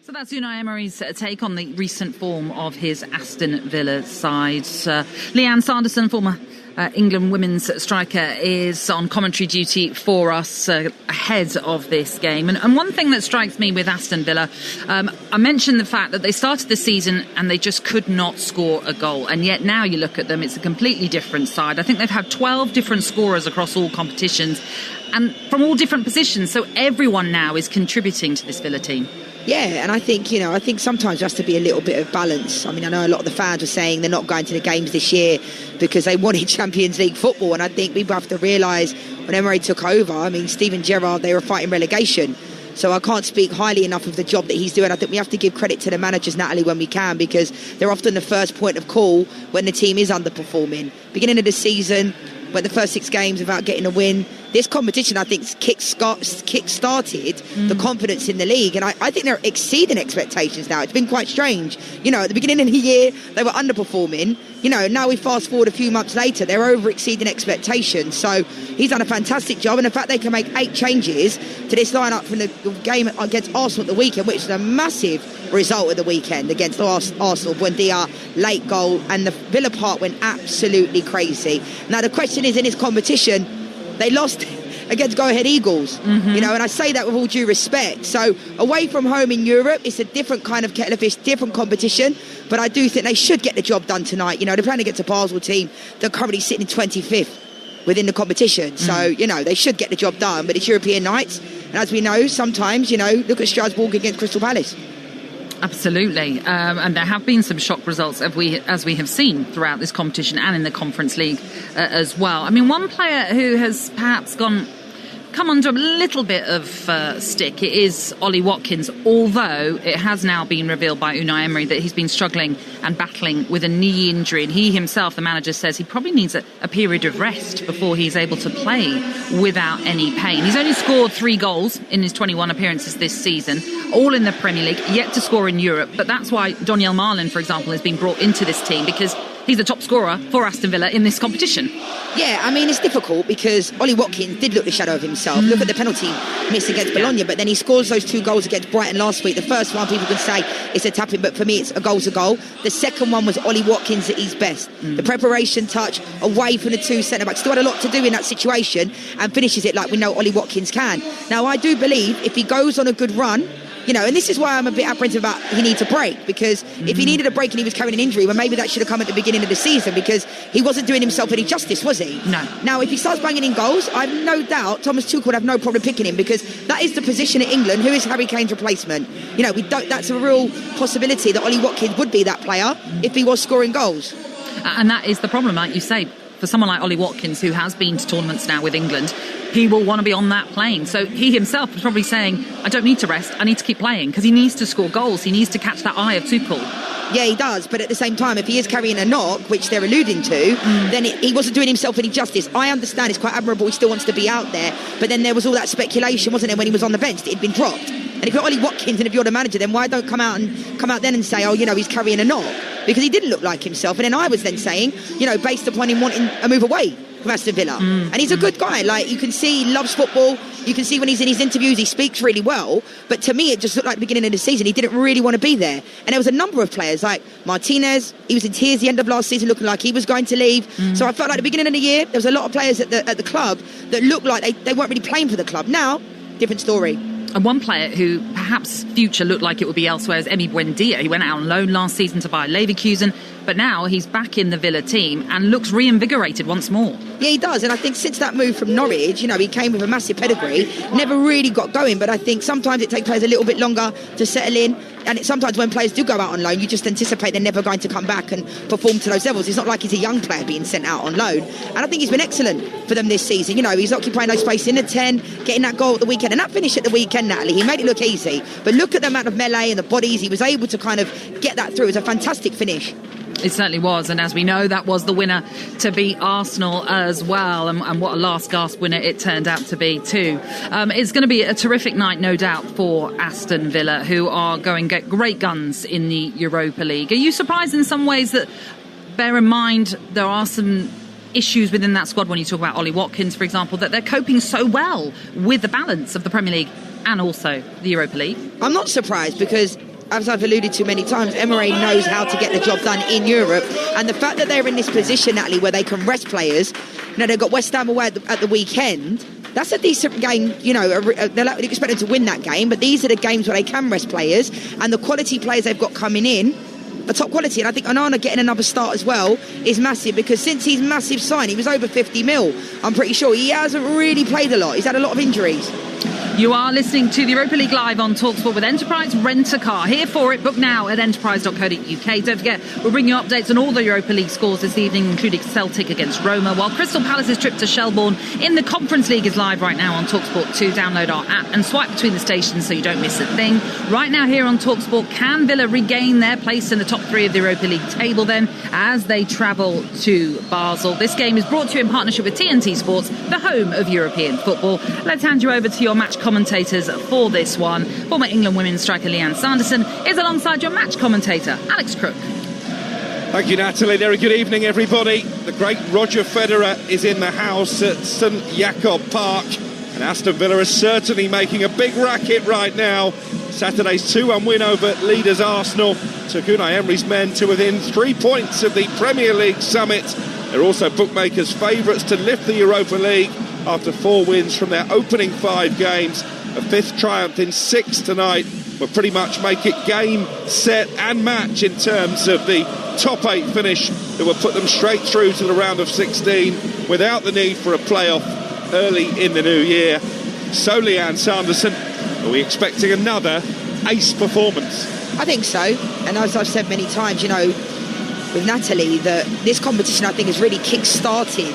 So that's Unai Emery's take on the recent form of his Aston Villa side. Leanne Sanderson, former England women's striker, is on commentary duty for us ahead of this game. And one thing that strikes me with Aston Villa, I mentioned the fact that they started the season and they just could not score a goal. And yet now you look at them, it's a completely different side. I think they've had 12 different scorers across all competitions and from all different positions. So everyone now is contributing to this Villa team. Yeah, and I think sometimes there has to be a little bit of balance. I mean, I know a lot of the fans were saying they're not going to the games this year because they wanted Champions League football, and I think people have to realise when Emery took over, I mean, Steven Gerrard, they were fighting relegation. So I can't speak highly enough of the job that he's doing. I think we have to give credit to the managers, Natalie, when we can, because they're often the first point of call when the team is underperforming. Beginning of the season, went the first 6 games without getting a win. This competition, I think, kick-started the confidence in the league, and I think they're exceeding expectations now. It's been quite strange. You know, at the beginning of the year, they were underperforming. You know, now we fast forward a few months later, they're over-exceeding expectations. So he's done a fantastic job, and the fact they can make 8 changes to this lineup from the game against Arsenal at the weekend, which is a massive result of the weekend against Arsenal. Buendia, late goal, and the Villa part went absolutely crazy. Now the question is, in this competition, they lost against Go Ahead Eagles, you know, and I say that with all due respect. So away from home in Europe, it's a different kind of kettle of fish, different competition, but I do think they should get the job done tonight. You know, they're playing against a Basel team that are currently sitting in 25th within the competition. So, you know, they should get the job done, but it's European nights, and as we know, sometimes, you know, look at Strasbourg against Crystal Palace. Absolutely, and there have been some shock results as we have seen throughout this competition and in the Conference League as well. I mean, one player who has perhaps come under a little bit of stick is Ollie Watkins, although it has now been revealed by Unai Emery that he's been struggling and battling with a knee injury, and he himself, the manager, says he probably needs a period of rest before he's able to play without any pain. He's only scored 3 goals in his 21 appearances this season, all in the Premier League, yet to score in Europe, but that's why Daniel Marlin, for example, has been brought into this team, because he's the top scorer for Aston Villa in this competition. Yeah, I mean, it's difficult because Ollie Watkins did look the shadow of himself. Look at the penalty miss against Bologna, but then he scores those 2 goals against Brighton last week. The first one, people can say it's a tapping, but for me, it's a goal's a goal. The second one was Ollie Watkins at his best. The preparation touch away from the 2 centre-backs. Still had a lot to do in that situation and finishes it like we know Ollie Watkins can. Now, I do believe if he goes on a good run, you know, and this is why I'm a bit apprehensive about he needs a break, because if he needed a break and he was carrying an injury, well, maybe that should have come at the beginning of the season, because he wasn't doing himself any justice, was he? No. Now, if he starts banging in goals, I've no doubt Thomas Tuchel would have no problem picking him, because that is the position at England. Who is Harry Kane's replacement? You know, that's a real possibility that Ollie Watkins would be that player if he was scoring goals. And that is the problem, like you say. For someone like Ollie Watkins, who has been to tournaments now with England, he will want to be on that plane. So he himself is probably saying, I don't need to rest, I need to keep playing, because he needs to score goals. He needs to catch that eye of Tuchel. Yeah, he does, but at the same time, if he is carrying a knock, which they're alluding to, then he wasn't doing himself any justice. I understand it's quite admirable, he still wants to be out there, but then there was all that speculation, wasn't there, when he was on the bench, that he'd been dropped. And if you're Ollie Watkins and if you're the manager, then why don't come out then and say, oh, you know, he's carrying a knock? Because he didn't look like himself. And then I was then saying, you know, based upon him wanting a move away from Aston Villa. And he's a good guy. Like, you can see he loves football. You can see when he's in his interviews, he speaks really well. But to me, it just looked like the beginning of the season, he didn't really want to be there. And there was a number of players, like Martinez, he was in tears the end of last season, looking like he was going to leave. So I felt like the beginning of the year, there was a lot of players at the club that looked like they weren't really playing for the club. Now, different story. And one player who perhaps future looked like it would be elsewhere is Emi Buendia. He went out on loan last season to Bayer Leverkusen, but now he's back in the Villa team and looks reinvigorated once more. Yeah, he does. And I think since that move from Norwich, you know, he came with a massive pedigree, never really got going. But I think sometimes it takes players a little bit longer to settle in. And sometimes when players do go out on loan, you just anticipate they're never going to come back and perform to those levels. It's not like he's a young player being sent out on loan. And I think he's been excellent for them this season. You know, he's occupying those space in the 10, getting that goal at the weekend. And that finish at the weekend, Natalie, he made it look easy. But look at the amount of melee and the bodies. He was able to kind of get that through. It was a fantastic finish. It certainly was, and as we know, that was the winner to beat Arsenal as well, and what a last gasp winner it turned out to be too. It's going to be a terrific night, no doubt, for Aston Villa, who are going get great guns in the Europa League. Are you surprised in some ways that, bear in mind, there are some issues within that squad when you talk about Ollie Watkins, for example, that they're coping so well with the balance of the Premier League and also the Europa League? I'm not surprised, because as I've alluded to many times, Emery knows how to get the job done in Europe. And the fact that they're in this position, Natalie, where they can rest players, they've got West Ham away at the weekend. That's a decent game, they'll expect them to win that game, but these are the games where they can rest players, and the quality players they've got coming in are top quality. And I think Onana getting another start as well is massive, because since his massive sign, he was over 50 mil, I'm pretty sure. He hasn't really played a lot. He's had a lot of injuries. You are listening to the Europa League live on Talksport with Enterprise Rent a Car. Here for it, book now at enterprise.co.uk. Don't forget, we'll bring you updates on all the Europa League scores this evening, including Celtic against Roma, while Crystal Palace's trip to Shelbourne in the Conference League is live right now on Talksport 2. Download our app and swipe between the stations so you don't miss a thing. Right now here on Talksport, can Villa regain their place in the top 3 of the Europa League table then as they travel to Basel? This game is brought to you in partnership with TNT Sports, the home of European football. Let's hand you over to your match commentators for this one. Former England women's striker Leanne Sanderson is alongside your match commentator, Alex Crook. Thank you, Natalie. Very good evening, everybody. The great Roger Federer is in the house at St Jakob Park, and Aston Villa is certainly making a big racket right now. Saturday's 2-1 win over leaders Arsenal took Unai Emery's men to within 3 points of the Premier League summit. They're also bookmakers' favourites to lift the Europa League after 4 wins from their opening 5 games. A 5th triumph in 6 tonight will pretty much make it game, set and match in terms of the top 8 finish that will put them straight through to the round of 16 without the need for a playoff early in the new year. So, Leanne Sanderson, are we expecting another ace performance? I think so. And as I've said many times, with Natalie, that this competition I think has really kick-started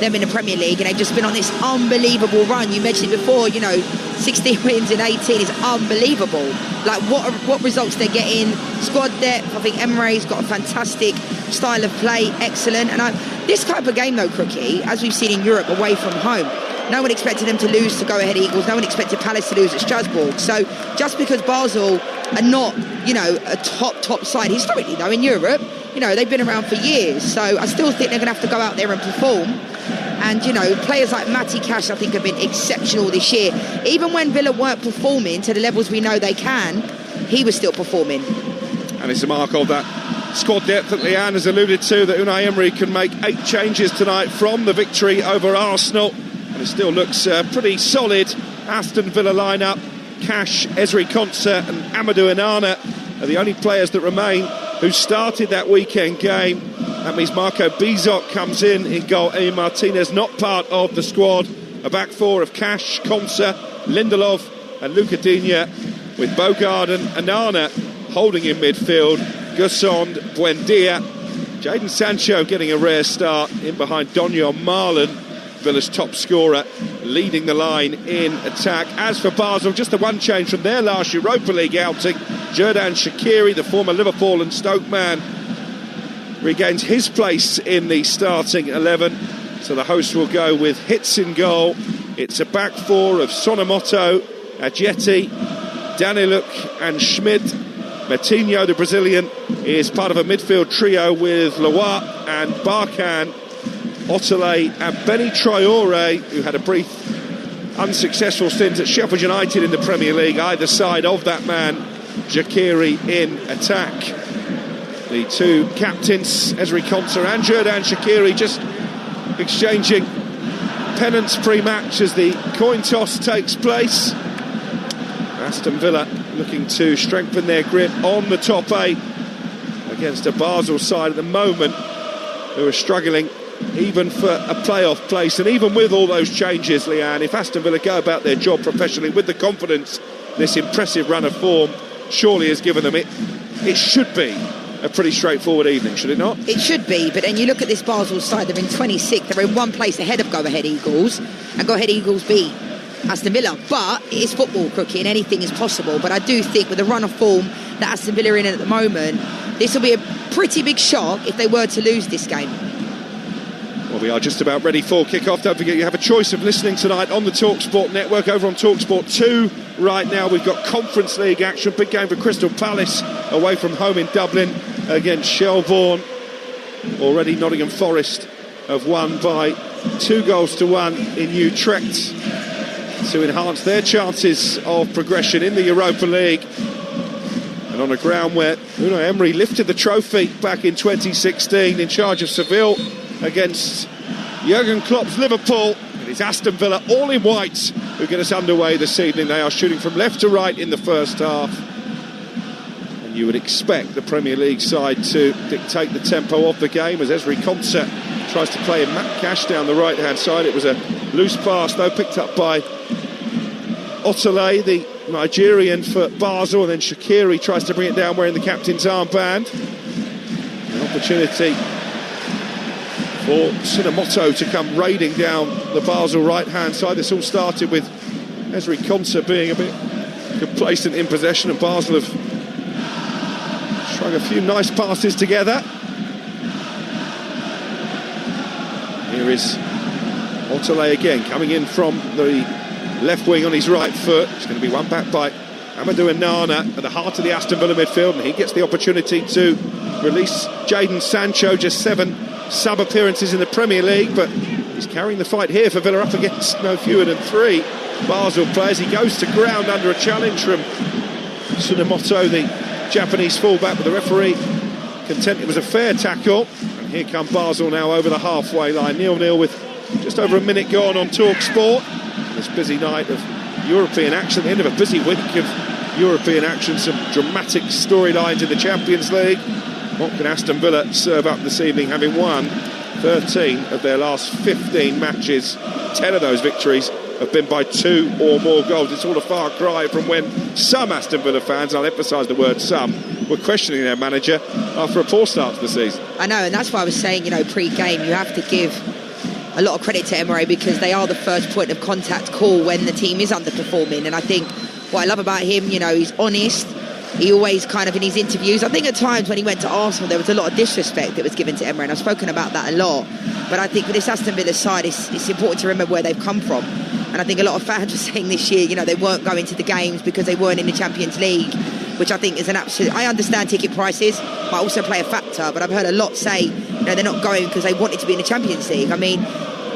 them in the Premier League, and they've just been on this unbelievable run. You mentioned it before, 16 wins in 18 is unbelievable. Like what results they're getting, squad depth. I think Emery's got a fantastic style of play, excellent. And this type of game though, Crookie, as we've seen in Europe away from home, no one expected them to lose to Go Ahead Eagles, no one expected Palace to lose at Strasbourg. So just because Basel are not, a top side historically though in Europe, they've been around for years. So I still think they're going to have to go out there and perform. And, players like Matty Cash, I think, have been exceptional this year. Even when Villa weren't performing to the levels we know they can, he was still performing. And it's a mark of that squad depth that Leanne has alluded to, that Unai Emery can make 8 changes tonight from the victory over Arsenal. And it still looks pretty solid. Aston Villa lineup, Cash, Ezri Konsa and Amadou Onana are the only players that remain who started that weekend game. That means Marco Bizot comes in goal. Emi Martinez not part of the squad. A back 4 of Cash, Konsa, Lindelof and Luca Digne, with Bogard and Onana holding in midfield. Gussond, Buendia, Jadon Sancho getting a rare start in behind Donjon Marlon, Villa's top scorer, leading the line in attack. As for Basel, just the one change from their last Europa League outing. Xherdan Shaqiri, the former Liverpool and Stoke man, regains his place in the starting 11. So the hosts will go with Hitz in goal. It's a back 4 of Sonomoto, Ajeti, Daniluk and Schmidt. Matinho, the Brazilian, is part of a midfield trio with Leroy and Barkan, Otele and Benny Traore, who had a brief unsuccessful stint at Sheffield United in the Premier League. Either side of that man, Shaqiri in attack. The 2 captains, Ezri Konsa and Xherdan Shaqiri, just exchanging pennants pre-match as the coin toss takes place. Aston Villa looking to strengthen their grip on the top 8 against a Basel side at the moment who are struggling even for a playoff place. And even with all those changes, Leanne, if Aston Villa go about their job professionally with the confidence this impressive run of form surely has given them, it should be a pretty straightforward evening, should it not? It should be, but then you look at this Basel side, they're in 26th, they're in one place ahead of Go Ahead Eagles, and Go Ahead Eagles beat Aston Villa. But it is football, Crookie, and anything is possible. But I do think with the run of form that Aston Villa are in at the moment, this will be a pretty big shock if they were to lose this game. Well, we are just about ready for kick-off. Don't forget you have a choice of listening tonight on the Talksport network. Over on Talksport 2 right now we've got Conference League action. Big game for Crystal Palace away from home in Dublin against Shelbourne. Already Nottingham Forest have won by 2-1 in Utrecht to enhance their chances of progression in the Europa League. And on a ground where Unai Emery lifted the trophy back in 2016 in charge of Seville against Jurgen Klopp's Liverpool. It is Aston Villa, all in white, who get us underway this evening. They are shooting from left to right in the first half. And you would expect the Premier League side to dictate the tempo of the game as Ezri Konsa tries to play Matt Cash down the right-hand side. It was a loose pass, though, picked up by Otale, the Nigerian for Basel, and then Shaqiri tries to bring it down wearing the captain's armband. An opportunity for Tsunemoto to come raiding down the Basel right-hand side. This all started with Ezri Konsa being a bit complacent in possession, and Basel have strung a few nice passes together. Here is Otale again, coming in from the left wing on his right foot. It's going to be won back by Amadou Onana at the heart of the Aston Villa midfield, and he gets the opportunity to release Jadon Sancho. Just 7 sub-appearances in the Premier League, but he's carrying the fight here for Villa up against no fewer than 3 Basel players. He goes to ground under a challenge from Tsunemoto, the Japanese fullback, but the referee content it was a fair tackle. And here come Basel now over the halfway line, 0-0 with just over a minute gone on Talksport. This busy night of European action, the end of a busy week of European action, some dramatic storylines in the Champions League. What can Aston Villa serve up this evening, having won 13 of their last 15 matches? 10 of those victories have been by 2 or more goals. It's all a far cry from when some Aston Villa fans, I'll emphasise the word some, were questioning their manager after a poor start to the season. I know, and that's why I was saying, pre-game, you have to give a lot of credit to Emery, because they are the first point of contact call when the team is underperforming. And I think what I love about him, he's honest. He always kind of, in his interviews, I think at times when he went to Arsenal, there was a lot of disrespect that was given to Emery, and I've spoken about that a lot. But I think for this Aston Villa side, it's important to remember where they've come from. And I think a lot of fans were saying this year, they weren't going to the games because they weren't in the Champions League, which I think is an absolute... I understand ticket prices might also play a factor, but I've heard a lot say, they're not going because they wanted to be in the Champions League. I mean,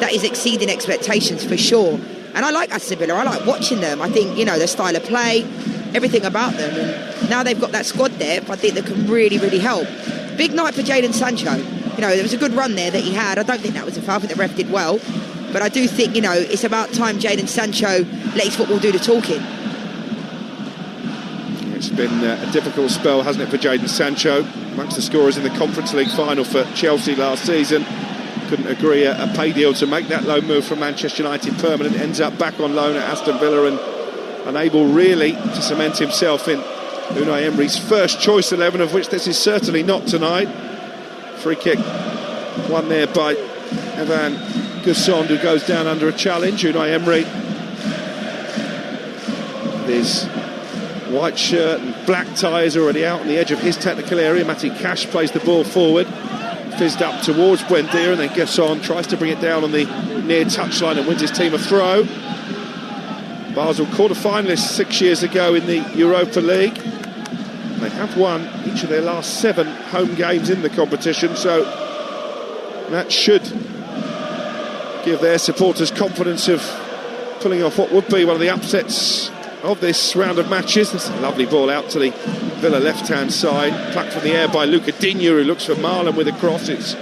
that is exceeding expectations for sure. And I like Aston Villa. I like watching them. I think, their style of play, everything about them. And now they've got that squad depth, I think that can really, really help. Big night for Jadon Sancho. There was a good run there that he had. I don't think that was a foul. I think the ref did well. But I do think, it's about time Jadon Sancho let his football do the talking. It's been a difficult spell, hasn't it, for Jadon Sancho? Amongst the scorers in the Conference League final for Chelsea last season. Couldn't agree a pay deal to make that loan move from Manchester United permanent. Ends up back on loan at Aston Villa and unable really to cement himself in Unai Emery's first choice 11, of which this is certainly not tonight. Free kick won there by Evan Gusson, who goes down under a challenge. Unai Emery, with his white shirt and black tie, is already out on the edge of his technical area. Matty Cash plays the ball forward, fizzed up towards Buendia, and then Gusson tries to bring it down on the near touchline and wins his team a throw. Basel quarter-finalists 6 years ago in the Europa League. They have won each of their last 7 home games in the competition, so that should give their supporters confidence of pulling off what would be one of the upsets of this round of matches. This is a lovely ball out to the Villa left-hand side, plucked from the air by Luca Digne, who looks for Marlon with a cross. It's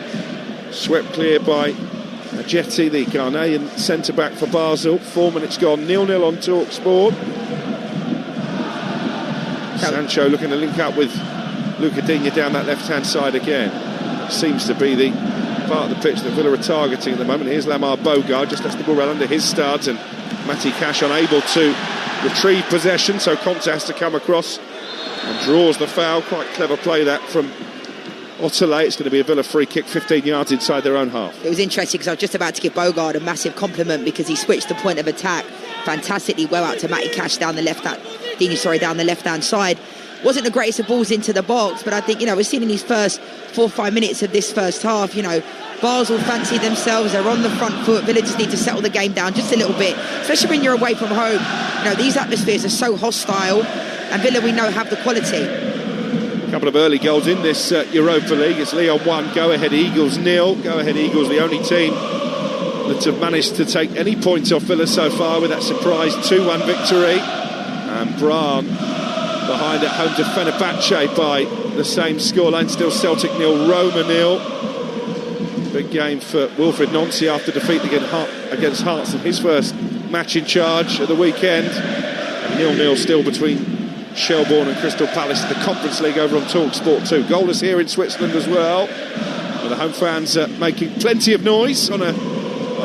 swept clear by Ajeti, the Ghanaian centre-back for Basel. 4 minutes gone, 0-0 on Talksport. Sancho looking to link up with Luca Digne down that left-hand side again. Seems to be the part of the pitch that Villa are targeting at the moment. Here's Lamar Bogard, just lets the ball run under his start, and Matty Cash unable to retrieve possession, so Conte has to come across and draws the foul. Quite clever play that from Otale. It's going to be a Villa free kick 15 yards inside their own half. It was interesting because I was just about to give Bogard a massive compliment because he switched the point of attack fantastically well out to Matty Cash down the left-hand side. Wasn't the greatest of balls into the box, but I think, we've seen in these first 4 or 5 minutes of this first half, Basel fancy themselves, they're on the front foot. Villa just need to settle the game down just a little bit, especially when you're away from home. These atmospheres are so hostile, and Villa, we know, have the quality. A couple of early goals in this Europa League. It's Lyon 1, Go Ahead Eagles 0. Go Ahead Eagles, the only team that have managed to take any points off Villa so far with that surprise 2-1 victory. And Bran behind at home to Fenerbahce by the same scoreline. Still Celtic 0, Roma 0. Big game for Wilfried Nancy after defeat against Hearts in his first match in charge at the weekend. 0-0 still between Shelbourne and Crystal Palace in the Conference League over on Talksport 2. Goalless here in Switzerland as well. With the home fans making plenty of noise on a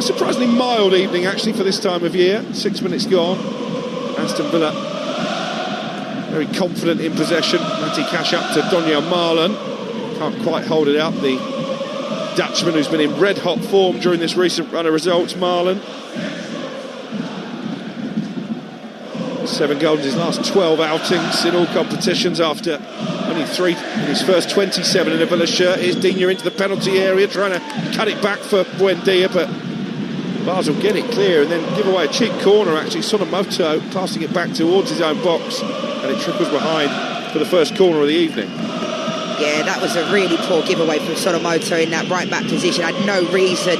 surprisingly mild evening actually for this time of year. 6 minutes gone. Aston Villa very confident in possession. Matty Cash up to Donyell Marlon. Can't quite hold it up. The Dutchman who's been in red hot form during this recent run of results, Marlon. 7 goals in his last 12 outings in all competitions after only 3 in his first 27 in a Villa shirt. Here's Digne into the penalty area trying to cut it back for Buendia, but Basel get it clear and then give away a cheap corner actually. Sonomoto passing it back towards his own box and it trickles behind for the first corner of the evening. Yeah, that was a really poor giveaway from Sonomoto in that right back position. Had no reason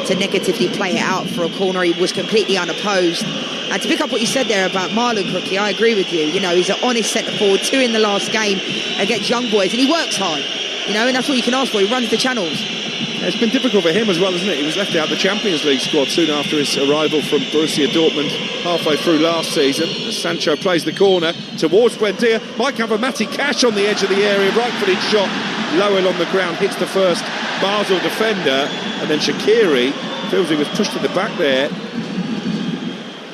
to negatively play it out for a corner. He was completely unopposed. And to pick up what you said there about Marlon, Crookie, I agree with you. You know, he's an honest centre forward, 2 in the last game against young boys, and he works hard. You know, and that's what you can ask for. He runs the channels. Yeah, it's been difficult for him as well, isn't it? He was left out of the Champions League squad soon after his arrival from Borussia Dortmund halfway through last season. As Sancho plays the corner towards Buendia, might have a Matty Cash on the edge of the area, right-footed shot, Lowell on the ground, hits the first Basel defender, and then Shaqiri feels he was pushed to the back there.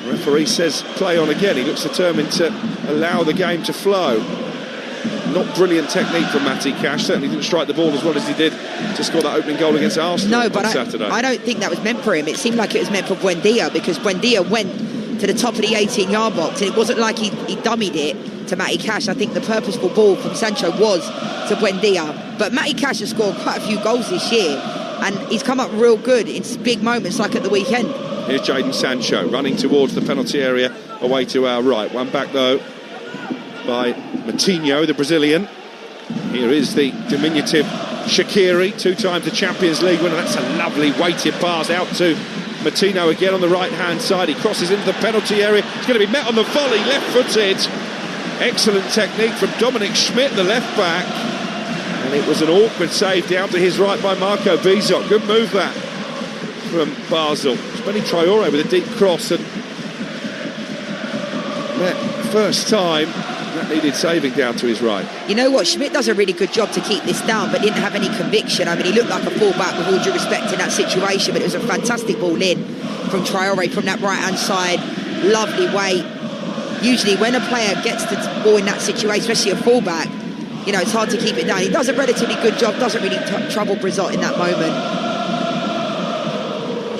The referee says play on again. He looks determined to allow the game to flow. Not brilliant technique from Matty Cash. Certainly didn't strike the ball as well as he did to score that opening goal against Arsenal on Saturday. I don't think that was meant for him. It seemed like it was meant for Buendia, because Buendia went to the top of the 18-yard box and it wasn't like he dummied it to Matty Cash. I think the purposeful ball from Sancho was to Buendia. But Matty Cash has scored quite a few goals this year and he's come up real good in big moments like at the weekend. Here's Jadon Sancho running towards the penalty area away to our right. One back though by Moutinho, the Brazilian. Here is the diminutive Shaqiri, 2 times the Champions League winner. That's a lovely weighted pass out to Moutinho again on the right hand side. He crosses into the penalty area. It's going to be met on the volley, left footed. Excellent technique from Dominic Schmidt, the left back. And it was an awkward save down to his right by Marco Bizot. Good move that from Basel. It's Benny Traore with a deep cross, and that first time that needed saving down to his right. You know what, Schmidt does a really good job to keep this down, but didn't have any conviction. I mean, he looked like a fullback with all due respect in that situation, but it was a fantastic ball in from Traore from that right hand side. Lovely weight. Usually when a player gets the ball in that situation, especially a fullback, you know, it's hard to keep it down. He does a relatively good job, doesn't really trouble Bizot in that moment.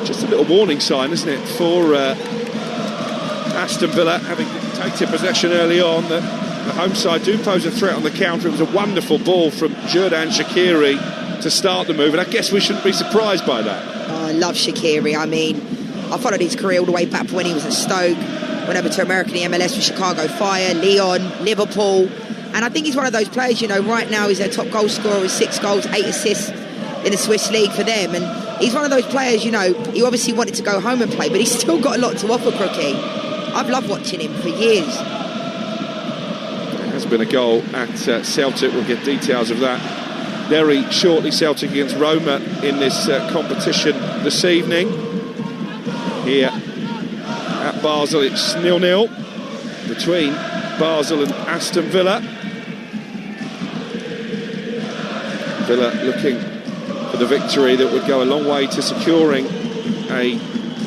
Just a little warning sign, isn't it, for Aston Villa, having taken possession early on, that the home side do pose a threat on the counter. It was a wonderful ball from Xherdan Shaqiri to start the move, and I guess we shouldn't be surprised by that. Oh, I love Shaqiri. I mean, I followed his career all the way back when he was at Stoke, went over to American MLS with Chicago Fire, Lyon, Liverpool, and I think he's one of those players, you know, right now he's their top goal scorer with 6 goals, 8 assists in the Swiss League for them, and he's one of those players, you know, he obviously wanted to go home and play, but he's still got a lot to offer, Crookie. I've loved watching him for years. There has been a goal at Celtic. We'll get details of that very shortly. Celtic against Roma in this competition this evening. Here at Basel, it's 0-0 between Basel and Aston Villa. Villa looking for the victory that would go a long way to securing a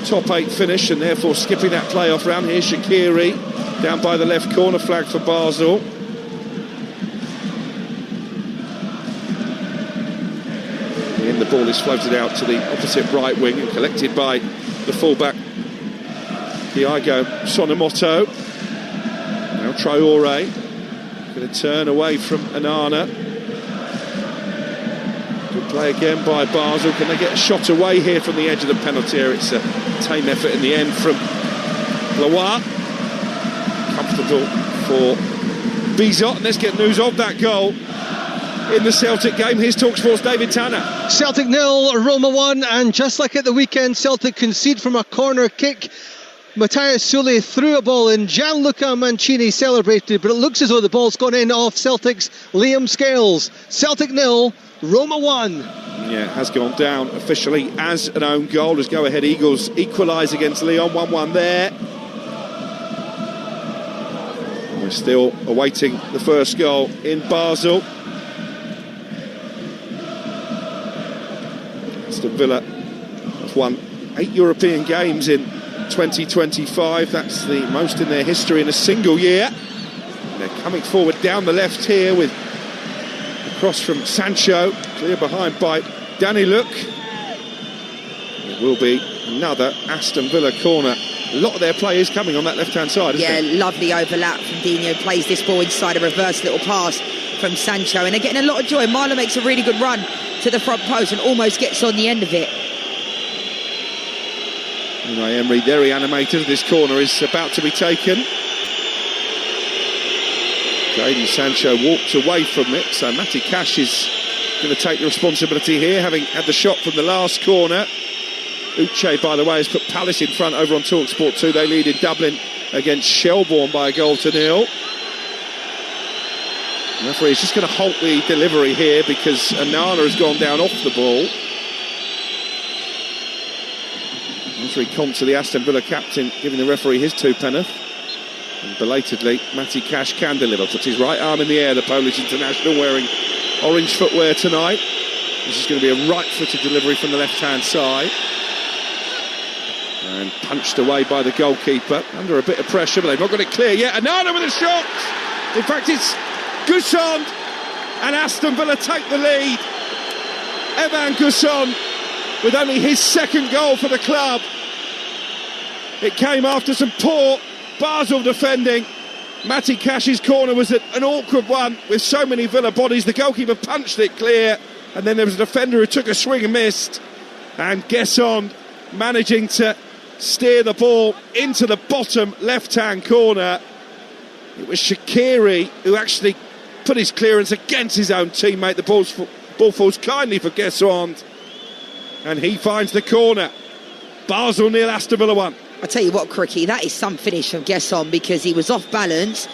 top 8 finish and therefore skipping that playoff round. Here's Shaqiri down by the left corner, flag for Basel. And the ball is floated out to the opposite right wing and collected by the fullback Thiago Sonomoto. Now Traore going to turn away from Anana. Good play again by Basel. Can they get a shot away here from the edge of the penalty area? It's a tame effort in the end from Loire. Comfortable for Bizot. And let's get news of that goal in the Celtic game. Here's Talksport's David Tanner. Celtic 0, Roma 1, and just like at the weekend, Celtic concede from a corner kick. Matthias Sully threw a ball in. Gianluca Mancini celebrated, but it looks as though the ball's gone in off Celtic's Liam Scales. Celtic 0, Roma 1. Yeah, it has gone down officially as an own goal as Go Ahead Eagles equalise against Lyon. 1-1 there. We're still awaiting the first goal in Basel. Aston Villa have won 8 European games in 2025. That's the most in their history in a single year. And they're coming forward down the left here with a cross from Sancho, clear behind by Danny Luc. It will be another Aston Villa corner. A lot of their players coming on that left-hand side, isn't it? Lovely overlap from Dino. Plays this ball inside, a reverse little pass from Sancho, and they're getting a lot of joy. Marlon makes a really good run to the front post and almost gets on the end of it. Unai Emery very animated. This corner is about to be taken. Jadon Sancho walked away from it, so Matty Cash is going to take the responsibility here, having had the shot from the last corner. Uche, by the way, has put Palace in front over on Talksport 2. They lead in Dublin against Shelbourne by 1-0. The referee is just going to halt the delivery here because Onana has gone down off the ball. Referee Comte to the Aston Villa captain, giving the referee his 2-penneth. And belatedly, Matty Cash can deliver. Puts his right arm in the air, the Polish international, wearing orange footwear tonight. This is going to be a right-footed delivery from the left-hand side. And punched away by the goalkeeper under a bit of pressure, but they've not got it clear yet. Onana with a shot. In fact, it's Gusson, and Aston Villa take the lead. Evan Gusson with only his second goal for the club. It came after some poor Basel defending. Matty Cash's corner was an awkward one with so many Villa bodies. The goalkeeper punched it clear, and then there was a defender who took a swing and missed. And Gusson managing to steer the ball into the bottom left-hand corner. It was Shaqiri who actually put his clearance against his own teammate. The ball falls kindly for Gusson, and he finds the corner. Basel 0, Aston Villa 1. I tell you what, Cricky, that is some finish from Gusson because he was off balance.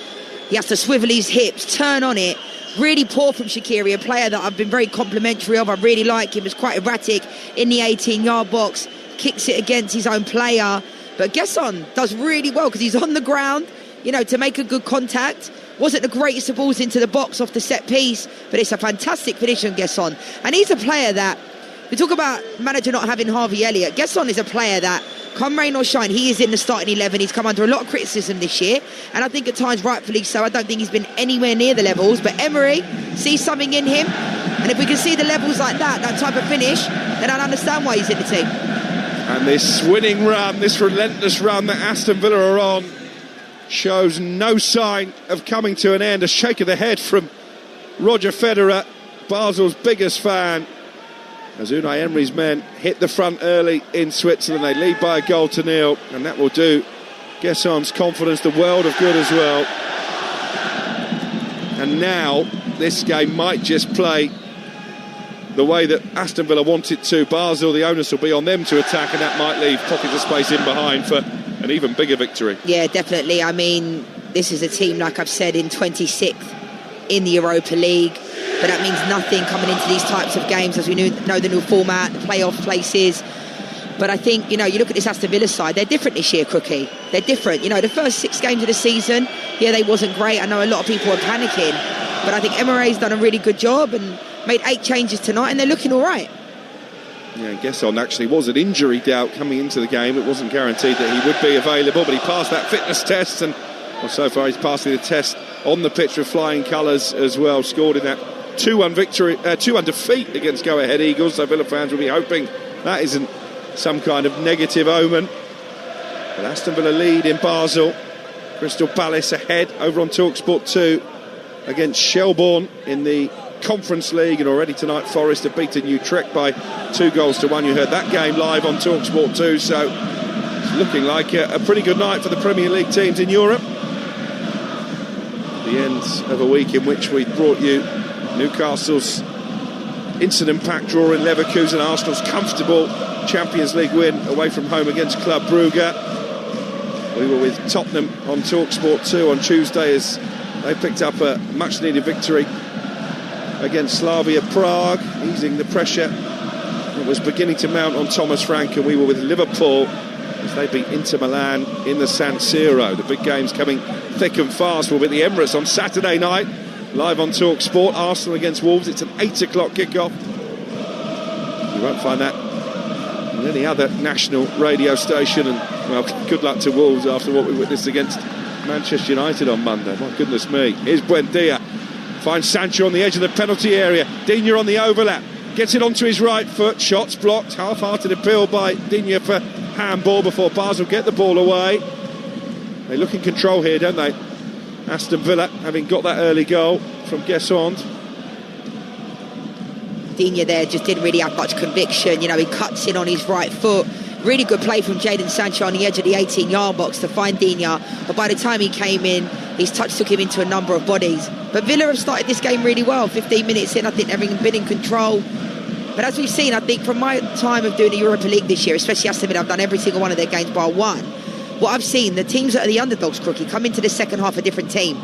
He has to swivel his hips, turn on it. Really poor from Shaqiri, a player that I've been very complimentary of. I really like him. He's quite erratic in the 18-yard box. Kicks it against his own player. But Gusson does really well because he's on the ground, to make a good contact. Wasn't the greatest of balls into the box off the set piece, but it's a fantastic finish from Gusson. And he's a player that, we talk about manager not having Harvey Elliott. Gusson is a player that, come rain or shine, he is in the starting 11. He's come under a lot of criticism this year, and I think at times rightfully so. I don't think he's been anywhere near the levels, but Emery sees something in him, and if we can see the levels like that type of finish, then I'll understand why he's in the team. And this winning run, this relentless run that Aston Villa are on, shows no sign of coming to an end. A shake of the head from Roger Federer, Basel's biggest fan, as Unai Emery's men hit the front early in Switzerland. They lead by 1-0, and that will do Gusson's confidence the world of good as well. And now this game might just play the way that Aston Villa want it to. Basel, the onus will be on them to attack, and that might leave pockets of space in behind for an even bigger victory. Yeah, definitely. I mean, this is a team, like I've said, in 26th in the Europa League, but that means nothing coming into these types of games, as we know the new format, the playoff places. But I think, you look at this Aston Villa side, they're different this year, Crookie. They're different. The first 6 games of the season, they wasn't great. I know a lot of people were panicking, but I think Emery's done a really good job and made 8 changes tonight, and they're looking all right. Yeah, Gusson actually was an injury doubt coming into the game. It wasn't guaranteed that he would be available, but he passed that fitness test, and so far he's passing the test on the pitch with flying colours as well. Scored in that 2-1 victory, 2-1 defeat against Go Ahead Eagles. So Villa fans will be hoping that isn't some kind of negative omen. But Aston Villa lead in Basel. Crystal Palace ahead over on Talksport 2 against Shelbourne in the Conference League, and already tonight Forest have beaten Utrecht by 2-1. You heard that game live on Talksport 2, so it's looking like a pretty good night for the Premier League teams in Europe. The end of a week in which we brought you Newcastle's incident-packed draw in Leverkusen, Arsenal's comfortable Champions League win away from home against Club Brugge. We were with Tottenham on Talksport 2 on Tuesday as they picked up a much-needed victory against Slavia Prague, easing the pressure that was beginning to mount on Thomas Frank. And we were with Liverpool as they beat Inter Milan in the San Siro. The big game's coming thick and fast. We'll be at the Emirates on Saturday night, live on Talksport. Arsenal against Wolves. It's an 8 o'clock kickoff. You won't find that on any other national radio station. And, well, good luck to Wolves after what we witnessed against Manchester United on Monday. My goodness me. Here's Buendia. Finds Sancho on the edge of the penalty area. Digne on the overlap. Gets it onto his right foot. Shots blocked. Half-hearted appeal by Digne for handball before Basel get the ball away. They look in control here, don't they? Aston Villa, having got that early goal from Guessond. Digne there just didn't really have much conviction. You know, he cuts in on his right foot. Really good play from Jadon Sancho on the edge of the 18-yard box to find Digne. But by the time he came in, his touch took him into a number of bodies. But Villa have started this game really well. 15 minutes in, I think they've been in control. But as we've seen, I think from my time of doing the Europa League this year, especially Aston Villa, I've done every single one of their games bar one. What I've seen, the teams that are the underdogs, Crookie, come into the second half a different team.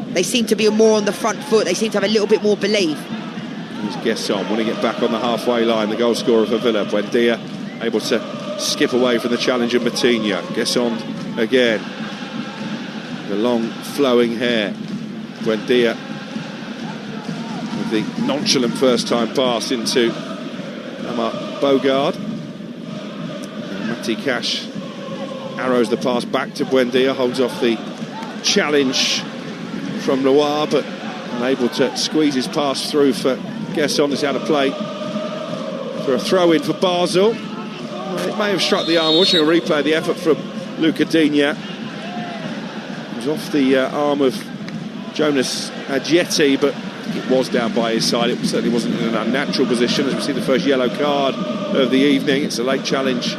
They seem to be more on the front foot. They seem to have a little bit more belief. Here's Guessond, want to get back on the halfway line, the goal scorer for Villa. Buendia able to skip away from the challenge of Matinho. Guessond again. The long flowing hair. Buendia with the nonchalant first time pass into Amar Bogard. Matty Cash arrows the pass back to Buendia, holds off the challenge from Loire, but unable to squeeze his pass through for Guessond. Is out of play for a throw in for Basel. It may have struck the arm. Watching a replay of the effort from Luca Digne. It was off the arm of Jonas Adjeti, but it was down by his side. It certainly wasn't in an unnatural position. As we see the first yellow card of the evening, it's a late challenge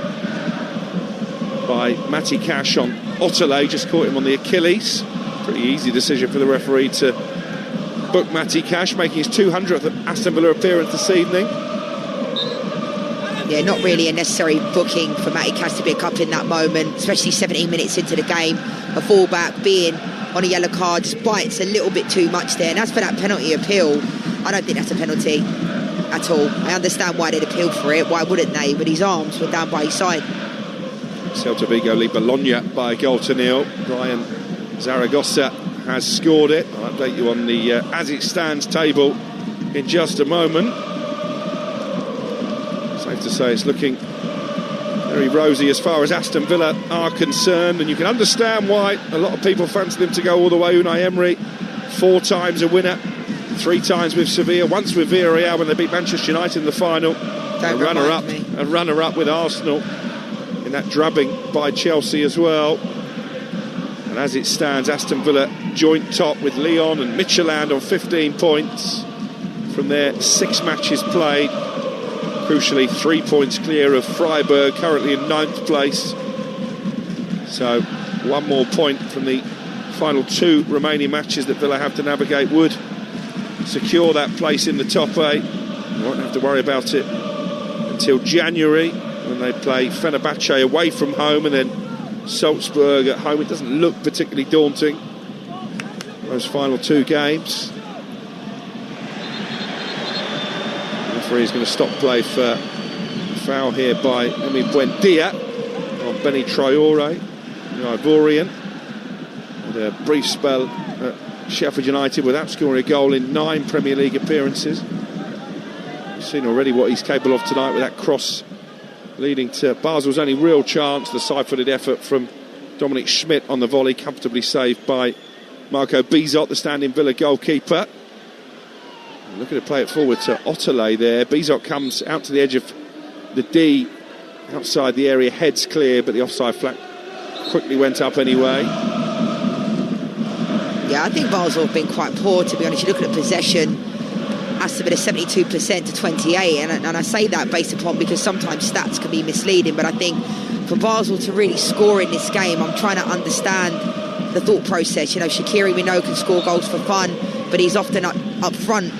by Matty Cash on Otterley, just caught him on the Achilles. Pretty easy decision for the referee to book Matty Cash, making his 200th Aston Villa appearance this evening. Yeah, not really a necessary booking for Matty Cash to pick up in that moment, especially 17 minutes into the game. A fullback being on a yellow card just bites a little bit too much there. And as for that penalty appeal, I don't think that's a penalty at all. I understand why they'd appeal for it. Why wouldn't they? But his arms were down by his side. Celta Vigo lead Bologna by a goal to nil. Brian Zaragoza has scored it. I'll update you on the as it stands table in just a moment. Safe to say it's looking very rosy as far as Aston Villa are concerned, and you can understand why a lot of people fancy them to go all the way. Unai Emery, 4 times a winner, 3 times with Sevilla, once with Villarreal when they beat Manchester United in the final, a runner-up with Arsenal in that drubbing by Chelsea as well. And as it stands, Aston Villa joint top with Lyon and Midtjylland on 15 points from their 6 matches played. Crucially, 3 points clear of Freiburg, currently in 9th place. So 1 more point from the final 2 remaining matches that Villa have to navigate would secure that place in the top 8. You won't have to worry about it until January, when they play Fenerbahce away from home and then Salzburg at home. It doesn't look particularly daunting, those final 2 games. He's going to stop play for a foul here by Emi Buendia on Benny Traore, the Ivorian. And a brief spell at Sheffield United without scoring a goal in 9 Premier League appearances. We've seen already what he's capable of tonight with that cross leading to Basel's only real chance. The side-footed effort from Dominic Schmidt on the volley, comfortably saved by Marco Bizot, the standing Villa goalkeeper. Looking to play it forward to Otterley there. Bizot comes out to the edge of the D, outside the area, heads clear, but the offside flag quickly went up anyway. Yeah, I think Basel have been quite poor, to be honest. You look at possession, Aston Villa 72% to 28, and I say that based upon because sometimes stats can be misleading, but I think for Basel to really score in this game, I'm trying to understand the thought process. You know, Shaqiri, we know, can score goals for fun, but he's often up front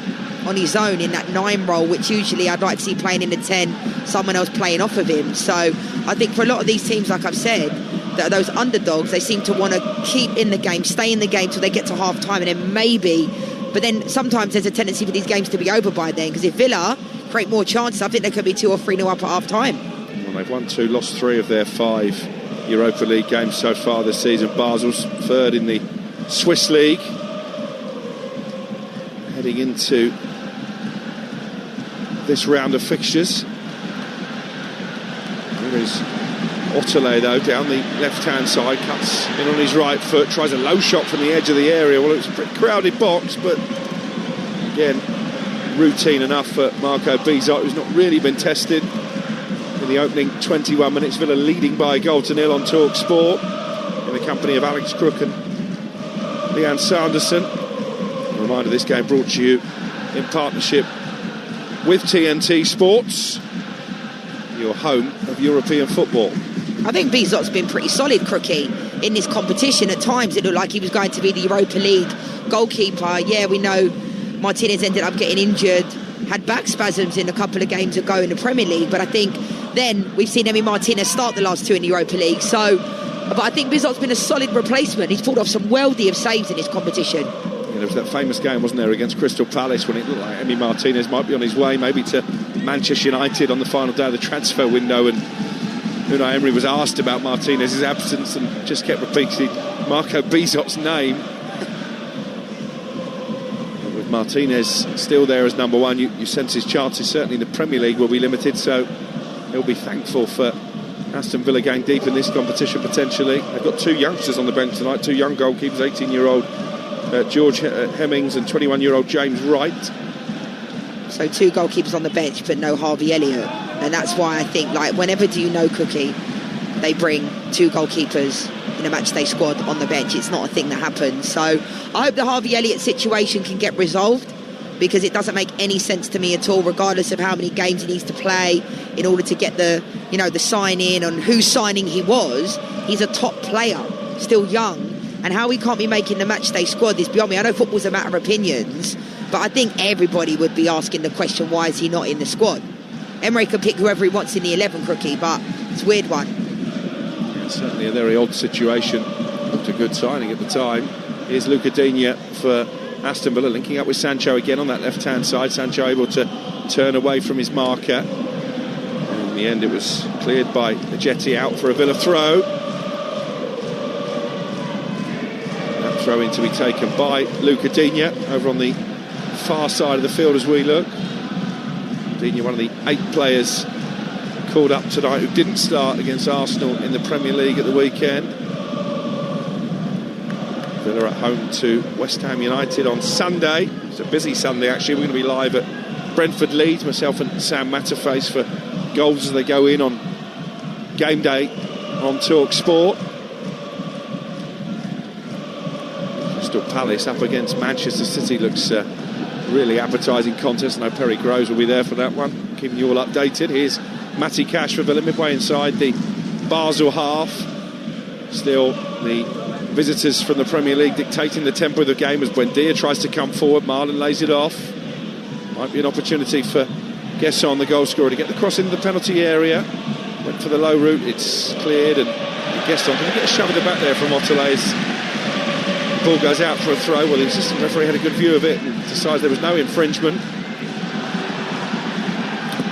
on his own in that 9 role, which usually I'd like to see playing in the 10, someone else playing off of him. So I think for a lot of these teams, like I've said, that those underdogs, they seem to want to keep in the game, stay in the game till they get to half time, and then maybe. But then sometimes there's a tendency for these games to be over by then, because if Villa create more chances, I think there could be 2 or 3-0 up at half time. Well, they've won 2, lost 3 of their 5 Europa League games so far this season. Basel's 3rd in the Swiss League. Heading into this round of fixtures. There is Otele, though, down the left-hand side, cuts in on his right foot, tries a low shot from the edge of the area. Well, it's a pretty crowded box, but again, routine enough for Marco Bizot, who's not really been tested in the opening 21 minutes. Villa leading by 1-0 on Talksport in the company of Alex Crook and Leanne Sanderson. A reminder, this game brought to you in partnership with TNT Sports, your home of European football. I think Bizot's been pretty solid, Crookie, in this competition. At times it looked like he was going to be the Europa League goalkeeper. Yeah, we know Martinez ended up getting injured, had back spasms in a couple of games ago in the Premier League, but I think then we've seen Emi Martinez start the last 2 in the Europa League. So, but I think Bizot's been a solid replacement. He's pulled off some worldy of saves in this competition. Yeah, there was that famous game, wasn't there, against Crystal Palace, when it looked like Emi Martinez might be on his way maybe to Manchester United on the final day of the transfer window, and Unai Emery was asked about Martinez's absence and just kept repeating Marco Bizot's name. And with Martinez still there as number 1, you sense his chances certainly in the Premier League will be limited, so he'll be thankful for Aston Villa going deep in this competition potentially. They've got 2 youngsters on the bench tonight, 2 young goalkeepers, 18-year-old George Hemmings and 21-year-old James Wright. So 2 goalkeepers on the bench, but no Harvey Elliott. And that's why I think, like, whenever do you know, Cookie, they bring 2 goalkeepers in a matchday squad on the bench. It's not a thing that happens. So I hope the Harvey Elliott situation can get resolved, because it doesn't make any sense to me at all, regardless of how many games he needs to play in order to get the, you know, the sign-in on whose signing he was. He's a top player, still young, and how he can't be making the matchday squad is beyond me. I know football's a matter of opinions, but I think everybody would be asking the question, why is he not in the squad? Emery can pick whoever he wants in the 11, Crookie, but it's a weird one. Yeah, certainly a very odd situation. Looked a good signing at the time. Here's Luca Digne for Aston Villa, linking up with Sancho again on that left-hand side. Sancho able to turn away from his marker. And in the end, it was cleared by Ajeti out for a Villa throw. That throw in to be taken by Luca Digne over on the far side of the field as we look. Digne, one of the 8 players called up tonight who didn't start against Arsenal in the Premier League at the weekend. Villa at home to West Ham United on Sunday. It's a busy Sunday actually. We're going to be live at Brentford Leeds, myself and Sam Matterface, for goals as they go in on game day on Talksport. Crystal Palace up against Manchester City looks really appetising contest. I know Perry Groves will be there for that one, keeping you all updated. Here's Matty Cash for Villa, midway inside the Basel half. Still the visitors from the Premier League dictating the tempo of the game as Buendia tries to come forward. Marlon lays it off. Might be an opportunity for Gesson, the goal scorer, to get the cross into the penalty area. Went for the low route, it's cleared, and Gesson can get a shove at the back there from Otele's. Ball goes out for a throw. Well, the assistant referee had a good view of it and decides there was no infringement.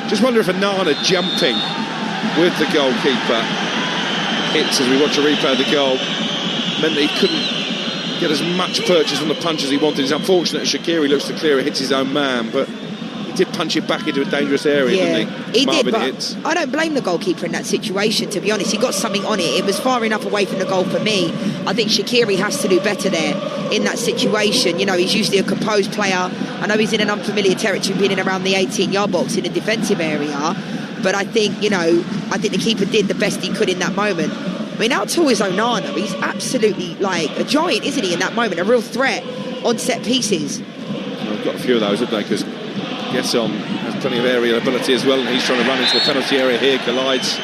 Just wonder if Onana jumping with the goalkeeper hits, as we watch a replay of the goal, meant that he couldn't get as much purchase from the punch as he wanted. It's unfortunate Shaqiri looks to clear it, hits his own man, but he did punch it back into a dangerous area, didn't he? He Marvin did, but hits. I don't blame the goalkeeper in that situation, to be honest. He got something on it. It was far enough away from the goal for me. I think Shaqiri has to do better there in that situation. You know, he's usually a composed player. I know he's in an unfamiliar territory, being in around the 18-yard box in the defensive area, but I think, you know, I think the keeper did the best he could in that moment. I mean, how tall is Onana? He's absolutely like a giant, isn't he, in that moment? A real threat on set pieces. Well, I've got a few of those, haven't they? Because Gesson has plenty of aerial ability as well, and he's trying to run into the penalty area here. Collides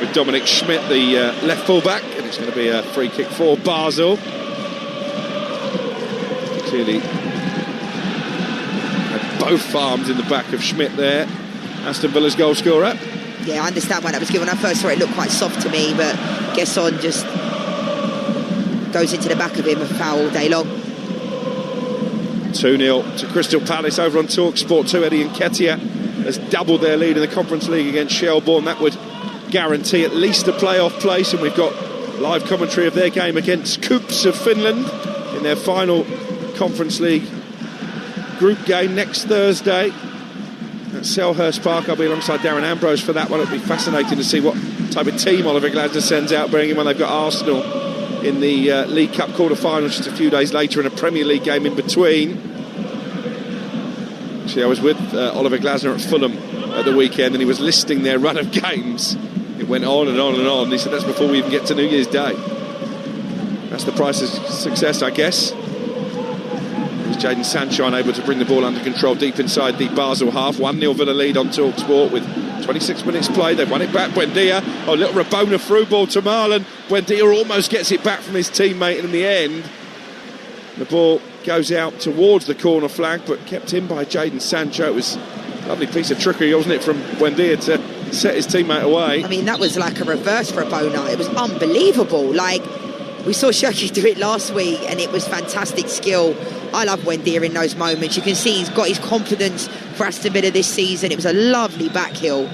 with Dominic Schmidt, the left full-back, and it's going to be a free kick for Basel. Clearly had both arms in the back of Schmidt there. Aston Villa's goal scorer. Yeah, I understand why that was given. I first saw it looked quite soft to me, but Gesson just goes into the back of him, a foul all day long. 2-0 to Crystal Palace over on Talksport 2. Eddie Nketiah has doubled their lead in the Conference League against Shelbourne. That would guarantee at least a playoff place, and we've got live commentary of their game against Koops of Finland in their final Conference League group game next Thursday at Selhurst Park. I'll be alongside Darren Ambrose for that one. It'll be fascinating to see what type of team Oliver Glasner sends out, bearing in mind they've got Arsenal in the League Cup quarter-final just a few days later, and a Premier League game in between. Actually, I was with Oliver Glasner at Fulham at the weekend, and he was listing their run of games. It went on and on and on. He said that's before we even get to New Year's Day. That's the price of success, I guess. Jadon Sancho unable to bring the ball under control deep inside the Basel half. 1-0 Villa lead on Talksport with 26 minutes played. They've won it back. Buendia, a little Rabona through ball to Marlon. Buendia almost gets it back from his teammate, and in the end the ball goes out towards the corner flag, but kept in by Jadon Sancho. It was a lovely piece of trickery, wasn't it, from Buendia to set his teammate away. I mean, that was like a reverse for Rabona. It was unbelievable. Like, we saw Shoki do it last week, and it was fantastic skill. I love Buendia in those moments. You can see he's got his confidence for Aston Villa this season. It was a lovely back heel.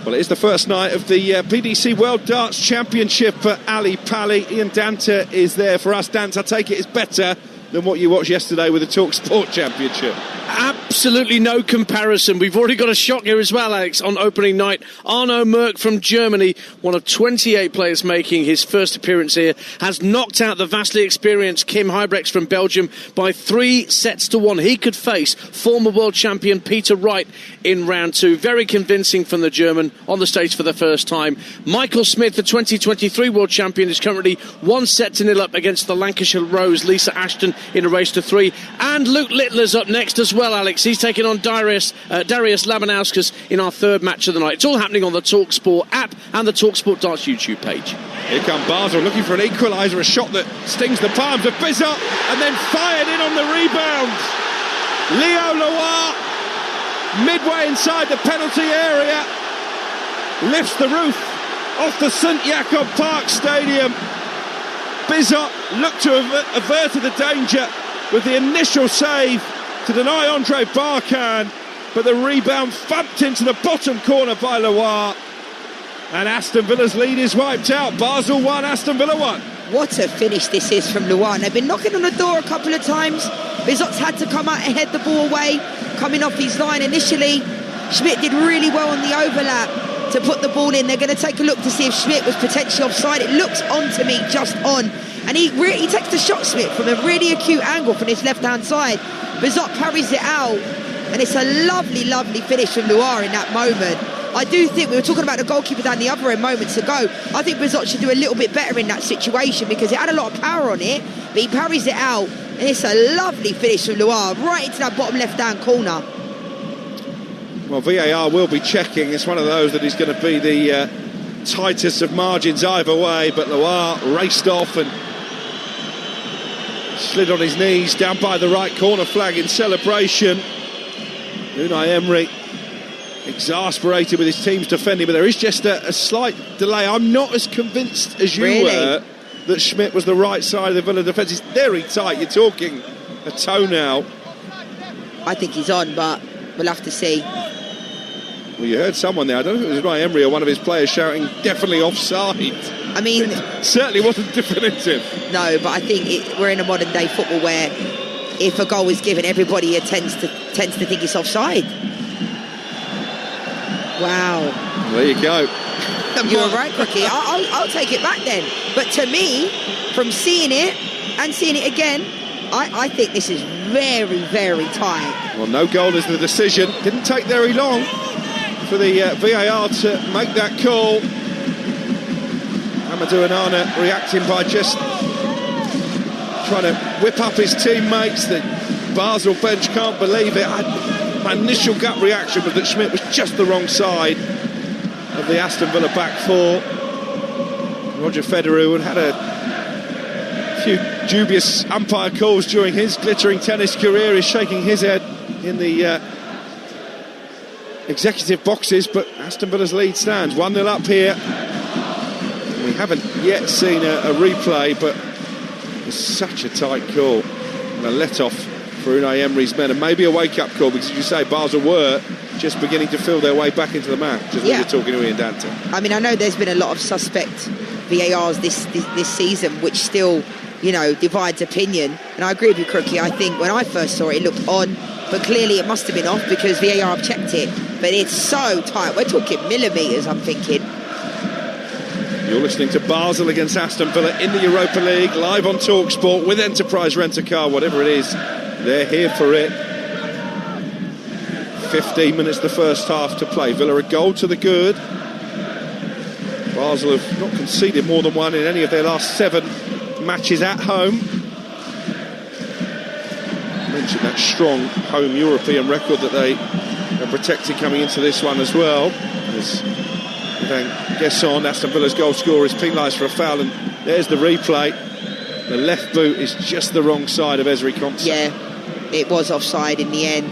Well, it is the first night of the PDC World Darts Championship for Ali Pali. Ian Danta is there for us. Danta, I take it, is better than what you watched yesterday with the Talksport Championship. Absolutely no comparison. We've already got a shock here as well, Alex, on opening night. Arno Merck from Germany, one of 28 players making his first appearance here, has knocked out the vastly experienced Kim Huybrechts from Belgium by 3-1. He could face former world champion Peter Wright in round 2. Very convincing from the German on the stage for the first time. Michael Smith, the 2023 world champion, is currently 1-0 up against the Lancashire Rose Lisa Ashton in a race to 3. And Luke Littler's up next as well, Alex. He's taking on Darius Labanauskas in our third match of the night. It's all happening on the TalkSport app and the TalkSport Darts YouTube page. Here come Basel looking for an equaliser, a shot that stings the palms of Bizot and then fired in on the rebound. Leo Loire, midway inside the penalty area, lifts the roof off the St Jakob Park Stadium. Bizot looked to have averted the danger with the initial save to deny Andre Barkan, but the rebound thumped into the bottom corner by Loire, and Aston Villa's lead is wiped out. Basel 1, Aston Villa 1. What a finish this is from Loire. They've been knocking on the door a couple of times. Bizot's had to come out and head the ball away, coming off his line initially. Schmidt did really well on the overlap to put the ball in. They're going to take a look to see if Schmidt was potentially offside. It looks on to me, just on. And he takes the shot, Schmidt, from a really acute angle from his left-hand side. Bizot parries it out, and it's a lovely, lovely finish from Loire in that moment. I do think, we were talking about the goalkeeper down the other end moments ago, I think Bizot should do a little bit better in that situation because it had a lot of power on it, but he parries it out, and it's a lovely finish from Loire, right into that bottom left-hand corner. Well, VAR will be checking. It's one of those that is going to be the tightest of margins either way, but Loire raced off and slid on his knees down by the right corner flag in celebration. Unai Emery exasperated with his team's defending, but there is just a slight delay. I'm not as convinced as you were that Schmidt was the right side of the Villa defence. It's very tight. You're talking a toenail. I think he's on, but we'll have to see. Well, you heard someone there, I don't know if it was Unai Emery or one of his players shouting definitely offside. I mean, it certainly wasn't definitive. No, but I think we're in a modern day football where if a goal is given, everybody tends to think it's offside. Wow. There you go. You were right, Cookie. I'll take it back then. But to me, from seeing it and seeing it again, I think this is very, very tight. Well, no goal is the decision. Didn't take very long for the VAR to make that call. Amadou Onana reacting by just trying to whip up his teammates. The Basel bench can't believe it. My initial gut reaction was that Schmidt was just the wrong side of the Aston Villa back four. Roger Federer, who had a few dubious umpire calls during his glittering tennis career, is shaking his head in the executive boxes, but Aston Villa's lead stands 1-0 up here. We haven't yet seen a replay, but was such a tight call. And a let-off for Unai Emery's men, and maybe a wake-up call, because as you say, Basel were just beginning to feel their way back into the match, as we were talking to Ian Dante. I mean, I know there's been a lot of suspect VARs this season, which still, divides opinion. And I agree with you, Crookie. I think when I first saw it, it looked on, but clearly it must have been off because VAR have checked it. But it's so tight. We're talking millimetres, I'm thinking. You're listening to Basel against Aston Villa in the Europa League, live on Talksport with Enterprise Rent-A-Car, whatever it is. They're here for it. 15 minutes the first half to play. Villa a goal to the good. Basel have not conceded more than one in any of their last 7 matches at home. I mentioned that strong home European record that they are protecting coming into this one as well. As Van Gesson, Aston Villa's goal scorer, is penalised for a foul, and there's the replay. The left boot is just the wrong side of Ezri Konsa. Yeah, it was offside in the end,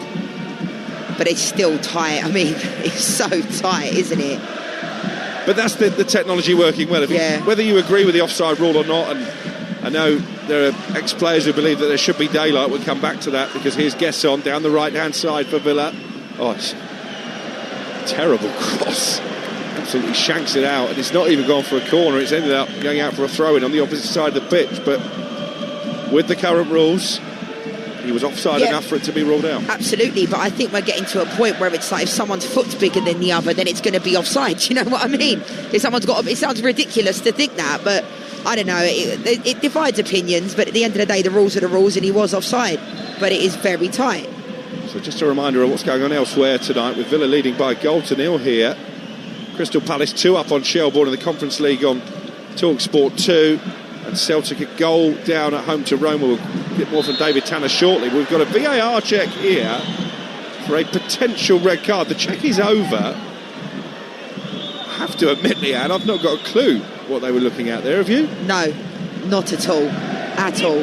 but it's still tight. I mean, it's so tight, isn't it? But that's the technology working well. Whether you agree with the offside rule or not, and I know there are ex-players who believe that there should be daylight. We'll come back to that, because here's Gesson down the right-hand side for Villa. Oh, it's a terrible cross. Absolutely shanks it out, and it's not even gone for a corner. It's ended up going out for a throw-in on the opposite side of the pitch. But with the current rules, he was offside enough for it to be ruled out. Absolutely, but I think we're getting to a point where it's like if someone's foot's bigger than the other, then it's going to be offside. Do you know what I mean? If someone's got, it sounds ridiculous to think that, but I don't know. It divides opinions, but at the end of the day, the rules are the rules, and he was offside. But it is very tight. So just a reminder of what's going on elsewhere tonight, with Villa leading by 1-0 here. Crystal Palace 2 up on Shelbourne in the Conference League on Talksport 2. And Celtic a goal down at home to Roma. We'll get more from David Tanner shortly. We've got a VAR check here for a potential red card. The check is over. I have to admit, Leanne, I've not got a clue what they were looking at there. Have you? No, not at all. At all.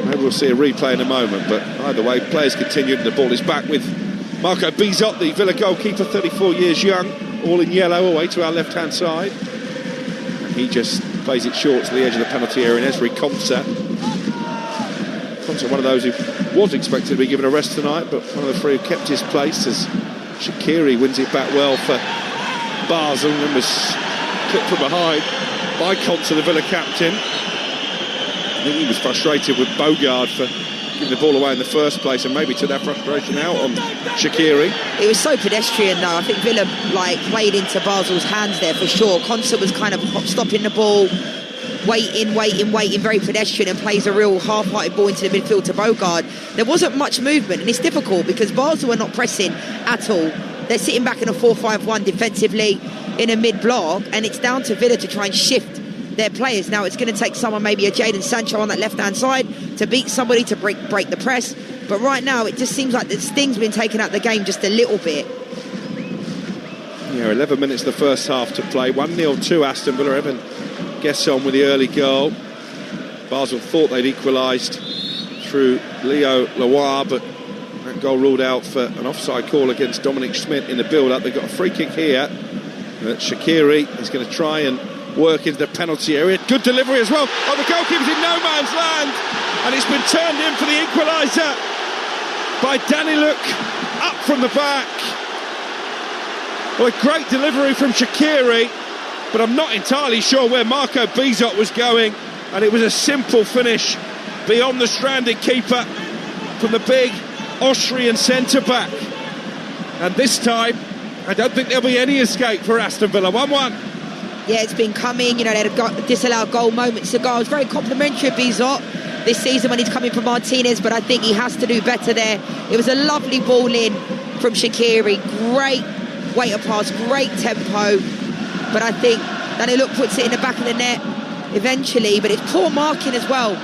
Maybe we'll see a replay in a moment, but either way, players continued, and the ball is back with Marco Bizot, the Villa goalkeeper, 34 years young, all in yellow, away to our left-hand side. And he just plays it short to the edge of the penalty area, and Ezri Konsa. Konsa, one of those who was expected to be given a rest tonight, but one of the three who kept his place, as Shaqiri wins it back well for Basel, and was clipped from behind by Konsa, the Villa captain. I think he was frustrated with Bogard for giving the ball away in the first place, and maybe took that frustration out on Shaqiri. It was so pedestrian though. I think Villa played into Basel's hands there for sure. Konsa was kind of stopping the ball, waiting, very pedestrian, and plays a real half-hearted ball into the midfield to Bogard. There wasn't much movement, and it's difficult because Basel are not pressing at all. They're sitting back in a 4-5-1 defensively in a mid-block, and it's down to Villa to try and shift their players. Now it's going to take someone, maybe a Jadon Sancho on that left-hand side, to beat somebody, to break the press. But right now it just seems like the sting's been taken out of the game just a little bit. Yeah, 11 minutes the first half to play. 1-0 to Aston Villa. Evan Gesson with the early goal. Basel thought they'd equalised through Leo Loire, but that goal ruled out for an offside call against Dominic Schmidt in the build-up. They've got a free kick here. Shaqiri is going to try and work into the penalty area. Good delivery as well. Oh, the goalkeeper's in no man's land, and it's been turned in for the equaliser by Danny Luke up from the back. Well, a great delivery from Shaqiri, but I'm not entirely sure where Marco Bizot was going, and it was a simple finish beyond the stranded keeper from the big Austrian centre-back. And this time, I don't think there'll be any escape for Aston Villa. 1-1. Yeah, it's been coming. They had a disallowed goal moments ago. I was very complimentary of Bizot this season when he's coming from Martinez, but I think he has to do better there. It was a lovely ball in from Shaqiri. Great weight of pass, great tempo. But I think Danny Luke puts it in the back of the net eventually. But it's poor marking as well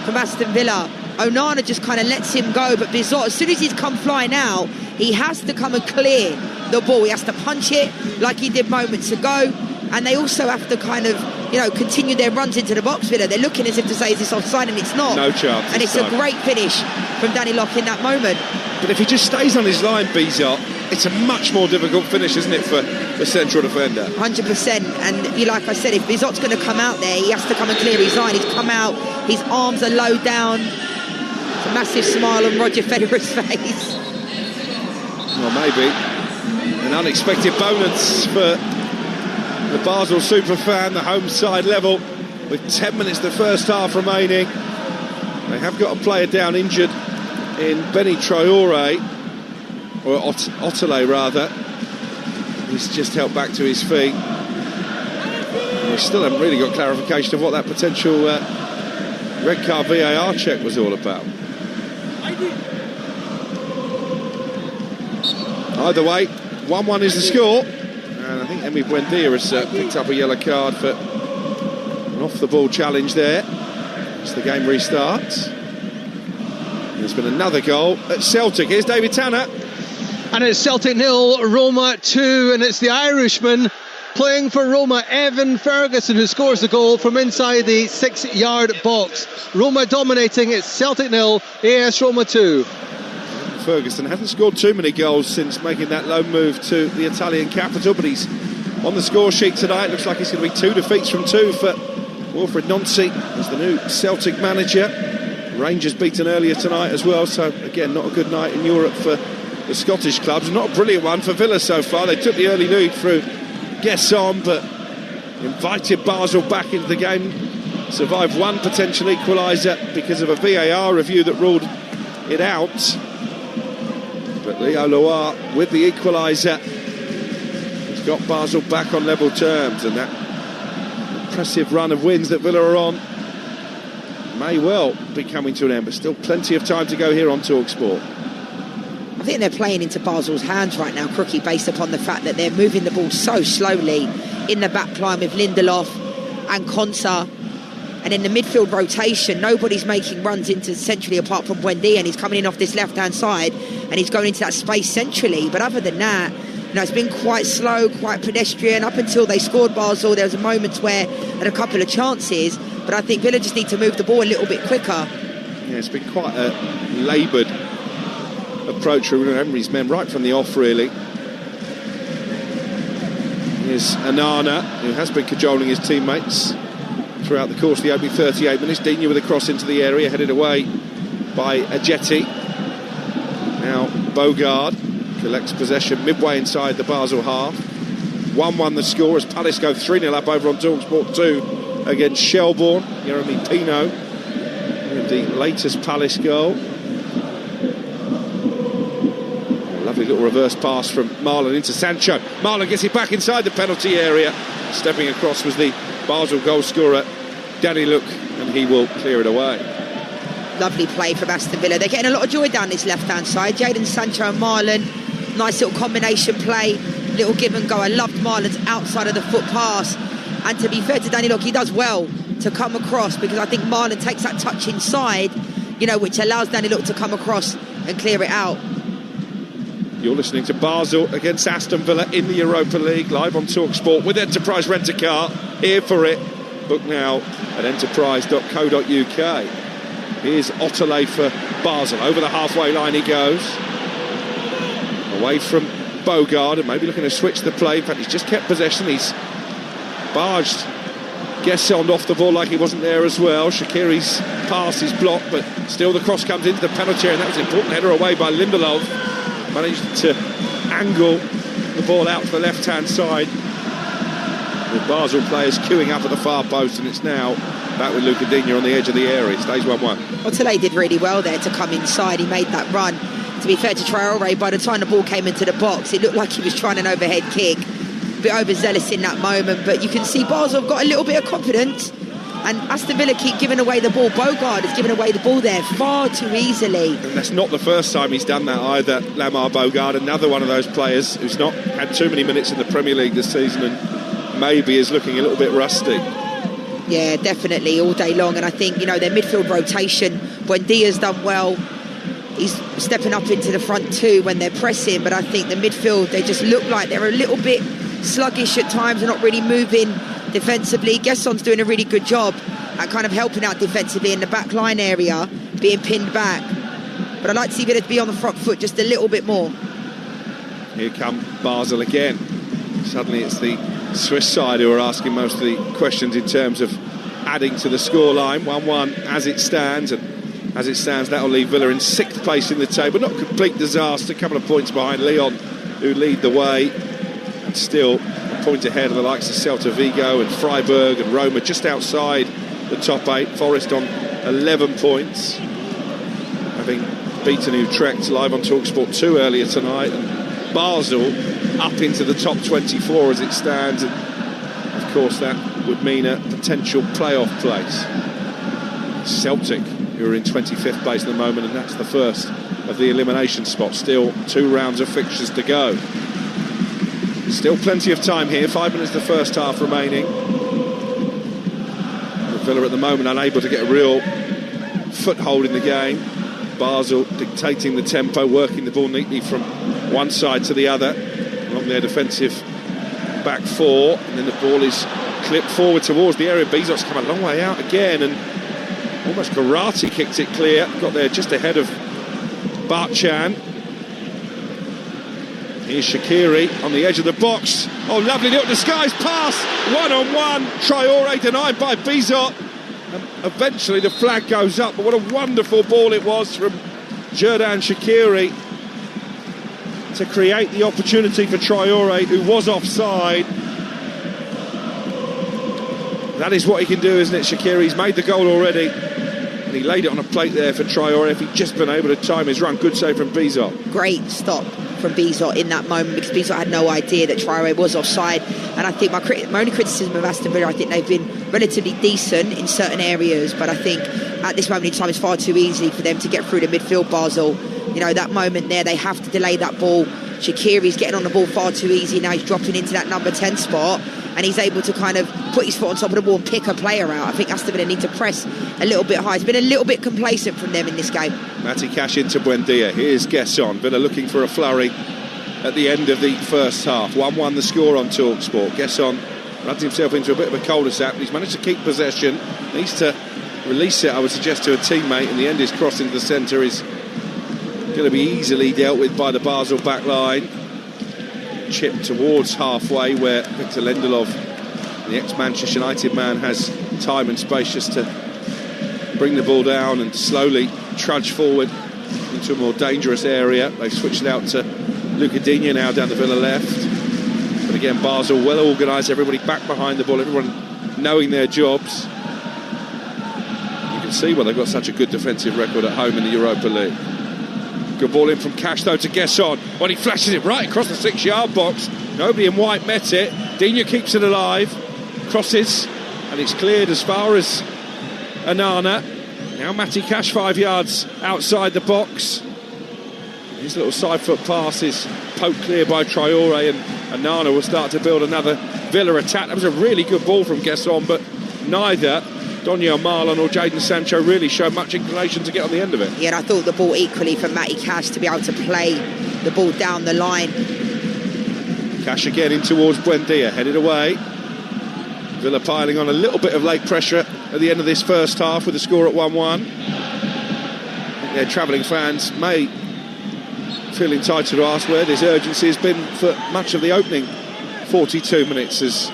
from Aston Villa. Onana just kind of lets him go, but Bizot, as soon as he's come flying out, he has to come and clear the ball. He has to punch it like he did moments ago. And they also have to kind of, continue their runs into the box. They're looking as if to say, is this offside? And it's not. No chance. And it's a great finish from Danny Luke in that moment. But if he just stays on his line, Bizot, it's a much more difficult finish, isn't it, for the central defender? 100%. And like I said, if Bizot's going to come out there, he has to come and clear his line. He's come out, his arms are low down. It's a massive smile on Roger Federer's face. Well, maybe an unexpected bonus for the Basel superfan, the home side level, with 10 minutes the first half remaining. They have got a player down injured in Benny Traore, or Otele rather. He's just helped back to his feet. We still haven't really got clarification of what that potential red card VAR check was all about. Either way, 1-1 is the score, and I think Emi Buendia has picked up a yellow card for an off-the-ball challenge there as the game restarts. There's been another goal at Celtic. Here's David Tanner. And it's Celtic 0, Roma 2, and it's the Irishman playing for Roma, Evan Ferguson, who scores the goal from inside the 6-yard box. Roma dominating, it's Celtic 0, AS Roma 2. Ferguson hasn't scored too many goals since making that loan move to the Italian capital, but he's on the score sheet tonight. Looks like it's going to be 2 defeats from 2 for Wilfred Nancy as the new Celtic manager. Rangers beaten earlier tonight as well, so again not a good night in Europe for the Scottish clubs. Not a brilliant one for Villa so far. They took the early lead through Gesson, but invited Basel back into the game. Survived one potential equaliser because of a VAR review that ruled it out. But Leo Loire with the equaliser has got Basel back on level terms, and that impressive run of wins that Villa are on may well be coming to an end, but still plenty of time to go here on Talksport. I think they're playing into Basel's hands right now, Crookie, based upon the fact that they're moving the ball so slowly in the back line with Lindelof and Konsa. And in the midfield rotation, nobody's making runs into centrally apart from Buendia, and he's coming in off this left-hand side and he's going into that space centrally. But other than that, it's been quite slow, quite pedestrian. Up until they scored Basel, there was a moment where had a couple of chances, but I think Villa just need to move the ball a little bit quicker. Yeah, it's been quite a laboured approach from Emery's men right from the off, really. Here's Anana, who has been cajoling his teammates throughout the course of the opening 38 minutes. Digne with a cross into the area, headed away by Ajeti. Now Bogard collects possession midway inside the Basel half. 1-1 the score as Palace go 3-0 up over on Talksport 2 against Shelbourne. Jeremy Pino with the latest Palace goal. Lovely little reverse pass from Marlon into Sancho. Marlon gets it back inside the penalty area. Stepping across was the Basel goal scorer Danny Look, and he will clear it away. Lovely play from Aston Villa. They're getting a lot of joy down this left-hand side. Jadon Sancho and Marlon, nice little combination play, little give and go. I loved Marlon's outside of the foot pass, and to be fair to Danny Look, he does well to come across, because I think Marlon takes that touch inside, which allows Danny Look to come across and clear it out. You're listening to Basel against Aston Villa in the Europa League, live on Talksport with Enterprise Rent-A-Car. Here for it. Book now at enterprise.co.uk. Here's Otele for Basel. Over the halfway line he goes. Away from Bogard, and maybe looking to switch the play. In fact, he's just kept possession. He's barged Gesson off the ball like he wasn't there as well. Shaqiri's pass is blocked, but still the cross comes into the penalty area, and that was an important header away by Lindelof. Managed to angle the ball out to the left-hand side. The Basel players queuing up at the far post, and it's now back with Luca Digne on the edge of the area. It stays 1-1. Otele did really well there to come inside. He made that run. To be fair to Traore, by the time the ball came into the box, it looked like he was trying an overhead kick. A bit overzealous in that moment, but you can see Basel have got a little bit of confidence, and Aston Villa keep giving away the ball. Bogard has given away the ball there far too easily. And that's not the first time he's done that either. Lamar Bogard, another one of those players who's not had too many minutes in the Premier League this season and maybe is looking a little bit rusty. Yeah, definitely, all day long. And I think, their midfield rotation, Buendia's done well. He's stepping up into the front too when they're pressing, but I think the midfield, they just look like they're a little bit sluggish at times and not really moving defensively. Gesson's doing a really good job at kind of helping out defensively in the back line area, being pinned back. But I'd like to see Villa to be on the front foot just a little bit more. Here come Basel again. Suddenly it's the Swiss side who are asking most of the questions in terms of adding to the scoreline. 1-1 as it stands, and as it stands that'll leave Villa in 6th place in the table. Not complete disaster, a couple of points behind Lyon, who lead the way, and still a point ahead of the likes of Celta Vigo and Freiburg and Roma, just outside the top 8. Forest on 11 points, having beaten Utrecht live on Talksport 2 earlier tonight, and Basel up into the top 24 as it stands, and of course that would mean a potential playoff place. Celtic, who are in 25th place at the moment, and that's the first of the elimination spots. Still 2 rounds of fixtures to go. Still plenty of time here, 5 minutes of the first half remaining. Villa at the moment unable to get a real foothold in the game. Basel dictating the tempo, working the ball neatly from one side to the other along their defensive back 4, and then the ball is clipped forward towards the area. Bizot's come a long way out again, and almost karate kicked it clear. Got there just ahead of Bartchan. Here's Shaqiri on the edge of the box. Oh, lovely little disguised pass. 1-on-1. Traoré denied by Bizot. And eventually the flag goes up. But what a wonderful ball it was from Xherdan Shaqiri to create the opportunity for Traoré, who was offside. That is what he can do, isn't it, Shaqiri? He's made the goal already. And he laid it on a plate there for Traoré. If he'd just been able to time his run. Good save from Bizot. Great stop from Bizot in that moment, because Bizot had no idea that Traoré was offside. And I think my only criticism of Aston Villa, I think they've been relatively decent in certain areas, but I think at this moment in time it's far too easy for them to get through the midfield. Basel, you know, that moment there, they have to delay that ball. Shaqiri's getting on the ball far too easy now. He's dropping into that number 10 spot, and he's able to kind of put his foot on top of the ball and pick a player out. I think Aston Villa need to press a little bit high. It's been a little bit complacent from them in this game. Matty Cash into Buendia. Here's Gesson. Villa looking for a flurry at the end of the first half. 1-1 the score on Talksport. Gesson runs himself into a bit of a cul-de-sac, but he's managed to keep possession. Needs to release it, I would suggest, to a teammate, and the end is crossed into the centre. Is going to be easily dealt with by the Basel back line. Chip towards halfway, where Victor Lindelof, the ex-Manchester United man, has time and space just to bring the ball down and slowly trudge forward into a more dangerous area. They've switched it out to Luca Digne now down the Villa left. But again, Basel well organised, everybody back behind the ball, everyone knowing their jobs. You can see why they've got such a good defensive record at home in the Europa League. Good ball in from Cash though to Gesson. When he flashes it right across the 6-yard box, nobody in white met it. Digne keeps it alive, crosses, and it's cleared as far as Onana. Now Matty Cash 5 yards outside the box. His little side foot pass is poked clear by Traoré, and Onana will start to build another Villa attack. That was a really good ball from Gesson, but neither Daniel Marlon or Jadon Sancho really showed much inclination to get on the end of it. Yeah, and I thought the ball equally for Matty Cash to be able to play the ball down the line. Cash again in towards Buendia, headed away. Villa piling on a little bit of late pressure at the end of this first half with the score at 1-1. I think their travelling fans may feel entitled to ask where this urgency has been for much of the opening 42 minutes, as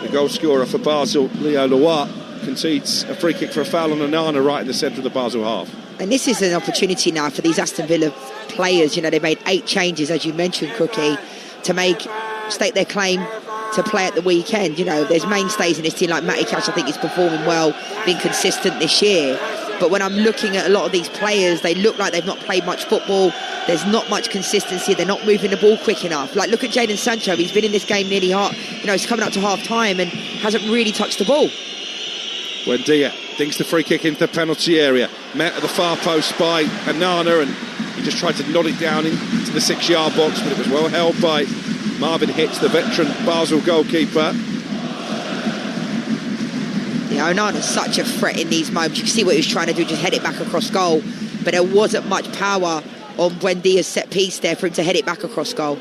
the goal scorer for Basel, Leo Leroy, concedes a free kick for a foul on Onana right in the centre of the Basel half. And this is an opportunity now for these Aston Villa players. You know, they made 8 changes, as you mentioned, Cookie, to state their claim to play at the weekend. You know, there's mainstays in this team like Matty Cash. I think he's performing well, been consistent this year. But when I'm looking at a lot of these players, they look like they've not played much football. There's not much consistency. They're not moving the ball quick enough. Like, look at Jadon Sancho. He's been in this game nearly he's coming up to half time and hasn't really touched the ball. Buendia dinks the free kick into the penalty area, met at the far post by Onana, and he just tried to nod it down into the 6-yard box, but it was well held by Marvin Hitz, the veteran Basel goalkeeper. Yeah, Onana's such a threat in these moments. You can see what he was trying to do, just head it back across goal, but there wasn't much power on Buendia's set piece there for him to head it back across goal.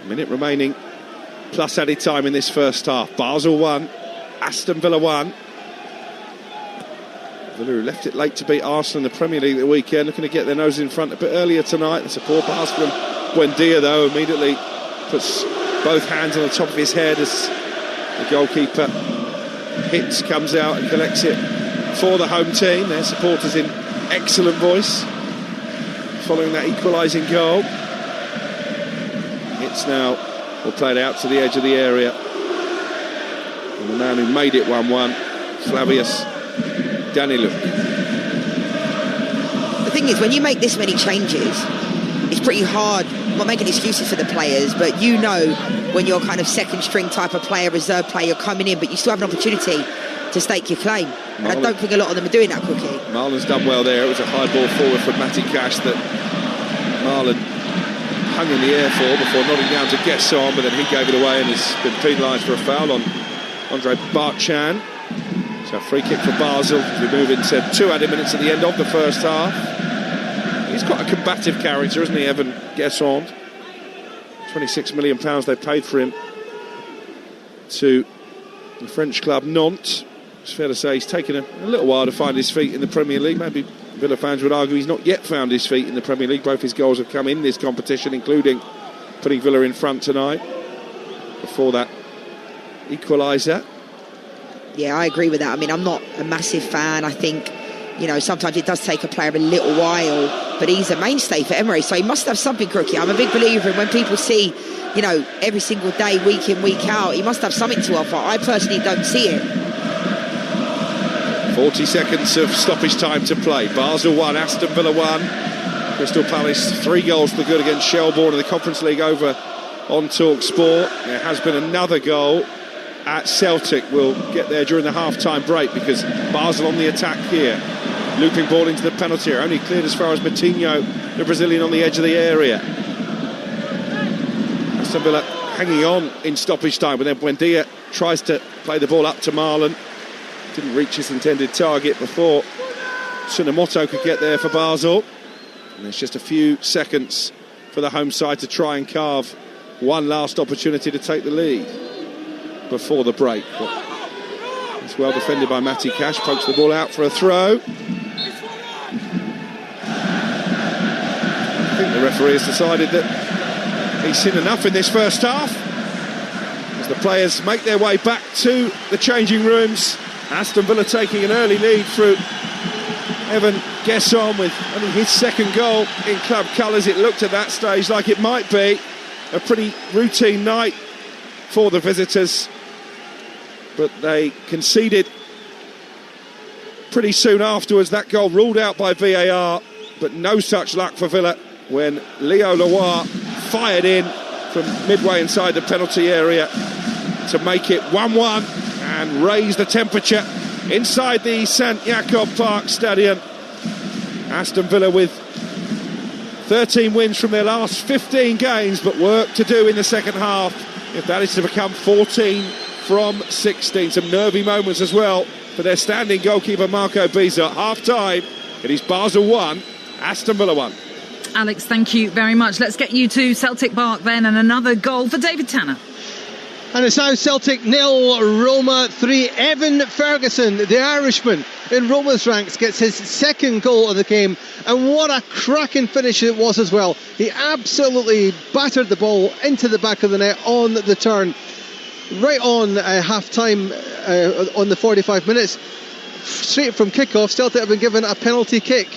A minute remaining plus added time in this first half. Basel 1, Aston Villa 1. Villa, who left it late to beat Arsenal in the Premier League at the weekend, looking to get their nose in front a bit earlier tonight. That's a poor pass from Buendia, though, immediately puts both hands on the top of his head as the goalkeeper hits, comes out and collects it for the home team. Their supporters in excellent voice following that equalising goal. Hits now will play it out to the edge of the area. And the man who made it 1-1, Flavius Daniluk. The thing is, when you make this many changes, it's pretty hard. I'm not making excuses for the players, but you know when you're kind of second string type of player, reserve player, you're coming in, but you still have an opportunity to stake your claim. And I don't think a lot of them are doing that, Cookie. Marlon's done well there. It was a high ball forward from Matty Cash that Marlon hung in the air for before nodding down to Gesson, but then he gave it away and has been penalised for a foul on Andre Bartchan. So a free kick for Basel. We move into 2 added minutes at the end of the first half. He's quite a combative character, isn't he, Evan Gesson? £26 million they paid for him to the French club Nantes. It's fair to say he's taken a little while to find his feet in the Premier League. Maybe Villa fans would argue he's not yet found his feet in the Premier League. Both his goals have come in this competition, including putting Villa in front tonight. Before that equaliser. Yeah, I agree with that. I mean, I'm not a massive fan. I think, you know, sometimes it does take a player a little while, but he's a mainstay for Emery, so he must have something, Crookie. I'm a big believer in when people see, you know, every single day, week in, week out, he must have something to offer. I personally don't see it. 40 seconds of stoppage time to play. Basel 1, Aston Villa 1. Crystal Palace 3 goals for good against Shelbourne in the Conference League over on Talksport. There has been another goal at Celtic. We'll get there during the half-time break because Basel on the attack here. Looping ball into the penalty area. Only cleared as far as Matinho, the Brazilian, on the edge of the area. Aston Villa hanging on in stoppage time, but then Buendia tries to play the ball up to Marlon. Didn't reach his intended target before Tsunemoto could get there for Basel. And there's just a few seconds for the home side to try and carve one last opportunity to take the lead before the break. But it's well defended by Matty Cash, pokes the ball out for a throw. I think the referee has decided that he's seen enough in this first half. As the players make their way back to the changing rooms, Aston Villa taking an early lead through Evan Gesson with only his second goal in club colours. It looked at that stage like it might be a pretty routine night for the visitors, but they conceded pretty soon afterwards. That goal ruled out by VAR, but no such luck for Villa when Leo Leroy fired in from midway inside the penalty area to make it 1-1 and raise the temperature inside the St Jakob Park Stadium. Aston Villa with 13 wins from their last 15 games, but work to do in the second half if that is to become 14 from 16. Some nervy moments as well for their standing goalkeeper Marco Biza. At half-time, it is Basel 1, Aston Villa 1. Alex, thank you very much. Let's get you to Celtic Park then, and another goal for David Tanner. And it's now Celtic 0, Roma 3. Evan Ferguson, the Irishman in Roma's ranks, gets his second goal of the game. And what a cracking finish it was as well. He absolutely battered the ball into the back of the net on the turn. Right on half-time on the 45 minutes. Straight from kick-off, Celtic have been given a penalty kick.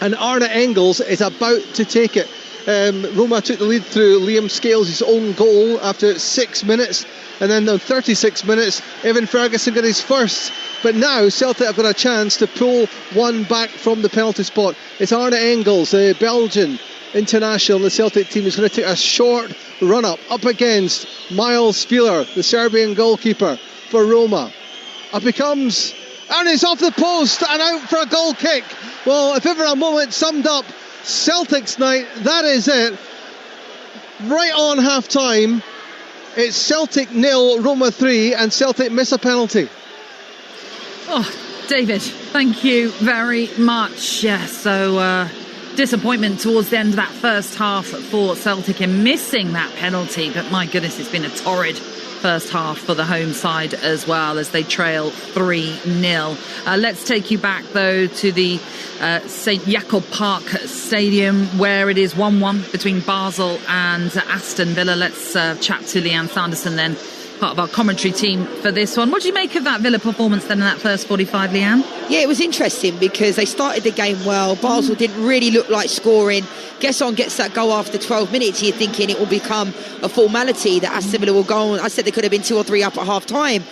And Arne Engels is about to take it. Roma took the lead through Liam Scales' own goal after 6 minutes, and then on 36 minutes Evan Ferguson got his first. But now Celtic have got a chance to pull one back from the penalty spot. It's Arne Engels, the Belgian international, the Celtic team, is going to take a short run up against Miles Spieler, the Serbian goalkeeper for Roma. Up he comes, and it's off the post and out for a goal kick. Well, if ever a moment summed up Celtic's night, that is it. Right on half time, it's Celtic 0, Roma 3, and Celtic miss a penalty. Oh, David, thank you very much. Yeah, so disappointment towards the end of that first half for Celtic in missing that penalty, but my goodness, it's been a torrid first half for the home side as well, as they trail 3-0. Let's take you back, though, to the St Jakob Park Stadium, where it is 1-1 between Basel and Aston Villa. Let's chat to Leanne Sanderson then, part of our commentary team for this one. What do you make of that Villa performance then in that first 45, Leanne? Yeah, it was interesting because they started the game well. Basel didn't really look like scoring. Gesson gets that goal after 12 minutes. You're thinking it will become a formality that Aston Villa will go on. I said they could have been 2 or 3 up at half time.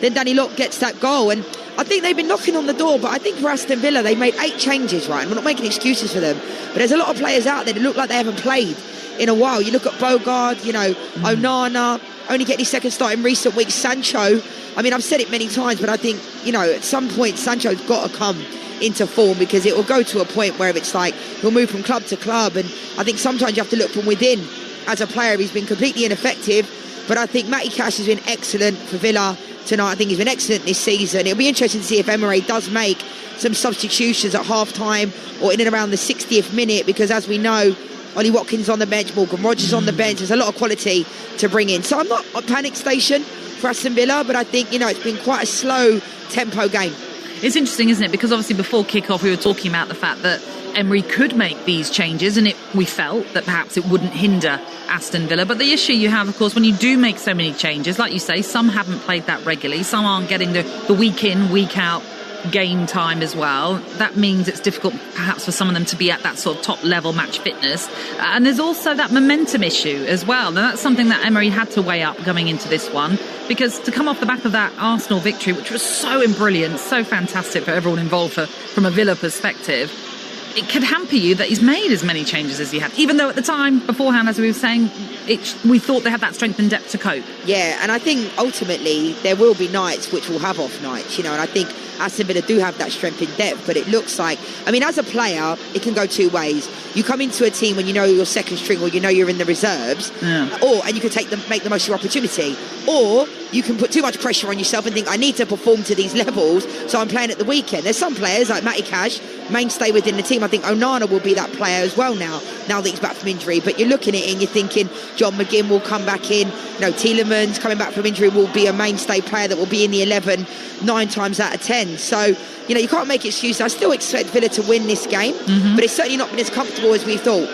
Then Danny Locke gets that goal, and I think they've been knocking on the door, but I think for Aston Villa they made 8 changes, right? And we're not making excuses for them, but there's a lot of players out there that look like they haven't played in a while. You look at Bogard, Onana, only getting his second start in recent weeks. Sancho, I mean, I've said it many times, but I think, at some point Sancho's got to come into form, because it will go to a point where it's like he'll move from club to club, and I think sometimes you have to look from within. As a player, he's been completely ineffective, but I think Matty Cash has been excellent for Villa tonight. I think he's been excellent this season. It'll be interesting to see if Emery does make some substitutions at half-time or in and around the 60th minute, because as we know, Ollie Watkins on the bench, Morgan Rogers on the bench. There's a lot of quality to bring in. So I'm not a panic station for Aston Villa, but I think, it's been quite a slow tempo game. It's interesting, isn't it? Because obviously before kick-off we were talking about the fact that Emery could make these changes, and we felt that perhaps it wouldn't hinder Aston Villa. But the issue you have, of course, when you do make so many changes, like you say, some haven't played that regularly, some aren't getting the week in, week out game time as well. That means it's difficult perhaps for some of them to be at that sort of top level match fitness, and there's also that momentum issue as well, and that's something that Emery had to weigh up going into this one, because to come off the back of that Arsenal victory, which was so brilliant, so fantastic for everyone involved from a Villa perspective, it could hamper you that he's made as many changes as he had, even though at the time beforehand, as we were saying, we thought they had that strength and depth to cope. Yeah, and I think ultimately there will be nights which will have off nights, and I think Aston Villa do have that strength in depth, but it looks like, as a player, it can go 2 ways. You come into a team when you know you're second string, or you know you're in the reserves, and you can make the most of your opportunity, or you can put too much pressure on yourself and think, I need to perform to these levels, so I'm playing at the weekend. There's some players like Matty Cash, mainstay within the team. I think Onana will be that player as well now that he's back from injury. But you're looking at it and you're thinking John McGinn will come back in. Tielemans coming back from injury will be a mainstay player that will be in the 11 9 times out of 10. So, you can't make excuses. I still expect Villa to win this game, but it's certainly not been as comfortable as we thought.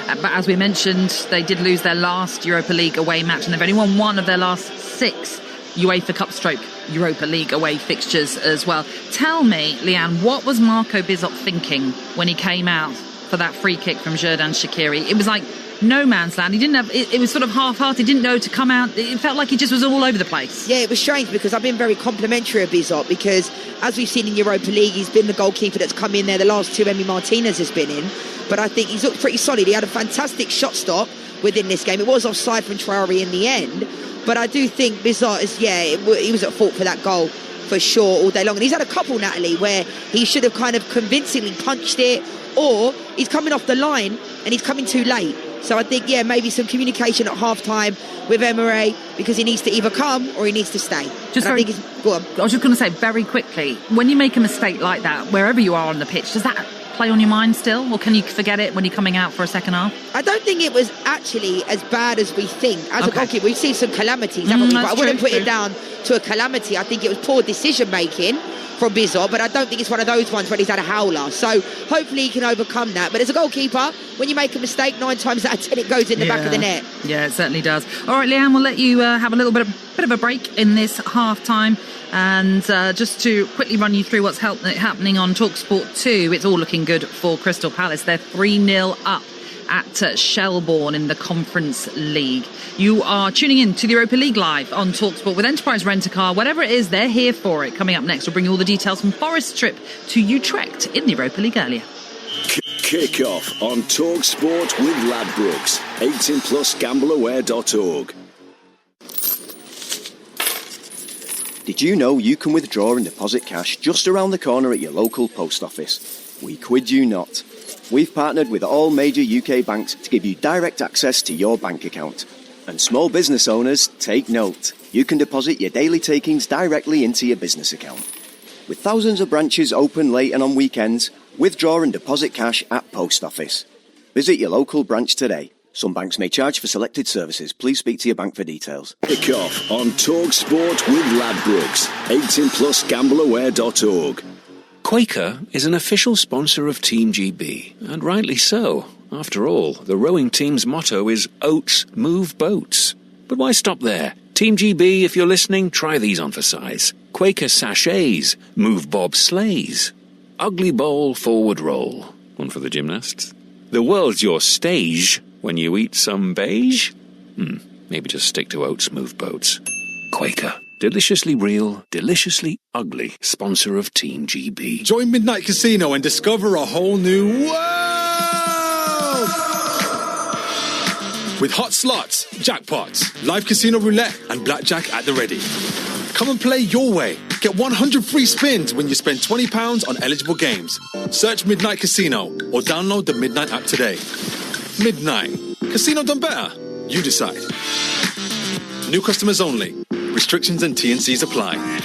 But as we mentioned, they did lose their last Europa League away match, and they've only won 1 of their last 6 UEFA Cup / Europa League away fixtures as well. Tell me, Leanne, what was Marco Bizot thinking when he came out for that free kick from Xherdan Shaqiri? It was like no man's land. He didn't have. It was sort of half-hearted. He didn't know to come out. It felt like he just was all over the place. Yeah, it was strange, because I've been very complimentary of Bizot, because as we've seen in Europa League, he's been the goalkeeper that's come in there. The last 2 Emi Martinez has been in, but I think he's looked pretty solid. He had a fantastic shot stop within this game. It was offside from Traore in the end, but I do think Bizot he was at fault for that goal for sure all day long. And he's had a couple, Natalie, where he should have kind of convincingly punched it, or he's coming off the line and he's coming too late. So I think, maybe some communication at half-time with Emery, because he needs to either come or he needs to stay. I was just going to say very quickly, when you make a mistake like that, wherever you are on the pitch, does that play on your mind still, or can you forget it when you're coming out for a second half? I don't think it was actually as bad as we think. As a goalkeeper, we've seen some calamities, haven't we? But I wouldn't put it down to a calamity. I think it was poor decision making from Bizot, but I don't think it's one of those ones where he's had a howler. So hopefully he can overcome that. But as a goalkeeper, when you make a mistake, 9 times out of 10 it goes in the back of the net. Yeah, it certainly does. All right, Leanne, we'll let you have a little bit of a break in this half-time. And just to quickly run you through what's happening on Talksport 2, it's all looking good for Crystal Palace. They're 3-0 up at Shelbourne in the Conference League. You are tuning in to the Europa League live on Talksport with Enterprise Rent-A-Car. Whatever it is, they're here for it. Coming up next, we'll bring you all the details from Forest's trip to Utrecht in the Europa League earlier. Kick off on Talksport with Ladbrokes. 18+ gambleaware.org. Did you know you can withdraw and deposit cash just around the corner at your local post office? We kid you not. We've partnered with all major UK banks to give you direct access to your bank account. And small business owners, take note. You can deposit your daily takings directly into your business account. With thousands of branches open late and on weekends, withdraw and deposit cash at post office. Visit your local branch today. Some banks may charge for selected services. Please speak to your bank for details. Kick-off on Talksport with Ladbrokes. 18plusgambleaware.org. Quaker is an official sponsor of Team GB, and rightly so. After all, the rowing team's motto is Oats Move Boats. But why stop there? Team GB, if you're listening, try these on for size. Quaker sachets move bobsleighs. Ugly bowl forward roll. One for the gymnasts. The world's your stage when you eat some beige. Maybe just stick to Oats Move Boats. Quaker. Deliciously real, deliciously ugly. Sponsor of Team GB. Join Midnight Casino and discover a whole new world! With hot slots, jackpots, live casino roulette, and blackjack at the ready. Come and play your way. Get 100 free spins when you spend £20 on eligible games. Search Midnight Casino or download the Midnight app today. Midnight. Casino done better. You decide. New customers only. Restrictions and T&Cs apply.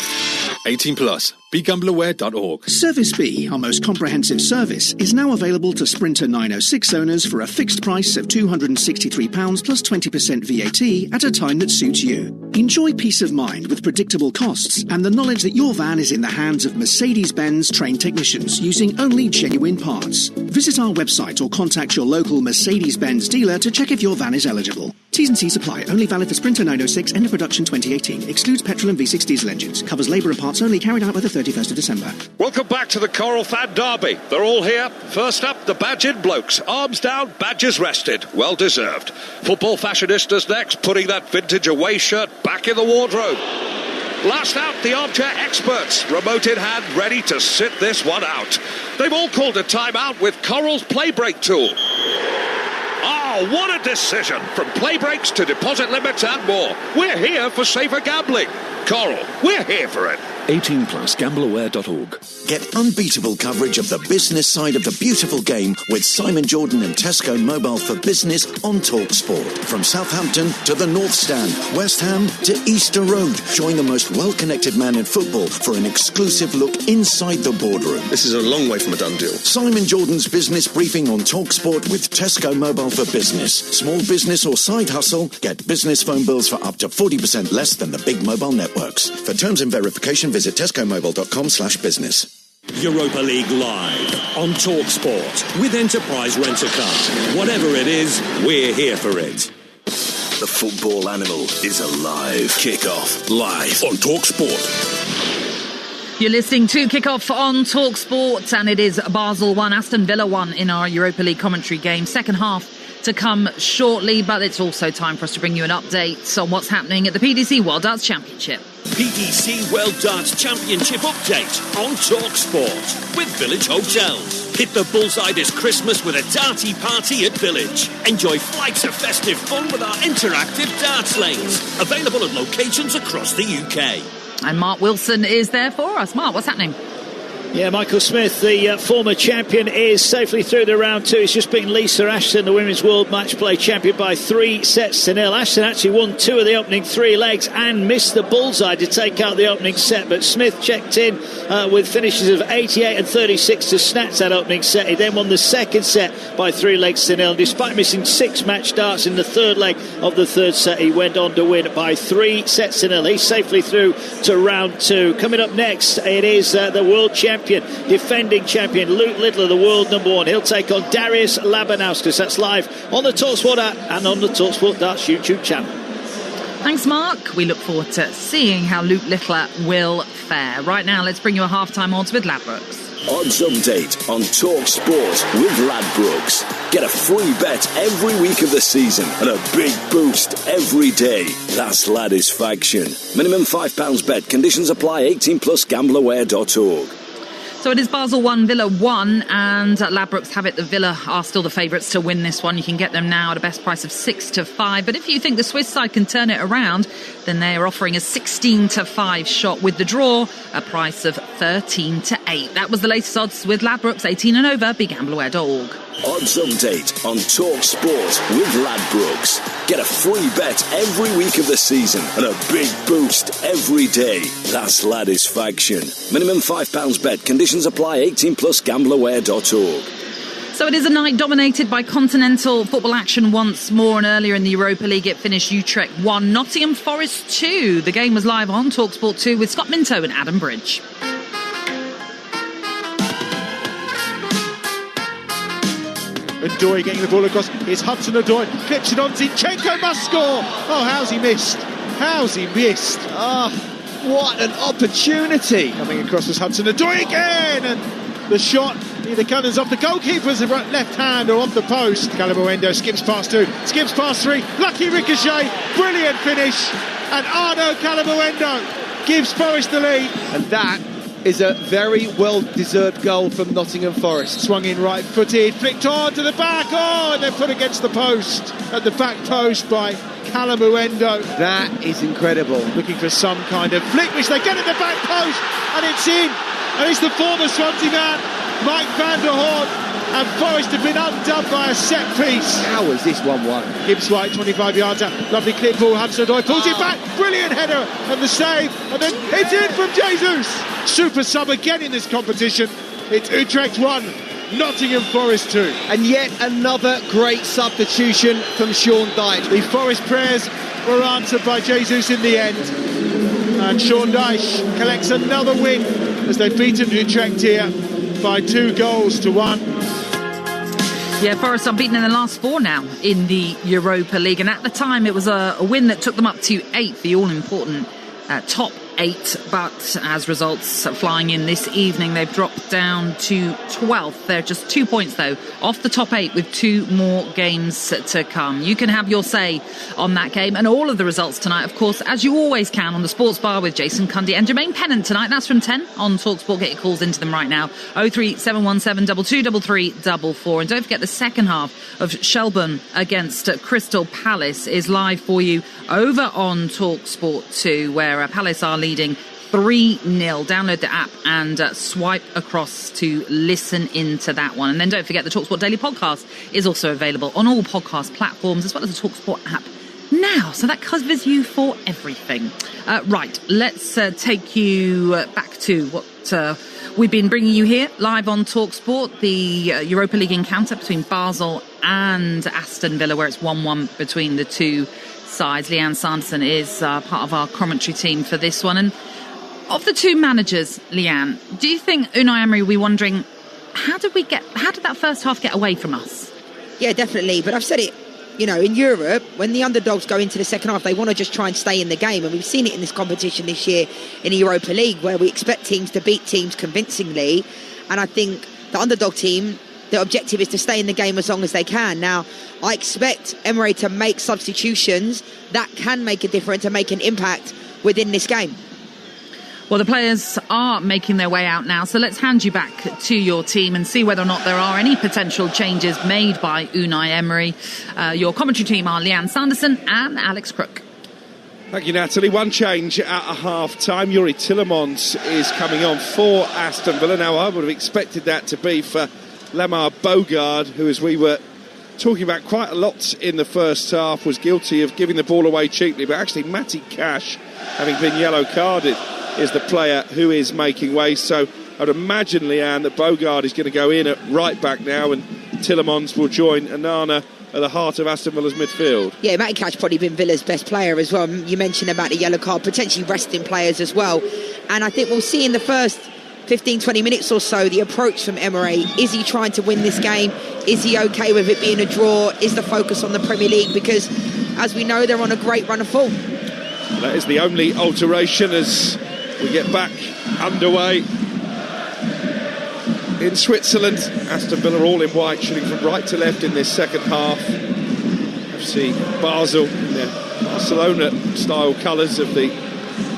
18 plus. BeGambleAware.org. Service B, our most comprehensive service, is now available to Sprinter 906 owners for a fixed price of £263 plus 20% VAT at a time that suits you. Enjoy peace of mind with predictable costs and the knowledge that your van is in the hands of Mercedes-Benz trained technicians using only genuine parts. Visit our website or contact your local Mercedes-Benz dealer to check if your van is eligible. T's and C's apply. Only valid for Sprinter 906, end of production 2018. Excludes petrol and V6 diesel engines. Covers labour and parts only, carried out by the 31st of December. Welcome back to the Coral Fan Derby. They're all here. First up, the badge-in blokes. Arms down, badges rested. Well deserved. Football fashionistas next, putting that vintage away shirt back in the wardrobe. Last out, the armchair experts, remote in hand, ready to sit this one out. They've all called a timeout with Coral's play break tool. Oh, what a decision! From play breaks to deposit limits and more. We're here for safer gambling. Coral, we're here for it. 18plusgambleaware.org. Get unbeatable coverage of the business side of the beautiful game with Simon Jordan and Tesco Mobile for Business on Talksport. From Southampton to the North Stand, West Ham to Easter Road. Join the most well-connected man in football for an exclusive look inside the boardroom. This is a long way from a done deal. Simon Jordan's business briefing on Talksport with Tesco Mobile for Business. Small business or side hustle? Get business phone bills for up to 40% less than the big mobile networks. For terms and verification, visit tescomobile.com/business. Europa League live on Talksport with Enterprise Rent-A-Car. Whatever it is, we're here for it. The football animal is alive. Kick-off live on Talksport. You're listening to Kick-Off on Talksport, and it is Basel 1, Aston Villa 1 in our Europa League commentary game. Second half to come shortly, but it's also time for us to bring you an update on what's happening at the PDC World Darts Championship. PDC World Darts Championship update on Talksport with Village Hotels. Hit the bullseye this Christmas with a darty party at Village. Enjoy flights of festive fun with our interactive darts lanes. Available at locations across the UK. And Mark Wilson is there for us. Mark, what's happening? Yeah, Michael Smith, the former champion, is safely through the round two. He's just beaten Lisa Ashton, the Women's World Match Play champion, by 3-0. Ashton actually won 2 of the opening 3 legs and missed the bullseye to take out the opening set. But Smith checked in with finishes of 88 and 36 to snatch that opening set. He then won the second set by 3-0. Despite missing 6 match darts in the third leg of the third set, he went on to win by 3-0. He's safely through to round 2. Coming up next, it is the world champion, defending champion Luke Littler, the world number 1. He'll take on Darius Labanauskas. That's live on the Talksport app and on the Talksport Darts YouTube channel. Thanks, Mark. We look forward to seeing how Luke Littler will fare. Right now, let's bring you a half-time odds with Ladbrokes. Odds update on Talksport with Ladbrokes. Get a free bet every week of the season and a big boost every day. That's Ladisfaction. Minimum £5 bet. Conditions apply. 18plusgambleaware.org. So it is Basel 1, Villa 1, and Ladbrokes have it that Villa are still the favourites to win this one. You can get them now at a best price of 6-5. But if you think the Swiss side can turn it around, then they are offering a 16-5 shot with the draw, a price of 13-8. That was the latest odds with Ladbrokes. 18 and over, BeGambleAware.org. Odds update on Talksport with Ladbrokes. Get a free bet every week of the season and a big boost every day. That's Ladisfaction. Minimum £5 bet. Conditions apply. 18plusgambleaware.org. So it is a night dominated by continental football action once more, and earlier in the Europa League it finished Utrecht 1, Nottingham Forest 2. The game was live on Talksport 2 with Scott Minto and Adam Bridge. Odoi getting the ball across. Here's Hudson-Odoi. Clips it on. Zinchenko must score. Oh, how's he missed? How's he missed? Oh, what an opportunity. Coming across was Hudson-Odoi again. And the shot either comes off the goalkeeper's left hand or off the post. Calamuendo skips past 2. Skips past 3. Lucky ricochet. Brilliant finish. And Arno Calamuendo gives Forest the lead. And that is a very well-deserved goal from Nottingham Forest. Swung in right-footed, flicked on to the back, and then put against the post, at the back post by Calamuendo. That is incredible. Looking for some kind of flick, which they get at the back post, and it's in. And it's the former Swansea man, Mike van der Hoorn. And Forest have been undone by a set piece. How was this 1-1? Gibbs White, 25 yards out. Lovely clear ball. Hudson-Odoi pulls it back. Brilliant header. And the save. And then it's in from Jesus. Super sub again in this competition. It's Utrecht 1, Nottingham Forest 2. And yet another great substitution from Sean Dyche. The Forest prayers were answered by Jesus in the end. And Sean Dyche collects another win as they've beaten Utrecht here by 2-1. Yeah, Forest unbeaten in the last 4 now in the Europa League, and at the time it was a win that took them up to 8th, the all-important top 8, but as results flying in this evening, they've dropped down to 12th. They're just 2 points, though, off the top 8 with 2 more games to come. You can have your say on that game and all of the results tonight, of course, as you always can on the Sports Bar with Jason Cundy and Jermaine Pennant tonight. That's from 10 on TalkSport. Get your calls into them right now. 03717 223344. And don't forget the second half of Shelbourne against Crystal Palace is live for you over on TalkSport 2, where Palace are leading 3-0. Download the app and swipe across to listen into that one. And then don't forget the TalkSport Daily Podcast is also available on all podcast platforms, as well as the TalkSport app now. So that covers you for everything. Right, let's take you back to what we've been bringing you here live on TalkSport, the Europa League encounter between Basel and Aston Villa, where it's 1-1 between the two sides. Leanne Sanderson is part of our commentary team for this one. And of the two managers, Leanne, do you think Unai Emery will be wondering, how did that first half get away from us? Yeah, definitely. But I've said it, in Europe, when the underdogs go into the second half, they want to just try and stay in the game. And we've seen it in this competition this year in the Europa League, where we expect teams to beat teams convincingly. And I think the underdog team, the objective is to stay in the game as long as they can. Now, I expect Emery to make substitutions that can make a difference and make an impact within this game. Well, the players are making their way out now, so let's hand you back to your team and see whether or not there are any potential changes made by Unai Emery. Your commentary team are Leanne Sanderson and Alex Crook. Thank you, Natalie. One change at a half-time. Yuri Tillemans is coming on for Aston Villa. Now, I would have expected that to be for Lamar Bogard, who, as we were talking about quite a lot in the first half, was guilty of giving the ball away cheaply. But actually, Matty Cash, having been yellow-carded, is the player who is making way. So I'd imagine, Leanne, that Bogard is going to go in at right back now, and Tillemans will join Onana at the heart of Aston Villa's midfield. Yeah, Matty Cash probably been Villa's best player as well. You mentioned about the yellow card, potentially resting players as well. And I think we'll see in the first 15-20 minutes or so the approach from Emery. Is he trying to win this game? Is he okay with it being a draw? Is the focus on the Premier League? Because as we know, they're on a great run of form. That is the only alteration as we get back underway in Switzerland. Aston Villa all in white, shooting from right to left in this second half. FC Basel in their Barcelona style colours of the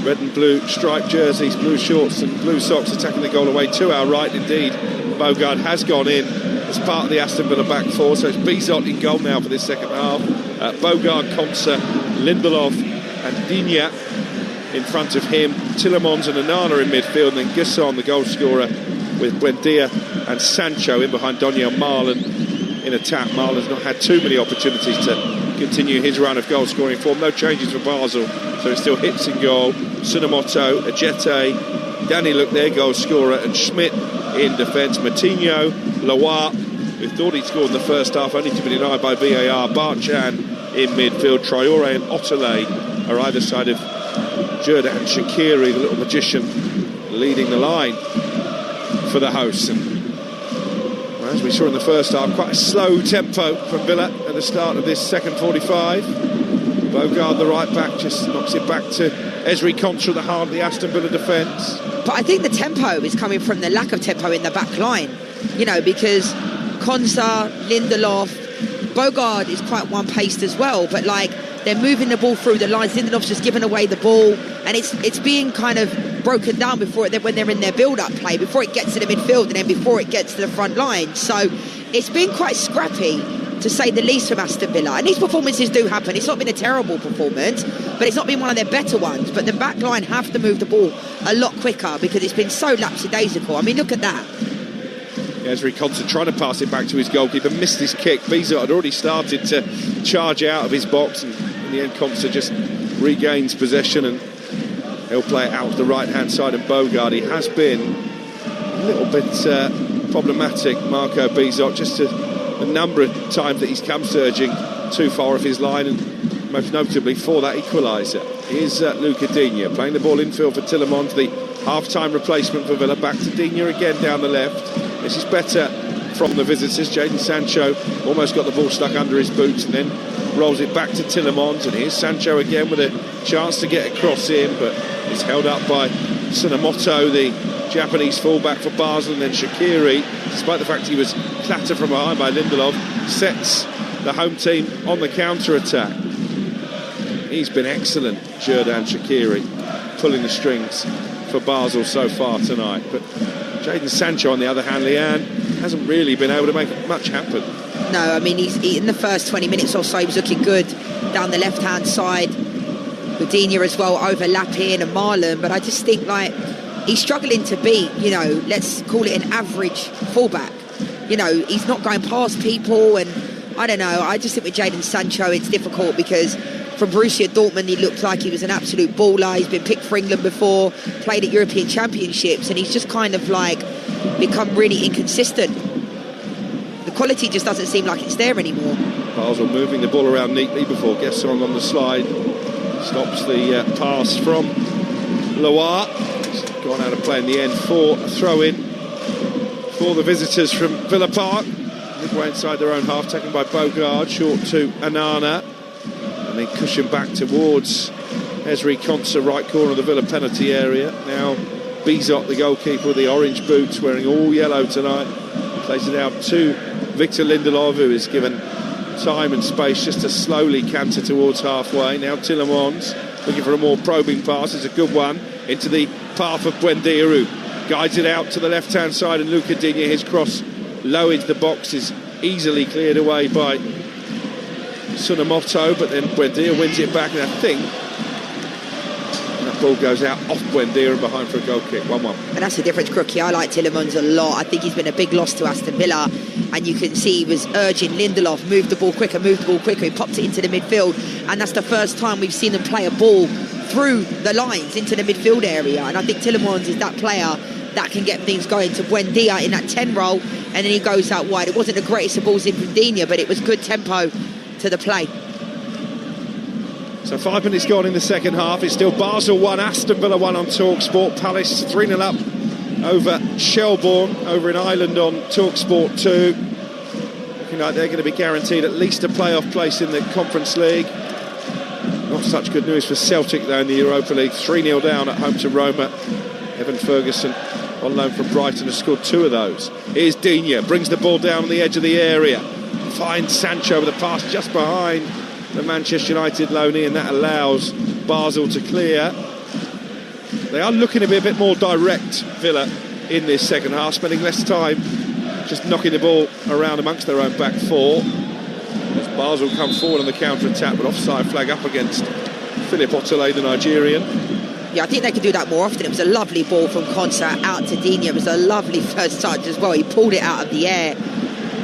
red and blue striped jerseys, blue shorts and blue socks, attacking the goal away to our right. Indeed, Bogard has gone in as part of the Aston Villa back four, so it's Bizot in goal now for this second half. Bogard, Konsa, Lindelof and Digne in front of him. Tillemans and Onana in midfield, and then Gusson, the goal scorer, with Buendia and Sancho in behind Donyell Marlon in attack. Marlon's not had too many opportunities to continue his run of goal scoring form. No changes for Basel, so it's still Hitz in goal, Tsunomoto, Ajete, Danny Look, their goal scorer, and Schmidt in defence. Matinho, Loire who thought he'd scored in the first half, only to be denied by VAR. Barchan in midfield, Traore and Otele are either side of Jordan Shaqiri, the little magician, leading the line for the hosts. And as we saw in the first half, quite a slow tempo from Villa at the start of this second 45. Bogard, the right back, just knocks it back to Ezri Konsa, the heart of the Aston Villa defence. But I think the tempo is coming from the lack of tempo in the back line, you know, because Konsa, Lindelof, Bogard is quite one-paced as well, but like they're moving the ball through the lines. Lindelof's just giving away the ball, and it's being kind of broken down when they're in their build-up play, before it gets to the midfield and then before it gets to the front line. So it's been quite scrappy, to say the least, from Aston Villa. And these performances do happen. It's not been a terrible performance, but it's not been one of their better ones. But the back line have to move the ball a lot quicker because it's been so lapsadaisical. I mean, look at that. Ezri Konsa trying to pass it back to his goalkeeper, missed his kick. Bizot had already started to charge out of his box, and in the end Konsa just regains possession and he'll play it out to the right-hand side of Bogard. He has been a little bit problematic, Marco Bizot, just a number of times that he's come surging too far off his line, and most notably for that equaliser. Here's Luca Digne playing the ball infield for Tielemans, the half-time replacement for Villa. Back to Digne again down the left. This is better from the visitors. Jadon Sancho almost got the ball stuck under his boots and then rolls it back to Tielemans, and here's Sancho again with a chance to get across in, but it's held up by Tsunomoto, the Japanese fullback for Basel. And then Shaqiri, despite the fact he was clattered from behind by Lindelof, sets the home team on the counter-attack. He's been excellent, Jordan Shaqiri, pulling the strings for Basel so far tonight. But Jadon Sancho, on the other hand, Leanne, hasn't really been able to make much happen. No, I mean, he's in the first 20 minutes or so, he was looking good down the left-hand side. Digne as well, overlapping, and Marlon. But I just think, like, he's struggling to be, you know, let's call it an average fullback. You know, he's not going past people, and I don't know. I just think with Jadon Sancho, it's difficult because from Borussia Dortmund, he looked like he was an absolute baller. He's been picked for England before, played at European Championships, and he's just kind of like become really inconsistent. The quality just doesn't seem like it's there anymore. Basel moving the ball around neatly before Gesson on the slide stops the pass from Loire. He's gone out of play in the end for a throw-in for the visitors from Villa Park. Midway inside their own half, taken by Bogard, short to Anana, and then cushion back towards Ezri Konsa, right corner of the Villa penalty area. Now Bizot, the goalkeeper with the orange boots, wearing all yellow tonight, plays it out to Victor Lindelof, who is given time and space just to slowly canter towards halfway. Now Tielemans looking for a more probing pass. It's a good one into the path of Buendia, who guides it out to the left-hand side, and Luca Digne, his cross low into the box, is easily cleared away by Tsunomoto, but then Buendia wins it back, and I think that ball goes out off Buendia and behind for a goal kick. 1-1. And that's the difference, Crookie. I like Tielemans a lot. I think he's been a big loss to Aston Villa, and you can see he was urging Lindelof, move the ball quicker. He popped it into the midfield, and that's the first time we've seen them play a ball through the lines into the midfield area. And I think Tielemans is that player that can get things going. To Buendia in that 10 role, and then he goes out wide. It wasn't the greatest of balls in from Digne, but it was good tempo to the play. So 5 minutes gone in the second half. It's still Basel 1, Aston Villa 1 on Talksport. Palace 3-0 up over Shelbourne over in Ireland on Talksport 2. Looking like they're going to be guaranteed at least a playoff place in the Conference League. Not such good news for Celtic though in the Europa League. 3-0 down at home to Roma. Evan Ferguson on loan from Brighton has scored 2 of those. Here's Digne, brings the ball down on the edge of the area, finds Sancho with a pass just behind the Manchester United loanee, and that allows Basel to clear. They are looking to be a bit more direct, Villa, in this second half, spending less time just knocking the ball around amongst their own back four. As Basel come forward on the counter-attack, but offside flag up against Philip Otele, the Nigerian. Yeah, I think they could do that more often. It was a lovely ball from Konsa out to Digne. It was a lovely first touch as well. He pulled it out of the air.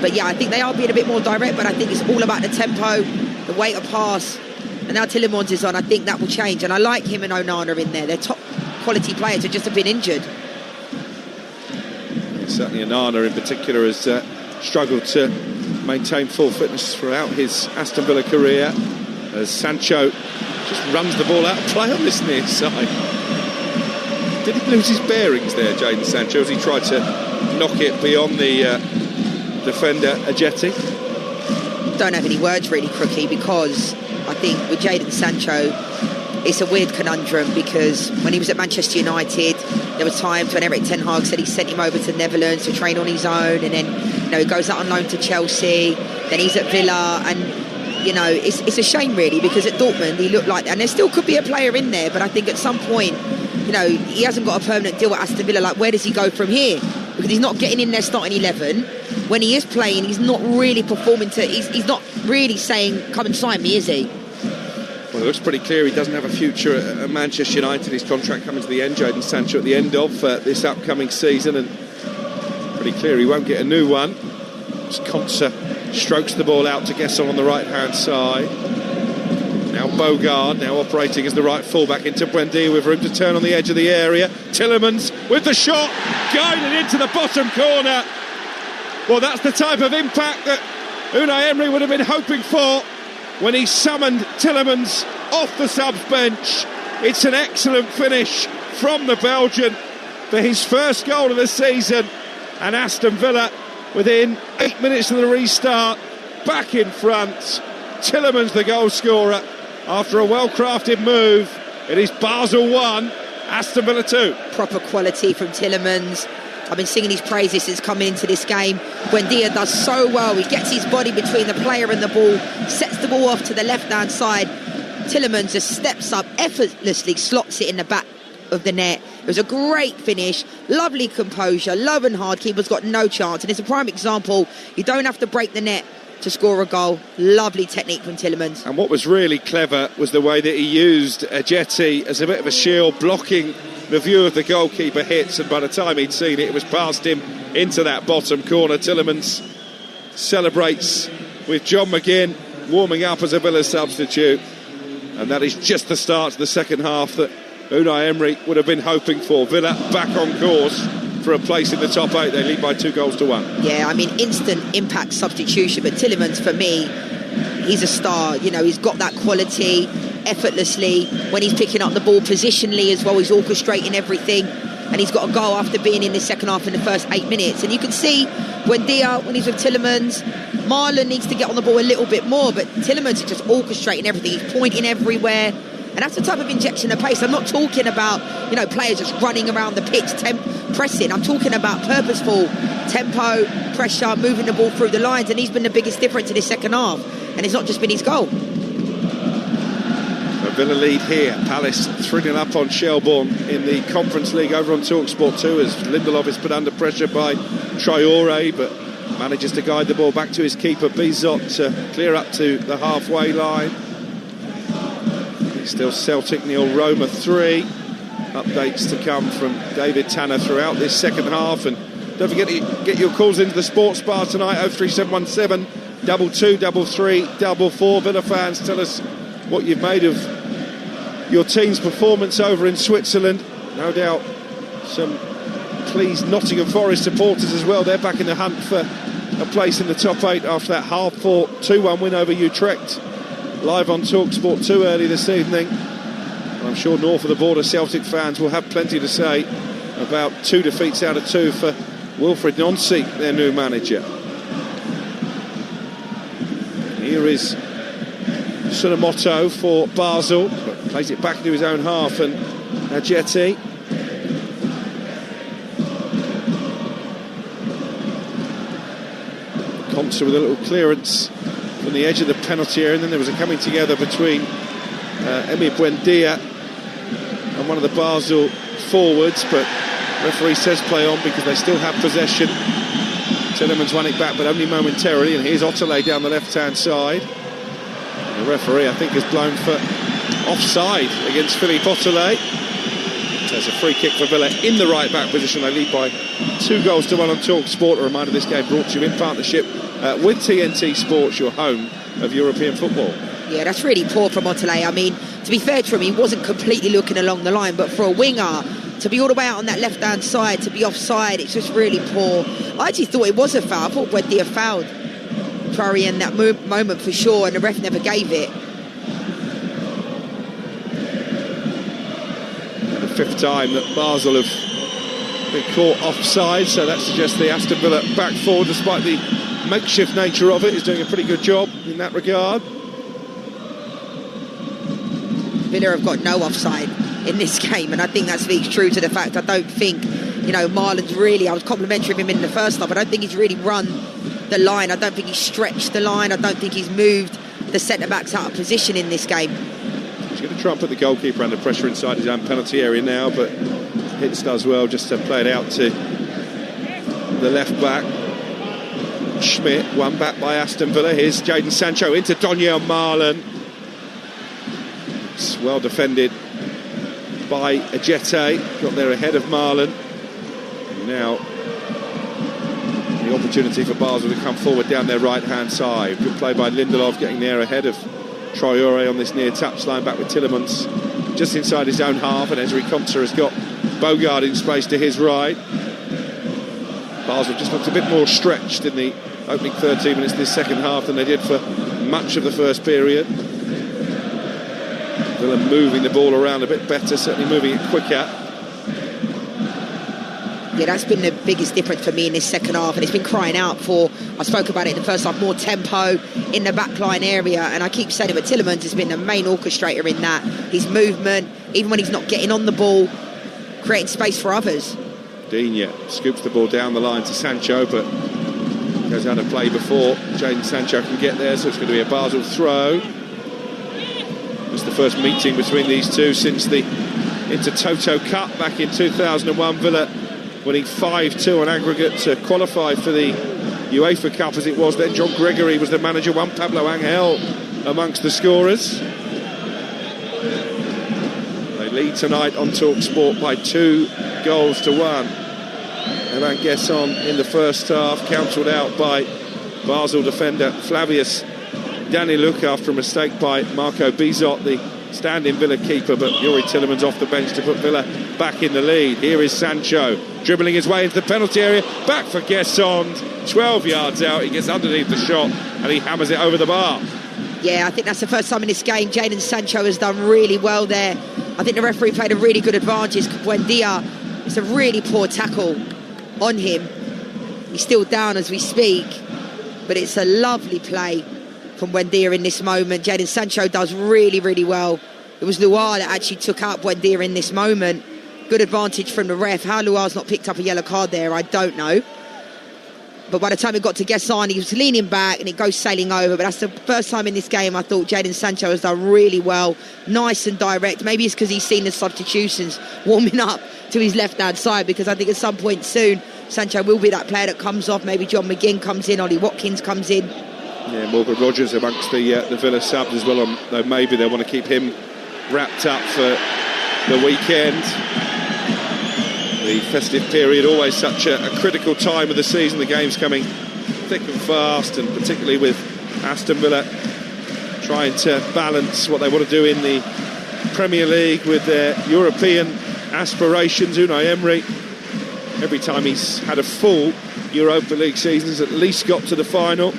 But yeah, I think they are being a bit more direct, but I think it's all about the tempo, the way to pass. And now Tielemans is on. I think that will change. And I like him and Onana in there. They're top quality players who just have been injured. Certainly Onana in particular has struggled to maintain full fitness throughout his Aston Villa career, as Sancho just runs the ball out of play on this near side. Did he lose his bearings there, Jadon Sancho, as he tried to knock it beyond the defender, Ajeti? Don't have any words really, Crookie, because I think with Jadon Sancho, it's a weird conundrum, because when he was at Manchester United, there were times when Erik ten Hag said he sent him over to the Netherlands to train on his own, and then he goes out on loan to Chelsea, then he's at Villa, and it's a shame really, because at Dortmund he looked like, and there still could be a player in there, but I think at some point, he hasn't got a permanent deal at Aston Villa. Like, where does he go from here? Because he's not getting in their starting 11. When he is playing, he's not really performing he's not really saying, come and sign me, is he? Well, it looks pretty clear he doesn't have a future at Manchester United. His contract coming to the end, Jadon Sancho, at the end of this upcoming season, and pretty clear he won't get a new one. As Konsa strokes the ball out to Gesson on the right-hand side. Now Bogard, now operating as the right fullback, into Buendia with room to turn on the edge of the area. Tielemans with the shot, guided into the bottom corner. Well, that's the type of impact that Unai Emery would have been hoping for when he summoned Tielemans off the subs bench. It's an excellent finish from the Belgian for his first goal of the season, and Aston Villa, within 8 minutes of the restart, back in front. Tielemans the goal scorer after a well-crafted move. It is Basel 1, Aston Villa 2. Proper quality from Tielemans. I've been singing his praises since coming into this game. Buendia does so well. He gets his body between the player and the ball, sets the ball off to the left-hand side. Tielemans just steps up, effortlessly slots it in the back of the net. It was a great finish, lovely composure, low and hard. Keeper's got no chance, and it's a prime example. You don't have to break the net to score a goal. Lovely technique from Tielemans. And what was really clever was the way that he used Ajeti as a bit of a shield, blocking the view of the goalkeeper hits, and by the time he'd seen it was past him into that bottom corner. Tielemans celebrates with John McGinn warming up as a Villa substitute, and that is just the start to the second half that Unai Emery would have been hoping for. Villa back on course for a place in the top 8. They lead by 2-1. Yeah, I mean, instant impact substitution, but Tielemans, for me, he's a star. He's got that quality effortlessly. When he's picking up the ball positionally as well, he's orchestrating everything, and he's got a goal after being in the second half in the first 8 minutes. And you can see Buendia, when he's with Tielemans, Marlon needs to get on the ball a little bit more, but Tielemans is just orchestrating everything. He's pointing everywhere, and that's the type of injection of pace. I'm not talking about players just running around the pitch pressing. I'm talking about purposeful tempo, pressure, moving the ball through the lines, and he's been the biggest difference in his second half, and it's not just been his goal. A Villa lead here. Palace 3-0 up on Shelbourne in the Conference League over on Talksport 2, as Lindelof is put under pressure by Traore, but manages to guide the ball back to his keeper Bizot to clear up to the halfway line. It's still Celtic 0, Roma 3. Updates to come from David Tanner throughout this second half, and don't forget to get your calls into the sports bar tonight. 03717 22 33 44. Villa fans, tell us what you've made of your team's performance over in Switzerland. No doubt some pleased Nottingham Forest supporters as well. They're back in the hunt for a place in the top 8 after that half-fought 2-1 win over Utrecht. Live on Talksport 2 early this evening. I'm sure north of the border Celtic fans will have plenty to say about 2 defeats out of 2 for Wilfried Nancy, their new manager. Here is Tsunomoto for Basel, but plays it back into his own half, and Ajeti. Konsa with a little clearance from the edge of the penalty area, and then there was a coming together between Emi Buendia and one of the Basel forwards, but referee says play on because they still have possession. Tielemans won it back, but only momentarily, and here's Otterley down the left-hand side. The referee, I think, has blown for offside against Philippe Otterley. There's a free kick for Villa in the right-back position. They lead by 2-1 on Talksport. A reminder, this game brought to you in partnership with TNT Sports, your home of European football. Yeah, that's really poor from Otterley. I mean, to be fair to him, he wasn't completely looking along the line, but for a winger to be all the way out on that left-hand side, to be offside, it's just really poor. I actually thought it was a foul. I thought Buendia fouled Traore in that moment for sure, and the ref never gave it. The fifth time that Basel have been caught offside, so that suggests the Aston Villa back four, despite the makeshift nature of it, is doing a pretty good job in that regard. Villa have got no offside in this game, and I think that speaks true to the fact I don't think, Marlon's really, I was complimentary of him in the first half, I don't think he's really run the line, I don't think he's stretched the line, I don't think he's moved the centre-backs out of position in this game. He's going to try and put the goalkeeper under pressure inside his own penalty area now, but Hitz does well just to play it out to the left back. Schmidt, one back by Aston Villa. Here's Jadon Sancho into Donyell Marlon. It's well defended by Ajete, got there ahead of Marlon. Now the opportunity for Basel to come forward down their right hand side. Good play by Lindelof, getting there ahead of Traore on this near touchline, back with Tielemans just inside his own half, and Ezri Konsa has got Bogard in space to his right. Basel just looked a bit more stretched in the opening 13 minutes of this second half than they did for much of the first period. Villa moving the ball around a bit better, certainly moving it quicker. Yeah, that's been the biggest difference for me in this second half, and it's been crying out for, I spoke about it in the first half, more tempo in the backline area, and I keep saying it, but Tielemans has been the main orchestrator in that. His movement, even when he's not getting on the ball, creating space for others. Digne scoops the ball down the line to Sancho, but goes out of play before Jadon Sancho can get there, so it's going to be a Basel throw. It's the first meeting between these two since the Intertoto Cup back in 2001. Villa winning 5-2 on aggregate to qualify for the UEFA Cup as it was then. John Gregory was the manager, Juan Pablo Angel amongst the scorers. They lead tonight on Talksport by 2-1. Evan Gesson in the first half, counselled out by Basel defender Flavius Daniluk after a mistake by Marco Bizot, the stand-in Villa keeper, but Youri Tielemans off the bench to put Villa back in the lead. Here is Sancho dribbling his way into the penalty area, back for Gesson, 12 yards out, he gets underneath the shot and he hammers it over the bar. Yeah, I think that's the first time in this game Jadon Sancho has done really well there. I think the referee played a really good advantage. Buendia, it's a really poor tackle on him. He's still down as we speak, but it's a lovely play from Buendia in this moment. Jadon Sancho does really, really well. It was Luar that actually took out Buendia in this moment. Good advantage from the ref. How Luar's not picked up a yellow card there, I don't know. But by the time it got to Gesson, he was leaning back and it goes sailing over. But that's the first time in this game I thought Jadon Sancho has done really well. Nice and direct. Maybe it's because he's seen the substitutions warming up to his left-hand side, because I think at some point soon Sancho will be that player that comes off. Maybe John McGinn comes in, Ollie Watkins comes in. Yeah, Morgan Rogers amongst the Villa subs as well, though maybe they want to keep him wrapped up for the weekend. The festive period, always such a critical time of the season. The game's coming thick and fast, and particularly with Aston Villa trying to balance what they want to do in the Premier League with their European aspirations. Unai Emery, every time he's had a full Europa League season, has at least got to the final.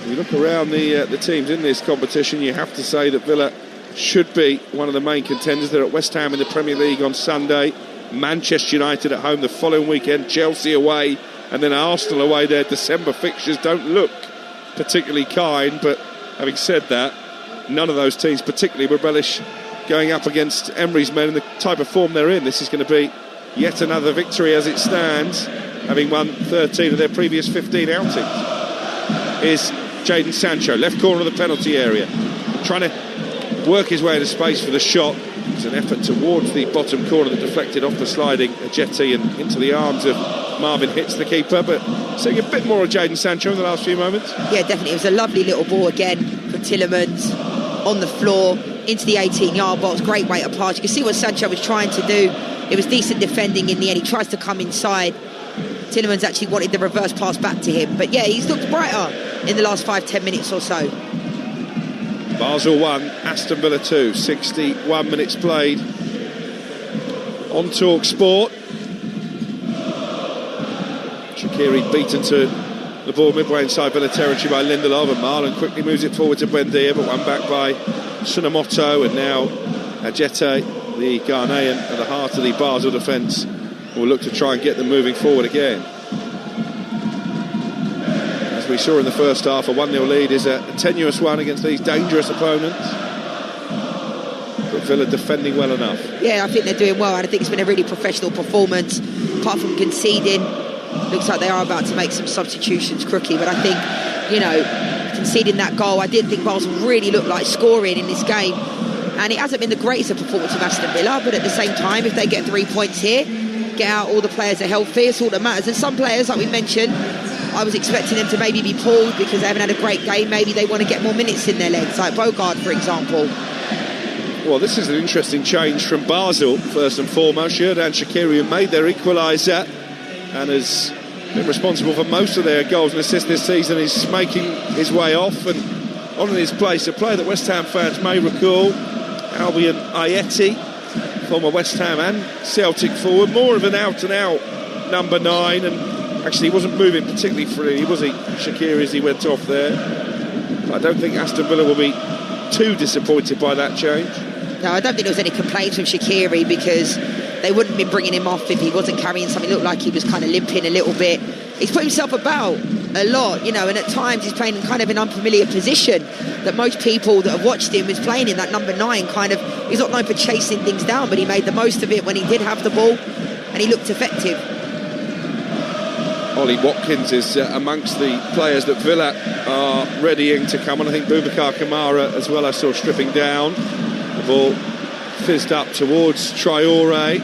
You look around the teams in this competition, you have to say that Villa should be one of the main contenders. They're at West Ham in the Premier League on Sunday, Manchester United at home the following weekend, Chelsea away, and then Arsenal away. Their December fixtures don't look particularly kind, but having said that, none of those teams particularly would relish going up against Emery's men in the type of form they're in. This is going to be yet another victory as it stands, having won 13 of their previous 15 outings. Is Jadon Sancho, left corner of the penalty area, trying to work his way into space for the shot. It's an effort towards the bottom corner that deflected off the sliding Ajeti and into the arms of Marvin Hitz, the keeper. But seeing a bit more of Jadon Sancho in the last few moments. Yeah, definitely. It was a lovely little ball again for Tielemans on the floor into the 18-yard box. Great way to pass. You can see what Sancho was trying to do. It was decent defending in the end. He tries to come inside. Tielemans actually wanted the reverse pass back to him. But yeah, he's looked brighter in the last 5-10 minutes or so. Basel 1, Aston Villa 2, 61 minutes played on Talksport. Shaqiri beaten to the ball midway inside Villa territory by Lindelof, and Marlon quickly moves it forward to Buendia, but one back by Tsunomoto, and now Ajete, the Ghanaian, at the heart of the Basel defence, will look to try and get them moving forward again. As we saw in the first half, a 1-0 lead is a tenuous one against these dangerous opponents, but Villa defending well enough. Yeah, I think they're doing well, and I think it's been a really professional performance, apart from conceding. Looks like they are about to make some substitutions, Crookie, but I think, conceding that goal, I didn't think Basel really looked like scoring in this game, and it hasn't been the greatest of performance of Aston Villa, but at the same time, if they get 3 points here, get out, all the players are healthy, it's all that matters. And some players, like we mentioned, I was expecting them to maybe be pulled because they haven't had a great game, maybe they want to get more minutes in their legs, like Bogard, for example. Well, this is an interesting change from Basel, first and foremost. Xherdan Shaqiri, who made their equaliser and has been responsible for most of their goals and assists this season, is making his way off, and on in his place, a player that West Ham fans may recall, Albion Ayeti, former West Ham and Celtic forward, more of an out-and-out number 9, and actually he wasn't moving particularly freely, was he, Shaqiri, as he went off there? But I don't think Aston Villa will be too disappointed by that change. No, I don't think there was any complaints from Shaqiri, because they wouldn't have been bringing him off if he wasn't carrying something. It looked like he was kind of limping a little bit. He's put himself about a lot, and at times he's playing in kind of an unfamiliar position that most people that have watched him is playing in, that number 9 kind of. He's not known for chasing things down, but he made the most of it when he did have the ball, and he looked effective. Ollie Watkins is amongst the players that Villa are readying to come on. I think Boubacar Kamara as well, I saw stripping down. The ball fizzed up towards Traore,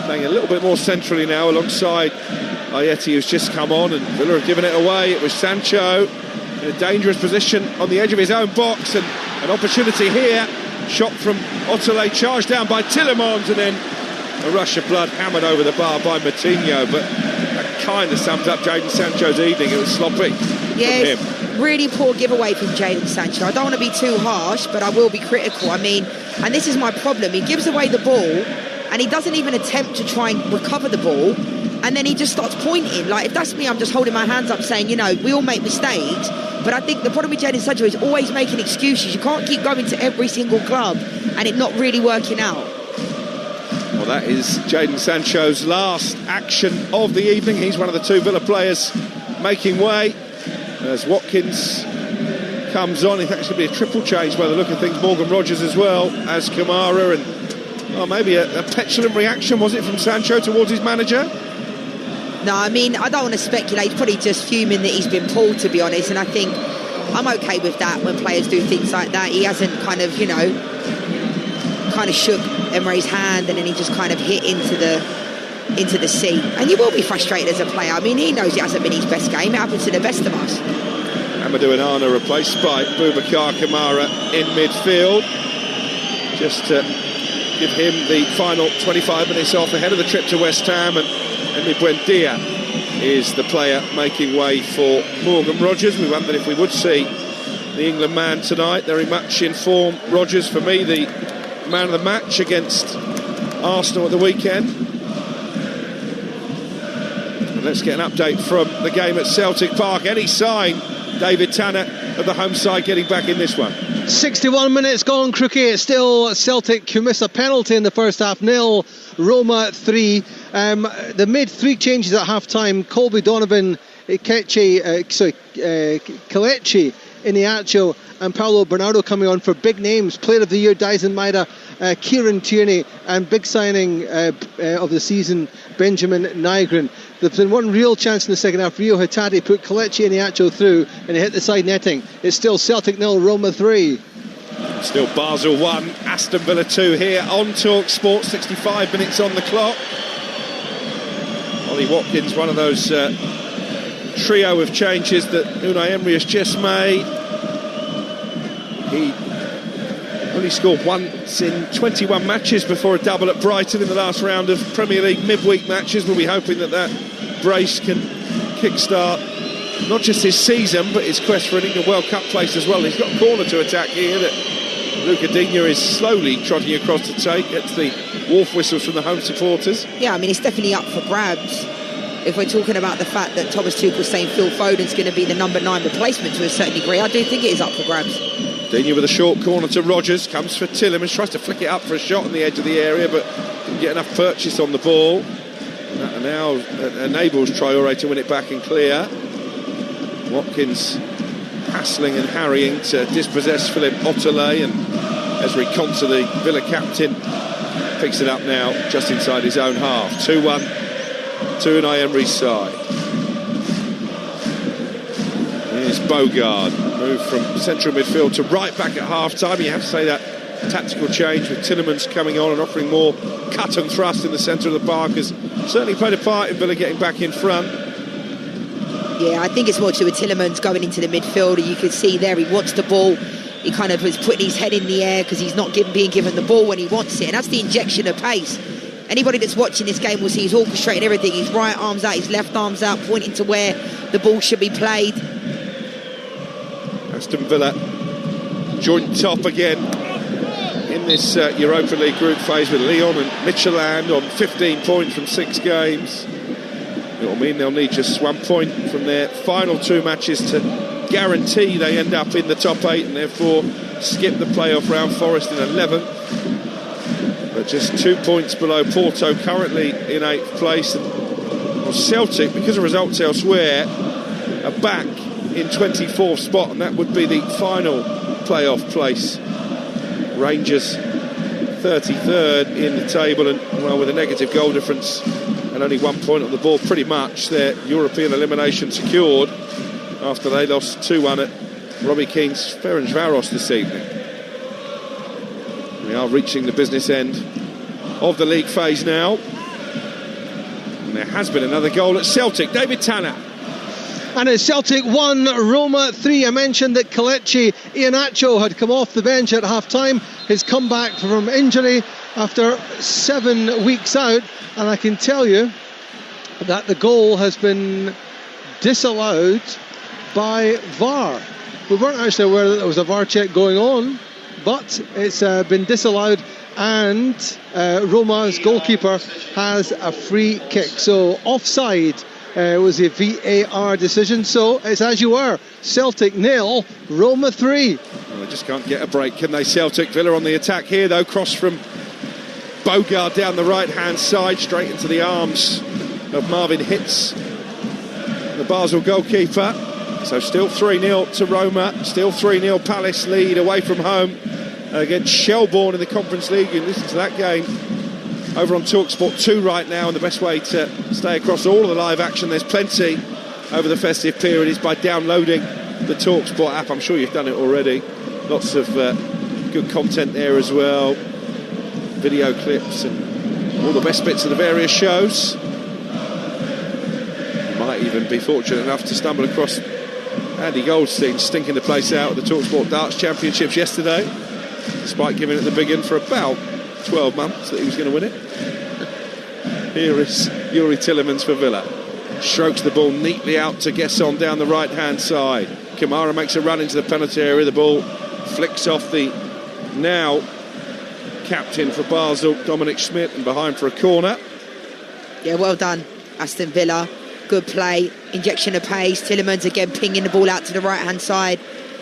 playing a little bit more centrally now alongside Ayeti, who's just come on, and Villa have given it away. It was Sancho in a dangerous position on the edge of his own box, and an opportunity here. Shot from Otele, charged down by Tielemans, and then a rush of blood hammered over the bar by Moutinho, but that kind of sums up Jadon Sancho's evening. It was sloppy from him. Really poor giveaway from Jadon Sancho. I don't want to be too harsh, but I will be critical. I mean, and this is my problem, he gives away the ball and he doesn't even attempt to try and recover the ball, and then he just starts pointing. Like, if that's me, I'm just holding my hands up saying, we all make mistakes, but I think the problem with Jadon Sancho is always making excuses. You can't keep going to every single club and it not really working out. Well, that is Jadon Sancho's last action of the evening. He's one of the 2 Villa players making way as Watkins comes on. In fact, it's going to be a triple change by the look of things. Morgan Rogers as well as Kamara, and maybe a petulant reaction, was it, from Sancho towards his manager? No, I mean, I don't want to speculate. He's probably just fuming that he's been pulled, to be honest, and I think I'm okay with that when players do things like that. He hasn't kind of shook Emery's hand and then he just kind of hit into the seat, and you will be frustrated as a player. I mean, he knows it hasn't been his best game. It happens to the best of us. Amadou Onana replaced by Boubacar Kamara in midfield, just to give him the final 25 minutes off ahead of the trip to West Ham, and Emi Buendia is the player making way for Morgan Rogers. We wondered if we would see the England man tonight. Very much in form. Rogers, for me, the man of the match against Arsenal at the weekend. And let's get an update from the game at Celtic Park. Any sign, David Tanner, of the home side getting back in this one? 61 minutes gone, Crookie. It's still Celtic who missed a penalty in the first half. 0, Roma 3. They made 3 changes at half time. Colby Donovan, Kelechi, Iniacho and Paulo Bernardo coming on for big names. Player of the Year Dyson Maeda, Kieran Tierney, and big signing of the season, Benjamin Nygren. There's been one real chance in the second half. Rio Hattadi put Kelechi Iniacho through and he hit the side netting. It's still Celtic 0, Roma 3. Still Basel 1, Aston Villa 2 here on Talksport. 65 minutes on the clock. Ollie Watkins, one of those trio of changes that Unai Emery has just made. He only scored once in 21 matches before a double at Brighton in the last round of Premier League midweek matches. We'll be hoping that brace can kickstart not just his season but his quest for an England World Cup place as well. He's got a corner to attack here that Luca Digne is slowly trotting across the take, gets the wharf whistles from the home supporters. Yeah, I mean, it's definitely up for grabs. If we're talking about the fact that Thomas Tuchel's saying Phil Foden's going to be the number 9 replacement to a certain degree, I do think it is up for grabs. Digne with a short corner to Rodgers, comes for Tielemans, tries to flick it up for a shot on the edge of the area, but didn't get enough purchase on the ball. That now enables Traoré to win it back and clear. Watkins hassling and harrying to dispossess Philippe Otterley, and Ezri Konsa, the Villa captain, picks it up now just inside his own half. 2-1 to Unai Emery's side. Here's Bogard, moved from central midfield to right back at half-time. You have to say that tactical change with Tielemans coming on and offering more cut and thrust in the centre of the park has certainly played a part in Villa getting back in front. Yeah, I think it's more to do with Tielemans going into the midfield. You can see there he wants the ball. He kind of was putting his head in the air because he's not being given the ball when he wants it, and that's the injection of pace. Anybody that's watching this game will see he's orchestrating everything. His right arm's out, his left arm's out, pointing to where the ball should be played. Aston Villa joint top again in this Europa League group phase with Lyon and Midtjylland on 15 points from 6 games. It will mean they'll need just 1 point from their final 2 matches to guarantee they end up in the top 8 and therefore skip the playoff round. Forest in 11th, but just 2 points below Porto, currently in 8th place. And Celtic, because of results elsewhere, are back in 24th spot, and that would be the final playoff place. Rangers 33rd in the table, and well, with a negative goal difference and only 1 point on the board, pretty much their European elimination secured after they lost 2-1 at Robbie Keane's Ferencváros this evening. We are reaching the business end of the league phase now, and there has been another goal at Celtic. David Tanner. And it's Celtic 1, Roma 3. I mentioned that Kelechi Iheanacho had come off the bench at half-time. His comeback from injury after 7 weeks out. And I can tell you that the goal has been disallowed by VAR. We weren't actually aware that there was a VAR check going on, but it's been disallowed, and Roma's goalkeeper has a free kick. So offside was a VAR decision. So it's as you were, Celtic 0, Roma 3. Well, they just can't get a break, can they? Celtic. Villa on the attack here though, cross from Bogard down the right hand side straight into the arms of Marvin Hitz, the Basel goalkeeper. So still 3-0 to Roma, still 3-0 Palace lead away from home against Shelbourne in the Conference League. You can listen to that game over on Talksport 2 right now, and the best way to stay across all of the live action, there's plenty over the festive period, is by downloading the Talksport app. I'm sure you've done it already. Lots of good content there as well, video clips and all the best bits of the various shows. You might even be fortunate enough to stumble across Andy Goldstein stinking the place out at the Talksport Darts Championships yesterday, despite giving it the big one for about 12 months that he was going to win it. Here is Youri Tielemans for Villa. Strokes the ball neatly out to Gesson down the right hand side. Kamara makes a run into the penalty area. The ball flicks off the now captain for Basel, Dominic Schmidt, and behind for a corner. Yeah, well done, Aston Villa. Good play, injection of pace. Tielemans again pinging the ball out to the right hand side.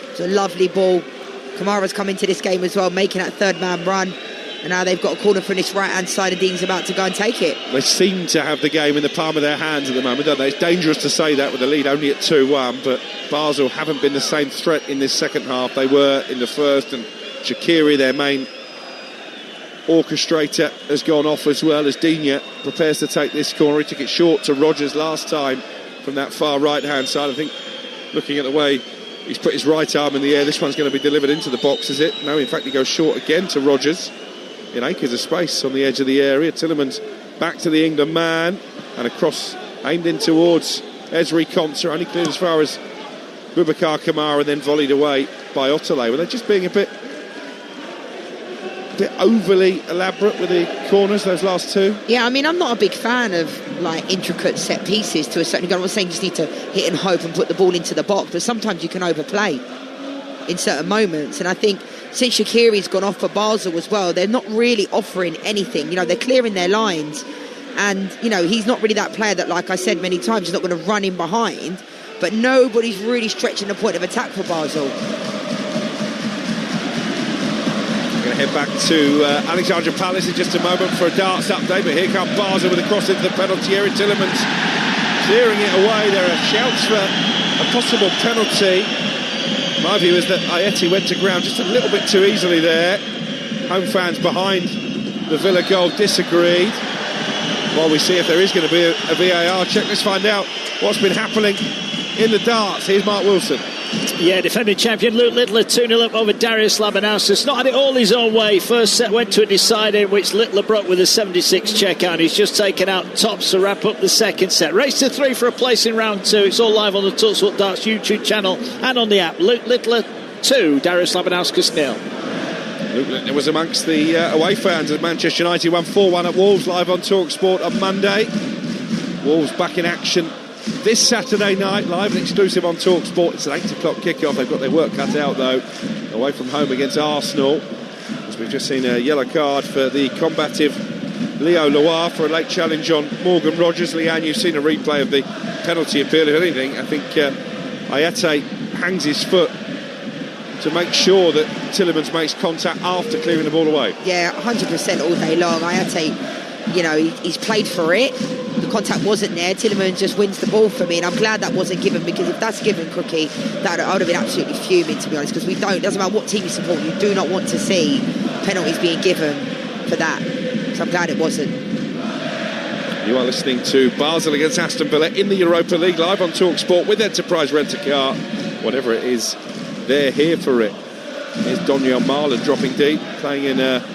It's a lovely ball. Kamara's come into this game as well, making that third man run. And now they've got a corner from this right hand side, and Dean's about to go and take it. They seem to have the game in the palm of their hands at the moment, don't they? It's dangerous to say that with the lead only at 2-1, but Basel haven't been the same threat in this second half they were in the first, and Shaqiri, their main orchestrator, has gone off as well as Digne prepares to take this corner. He took it short to Rodgers last time from that far right hand side. I think looking at the way he's put his right arm in the air, this one's going to be delivered into the box, is it? No, in fact he goes short again to Rodgers in acres of space on the edge of the area. Tielemans back to the England man, and a cross aimed in towards Ezri Konsa, only cleared as far as Boubacar Kamara and then volleyed away by Otterley. Well, they're just being a bit overly elaborate with the corners, those last two. Yeah, I mean, I'm not a big fan of like intricate set pieces to a certain extent. I'm not saying you just need to hit and hope and put the ball into the box, but sometimes you can overplay in certain moments, and I think since Shaqiri's gone off for Basel as well, they're not really offering anything. You know, they're clearing their lines. And, you know, he's not really that player that, like I said many times, he's not going to run in behind. But nobody's really stretching the point of attack for Basel. We're going to head back to Alexandra Palace in just a moment for a darts update. But here comes Basel with a cross into the penalty area. Tillemans clearing it away. There are shouts for a possible penalty. My view is that Ayeti went to ground just a little bit too easily there. Home fans behind the Villa goal disagreed. While we see if there is going to be a VAR check, let's find out what's been happening in the darts. Here's Mark Wilson. Yeah, defending champion Luke Littler 2-0 up over Darius Labanauskas. Not had it all his own way. First set went to a decider, which Littler broke with a 76 check out. He's just taken out tops to wrap up the second set. Race to 3 for a place in round 2. It's all live on the Talksport Darts YouTube channel and on the app. Luke Littler 2, Darius Labanauskas 0. Luke Littler was amongst the away fans as Manchester United won 4-1 at Wolves, live on Talksport on Monday. Wolves back in action this Saturday night, live and exclusive on Talksport. It's an 8 o'clock kickoff. They've got their work cut out though, away from home against Arsenal, as we've just seen a yellow card for the combative Leo Loire for a late challenge on Morgan Rogers. Leanne, you've seen a replay of the penalty appeal. If anything, I think Ayete hangs his foot to make sure that Tillemans makes contact after clearing the ball away. Yeah, 100% all day long. Ayete, you know, he's played for it. The contact wasn't there. Tillemans just wins the ball for me, and I'm glad that wasn't given, because if that's given, Cookie, that I would have been absolutely fuming, to be honest, because it doesn't matter what team you support, you do not want to see penalties being given for that. So I'm glad it wasn't. You are listening to Basel against Aston Villa in the Europa League, live on Talksport with Enterprise Rent-A-Car. Whatever it is, they're here for it. Here's Doniel Marlon dropping deep, playing in a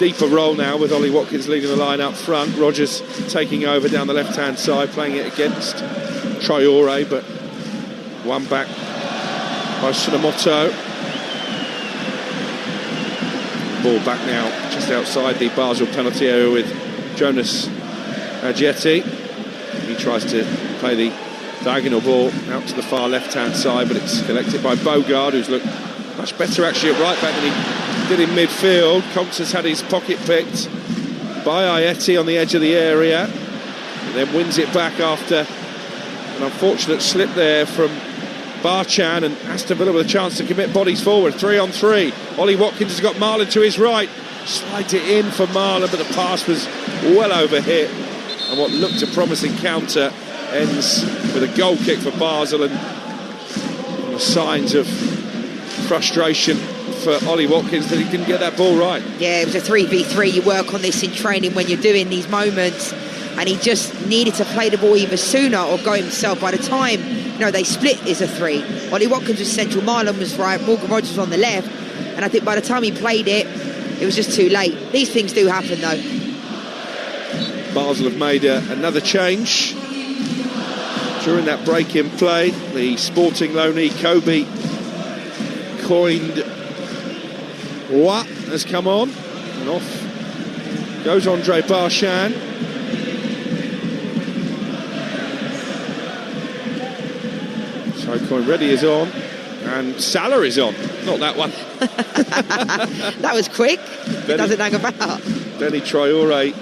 deeper role now with Ollie Watkins leading the line up front. Rogers taking over down the left-hand side, playing it against Traore, but one back by Tsunemoto. Ball back now just outside the Basel penalty area with Jonas Adjeti. He tries to play the diagonal ball out to the far left-hand side, but it's collected by Bogard, who's looked much better actually at right back than he did in midfield. Compton's had his pocket picked by Ayeti on the edge of the area, and then wins it back after an unfortunate slip there from Barchan, and Aston Villa with a chance to commit bodies forward. 3-on-3. Ollie Watkins has got Marlon to his right, slides it in for Marlon, but the pass was well overhit, and what looked a promising counter ends with a goal kick for Basel, and the signs of frustration for Ollie Watkins that he didn't get that ball right. Yeah, it was a 3v3. You work on this in training when you're doing these moments, and he just needed to play the ball either sooner or go himself. By the time, you know, they split is a 3. Ollie Watkins was central, Marlon was right, Morgan Rogers was on the left, and I think by the time he played it, it was just too late. These things do happen though. Basel have made another change during that break in play. The Sporting loanee Kobe coined What has come on, and off goes Andre Barchan. So Coin Ready is on, and Salah is on. Not that one. That was quick. It doesn't hang about. Benny Traore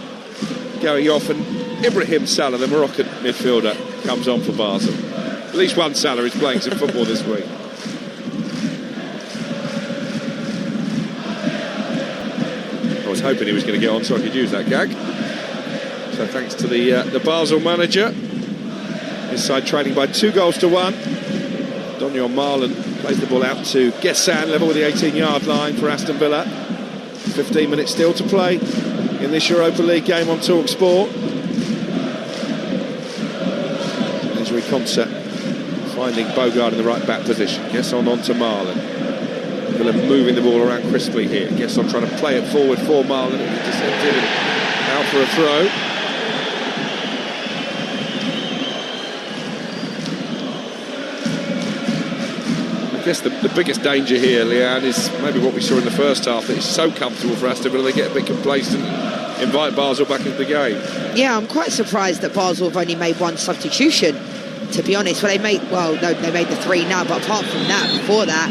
going off, and Ibrahim Salah, the Moroccan midfielder, comes on for Basel. At least one Salah is playing some football this week. I was hoping he was going to get on so I could use that gag. So thanks to the Basel manager. His side trailing by 2-1. Doniel Marlon plays the ball out to Gessan, level with the 18-yard line for Aston Villa. 15 minutes still to play in this Europa League game on Talksport. There's Riconsa finding Bogard in the right back position. Gesson on to Marlon. Villa moving the ball around crisply here. Gesson trying to play it forward for Marlon. Intercepted and out for a throw. I guess the biggest danger here, Leanne, is maybe what we saw in the first half, that it's so comfortable for Aston Villa, they get a bit complacent and invite Basel back into the game. Yeah, I'm quite surprised that Basel have only made one substitution, to be honest. Well, they made the 3 now, but apart from that, before that,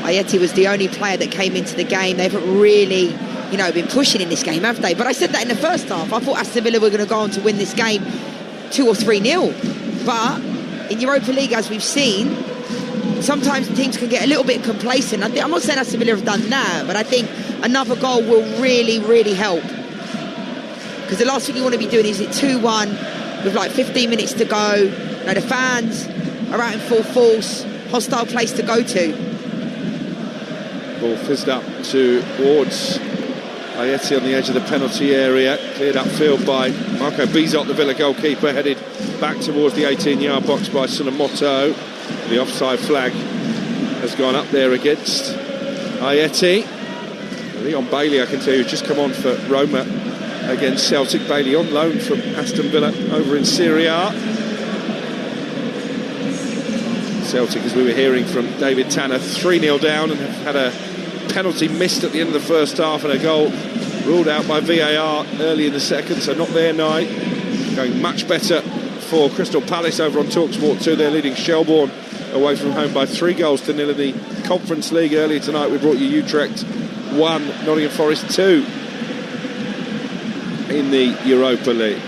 Ayeti was the only player that came into the game. They haven't really, been pushing in this game, have they? But I said that in the first half. I thought Aston Villa were going to go on to win this game 2 or 3-0. But in Europa League, as we've seen, sometimes teams can get a little bit complacent. I'm not saying Aston Villa have done that, but I think another goal will really, really help. Because the last thing you want to be doing is it 2-1 with like 15 minutes to go. The fans are out in full force. Hostile place to go to. Ball fizzed up towards Ayeti on the edge of the penalty area. Cleared upfield by Marco Bizot, the Villa goalkeeper, headed back towards the 18-yard box by Tsunomoto. The offside flag has gone up there against Ayeti. Leon Bailey, I can tell you, has just come on for Roma against Celtic. Bailey on loan from Aston Villa over in Serie A. Celtic, as we were hearing from David Tanner, 3-0 down and have had a penalty missed at the end of the first half and a goal ruled out by VAR early in the second, so not their night. Going much better for Crystal Palace over on Talksport 2. They're leading Shelbourne away from home by 3-0 in the Conference League. Earlier tonight we brought you Utrecht 1, Nottingham Forest 2 in the Europa League.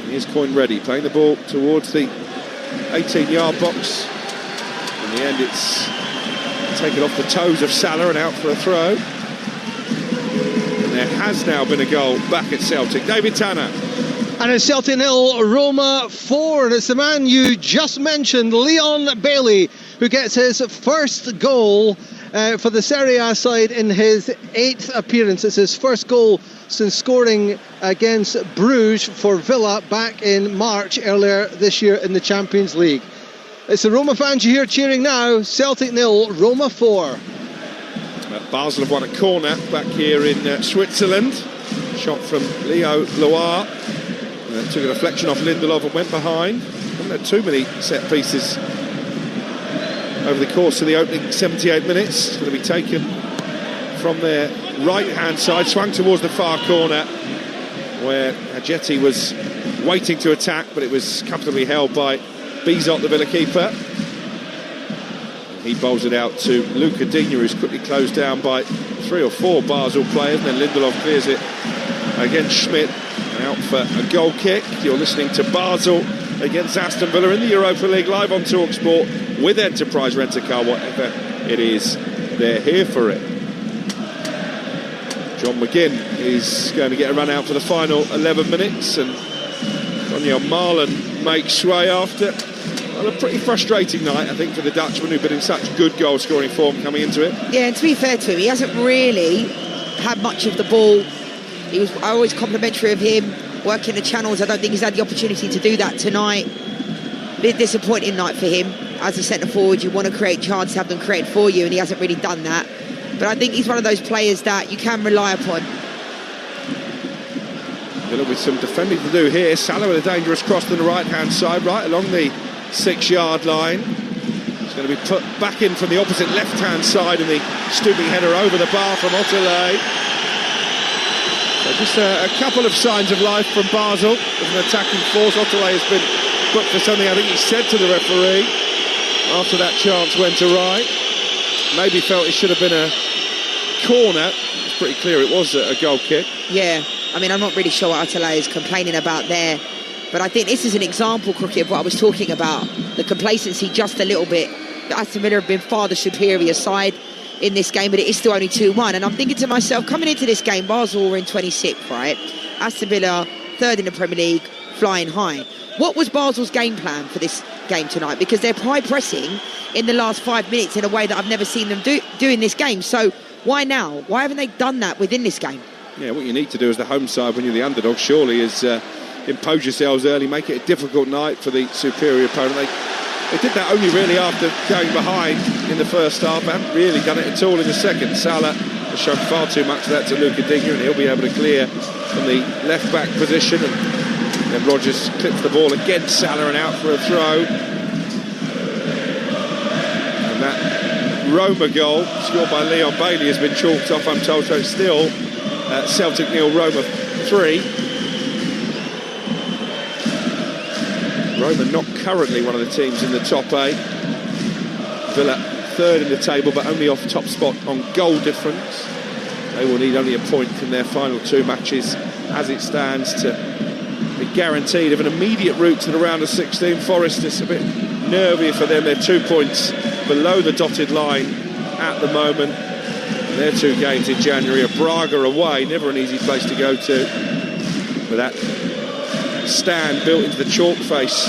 Here's Coyne Ready playing the ball towards the 18-yard box. In the end it's taken off the toes of Salah and out for a throw. And there has now been a goal back at Celtic. David Tanner. And it's Celtic 0, Roma 4, and it's the man you just mentioned, Leon Bailey, who gets his first goal for the Serie A side in his 8th appearance. It's his first goal since scoring against Bruges for Villa back in March earlier this year in the Champions League. It's the Roma fans you hear cheering now. Celtic 0, Roma 4. Basel have won a corner back here in Switzerland. Shot from Leo Loire. Took a deflection off Lindelof and went behind. Haven't had too many set pieces over the course of the opening 78 minutes. It's going to be taken from their right-hand side, swung towards the far corner, where Ajeti was waiting to attack, but it was comfortably held by Bizot, the Villa keeper. He bowls it out to Luca Digne, who's quickly closed down by 3 or 4 Basel players, and then Lindelof clears it against Schmidt. Out for a goal kick. You're listening to Basel against Aston Villa in the Europa League, live on Talksport with Enterprise Rent-A-Car. Whatever it is, they're here for it. John McGinn is going to get a run out for the final 11 minutes, and Daniel Marlon makes way after a pretty frustrating night, I think, for the Dutchman, who've been in such good goal-scoring form coming into it. Yeah, and to be fair to him, he hasn't really had much of the ball. I always complimentary of him working the channels. I don't think he's had the opportunity to do that tonight. Bit disappointing night for him. As a centre forward, you want to create chances, have them create for you, and he hasn't really done that. But I think he's one of those players that you can rely upon. Villa with some defending to do here. Salah with a dangerous cross to the right-hand side, right along the 6-yard line. It's going to be put back in from the opposite left-hand side, and the stooping header over the bar from Otterley. So just a couple of signs of life from Basel as an attacking force. Otterley has been booked for something I think he said to the referee after that chance went awry. Maybe felt it should have been a corner. It's pretty clear it was a goal kick. Yeah, I mean, I'm not really sure what Otterley is complaining about there, but I think this is an example, Crookie, of what I was talking about. The complacency just a little bit. Aston Villa have been far the superior side in this game, but it is still only 2-1, and I'm thinking to myself, coming into this game, Basel were in 26th, right? Aston Villa 3rd in the Premier League, flying high. What was Basel's game plan for this game tonight? Because they're high pressing in the last 5 minutes in a way that I've never seen them do in this game. So why now? Why haven't they done that within this game? Yeah, what you need to do as the home side when you're the underdog, surely, is impose yourselves early, make it a difficult night for the superior opponent. They did that only really after going behind in the first half. They haven't really done it at all in the second. Salah has shown far too much of that to Luca Digne, and he'll be able to clear from the left-back position. And then Rodgers clips the ball against Salah and out for a throw. And that Roma goal, scored by Leon Bailey, has been chalked off, I'm told, so it's still Celtic 0, Roma 3. Roma not currently one of the teams in the top 8. Villa third in the table, but only off top spot on goal difference. They will need only a point from their final 2 matches as it stands to be guaranteed of an immediate route to the round of 16. Forest is a bit nervy for them. They're 2 points below the dotted line at the moment. Their 2 games in January are Braga away, never an easy place to go to, with that stand built into the chalk face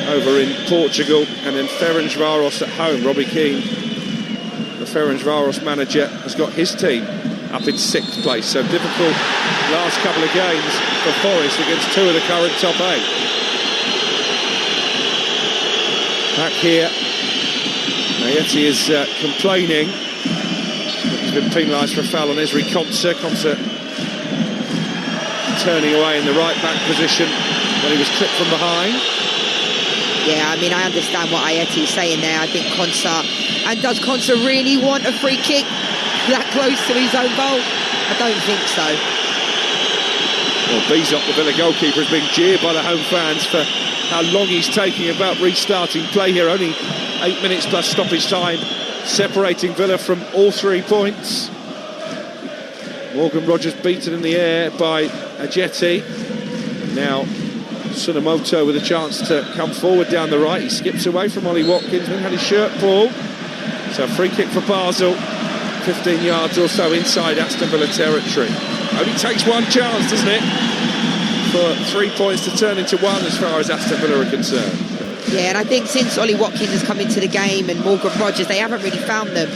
over in Portugal, and then Ferencváros at home. Robbie Keane, the Ferencváros manager, has got his team up in 6th place, so difficult last couple of games for Forest against 2 of the current top 8. Back here, Ayeti is complaining. He's been penalised for a foul on Ezri Konsa. Konsa turning away in the right back position when he was clipped from behind. Yeah, I mean, I understand what Ayeti's saying there. I think Konsa, and does Konsa really want a free kick that close to his own goal? I don't think so. Well, Bizot, the Villa goalkeeper, has been jeered by the home fans for how long he's taking about restarting play here. Only 8 minutes plus stoppage time separating Villa from all 3 points. Morgan Rogers beaten in the air by Ajeti. Now Tsunomoto with a chance to come forward down the right. He skips away from Ollie Watkins, then had his shirt pulled. So a free kick for Basel, 15 yards or so inside Aston Villa territory. Only takes 1 chance, doesn't it, for 3 points to turn into 1 as far as Aston Villa are concerned. Yeah, and I think since Ollie Watkins has come into the game and Morgan Rogers, they haven't really found them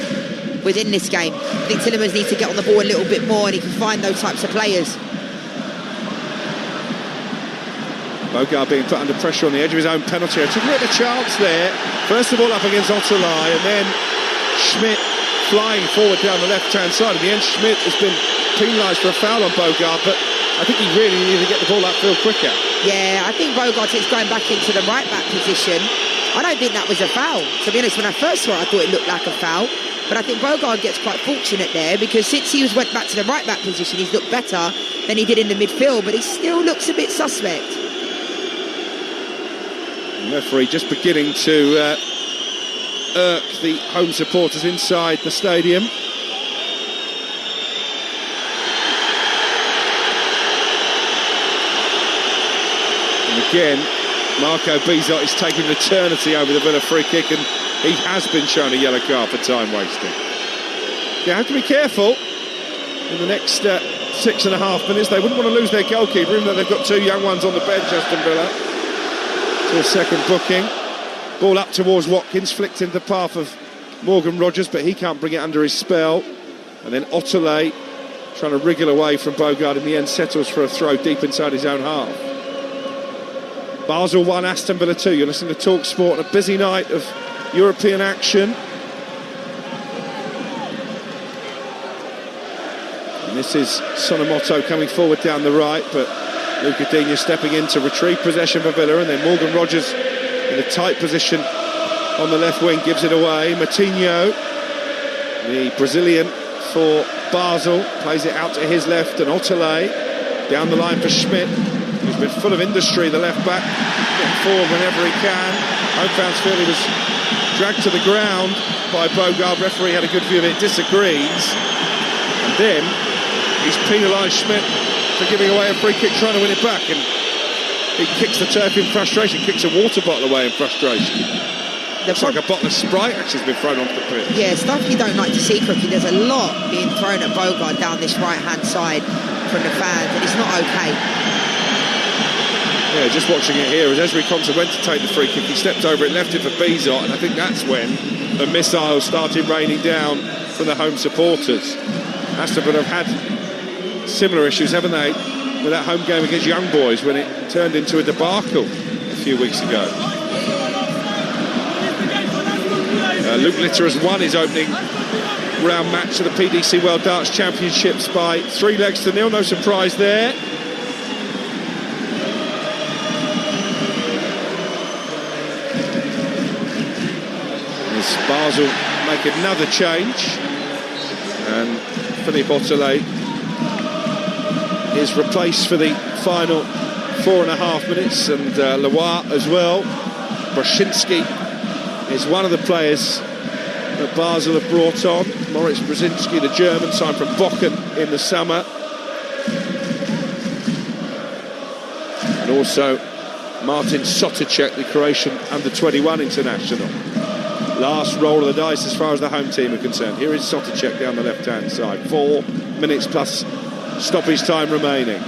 within this game. I think Tillemans needs to get on the ball a little bit more, and he can find those types of players. Bogard being put under pressure on the edge of his own penalty. Took a bit of a chance there. First of all up against Otolai, and then Schmidt flying forward down the left-hand side. In the end, Schmidt has been penalised for a foul on Bogard, but I think he really needed to get the ball upfield quicker. Yeah, I think Bogard is going back into the right-back position. I don't think that was a foul. To be honest, when I first saw it, I thought it looked like a foul. But I think Bogard gets quite fortunate there, because since he went back to the right-back position, he's looked better than he did in the midfield, but he still looks a bit suspect. The referee just beginning to irk the home supporters inside the stadium. And again, Marco Bizot is taking an eternity over the Villa free kick, and he has been shown a yellow card for time wasting. You have to be careful in the next 6.5 minutes. They wouldn't want to lose their goalkeeper, even though they've got 2 young ones on the bench, Aston Villa. To a second booking. Ball up towards Watkins, flicked into the path of Morgan Rogers, but he can't bring it under his spell. And then Otolai trying to wriggle away from Bogard, in the end settles for a throw deep inside his own half. Basel 1, Aston Villa 2. You're listening to Talksport on a busy night of European action. And this is Tsunomoto coming forward down the right, but Luca Digne stepping in to retrieve possession for Villa, and then Morgan Rogers in a tight position on the left wing gives it away. Matinho, the Brazilian for Basel, plays it out to his left, and Otolai down the line for Schmidt, who's been full of industry, the left back, getting forward whenever he can. Home fans feel he was dragged to the ground by Bogard. Referee had a good view of it, disagrees, and then he's penalised Schmidt for giving away a free kick, trying to win it back, and he kicks the turf in frustration, kicks a water bottle away in frustration. Looks like a bottle of Sprite actually has been thrown onto the pitch. Yeah, stuff you don't like to see, Crookie. There's a lot being thrown at Bogard down this right-hand side from the fans, and it's not okay. Yeah, just watching it here, as Ezri Konsa went to take the free kick, he stepped over it, left it for Bizot, and I think that's when the missiles started raining down from the home supporters. Aston Villa have had similar issues, haven't they, with that home game against Young Boys, when it turned into a debacle a few weeks ago. Luke Litter has won his opening round match of the PDC World Darts Championships by 3-0. No surprise there. As Basel make another change, and Philippe Otolai is replaced for the final 4.5 minutes, and Leroy as well. Brashinsky is one of the players that Basel have brought on. Moritz Brzezinski, the German, signed from Bochum in the summer. And also Martin Sotacek, the Croatian under-21 international. Last roll of the dice as far as the home team are concerned. Here is Sotacek down the left-hand side. 4 minutes plus stoppage time remaining.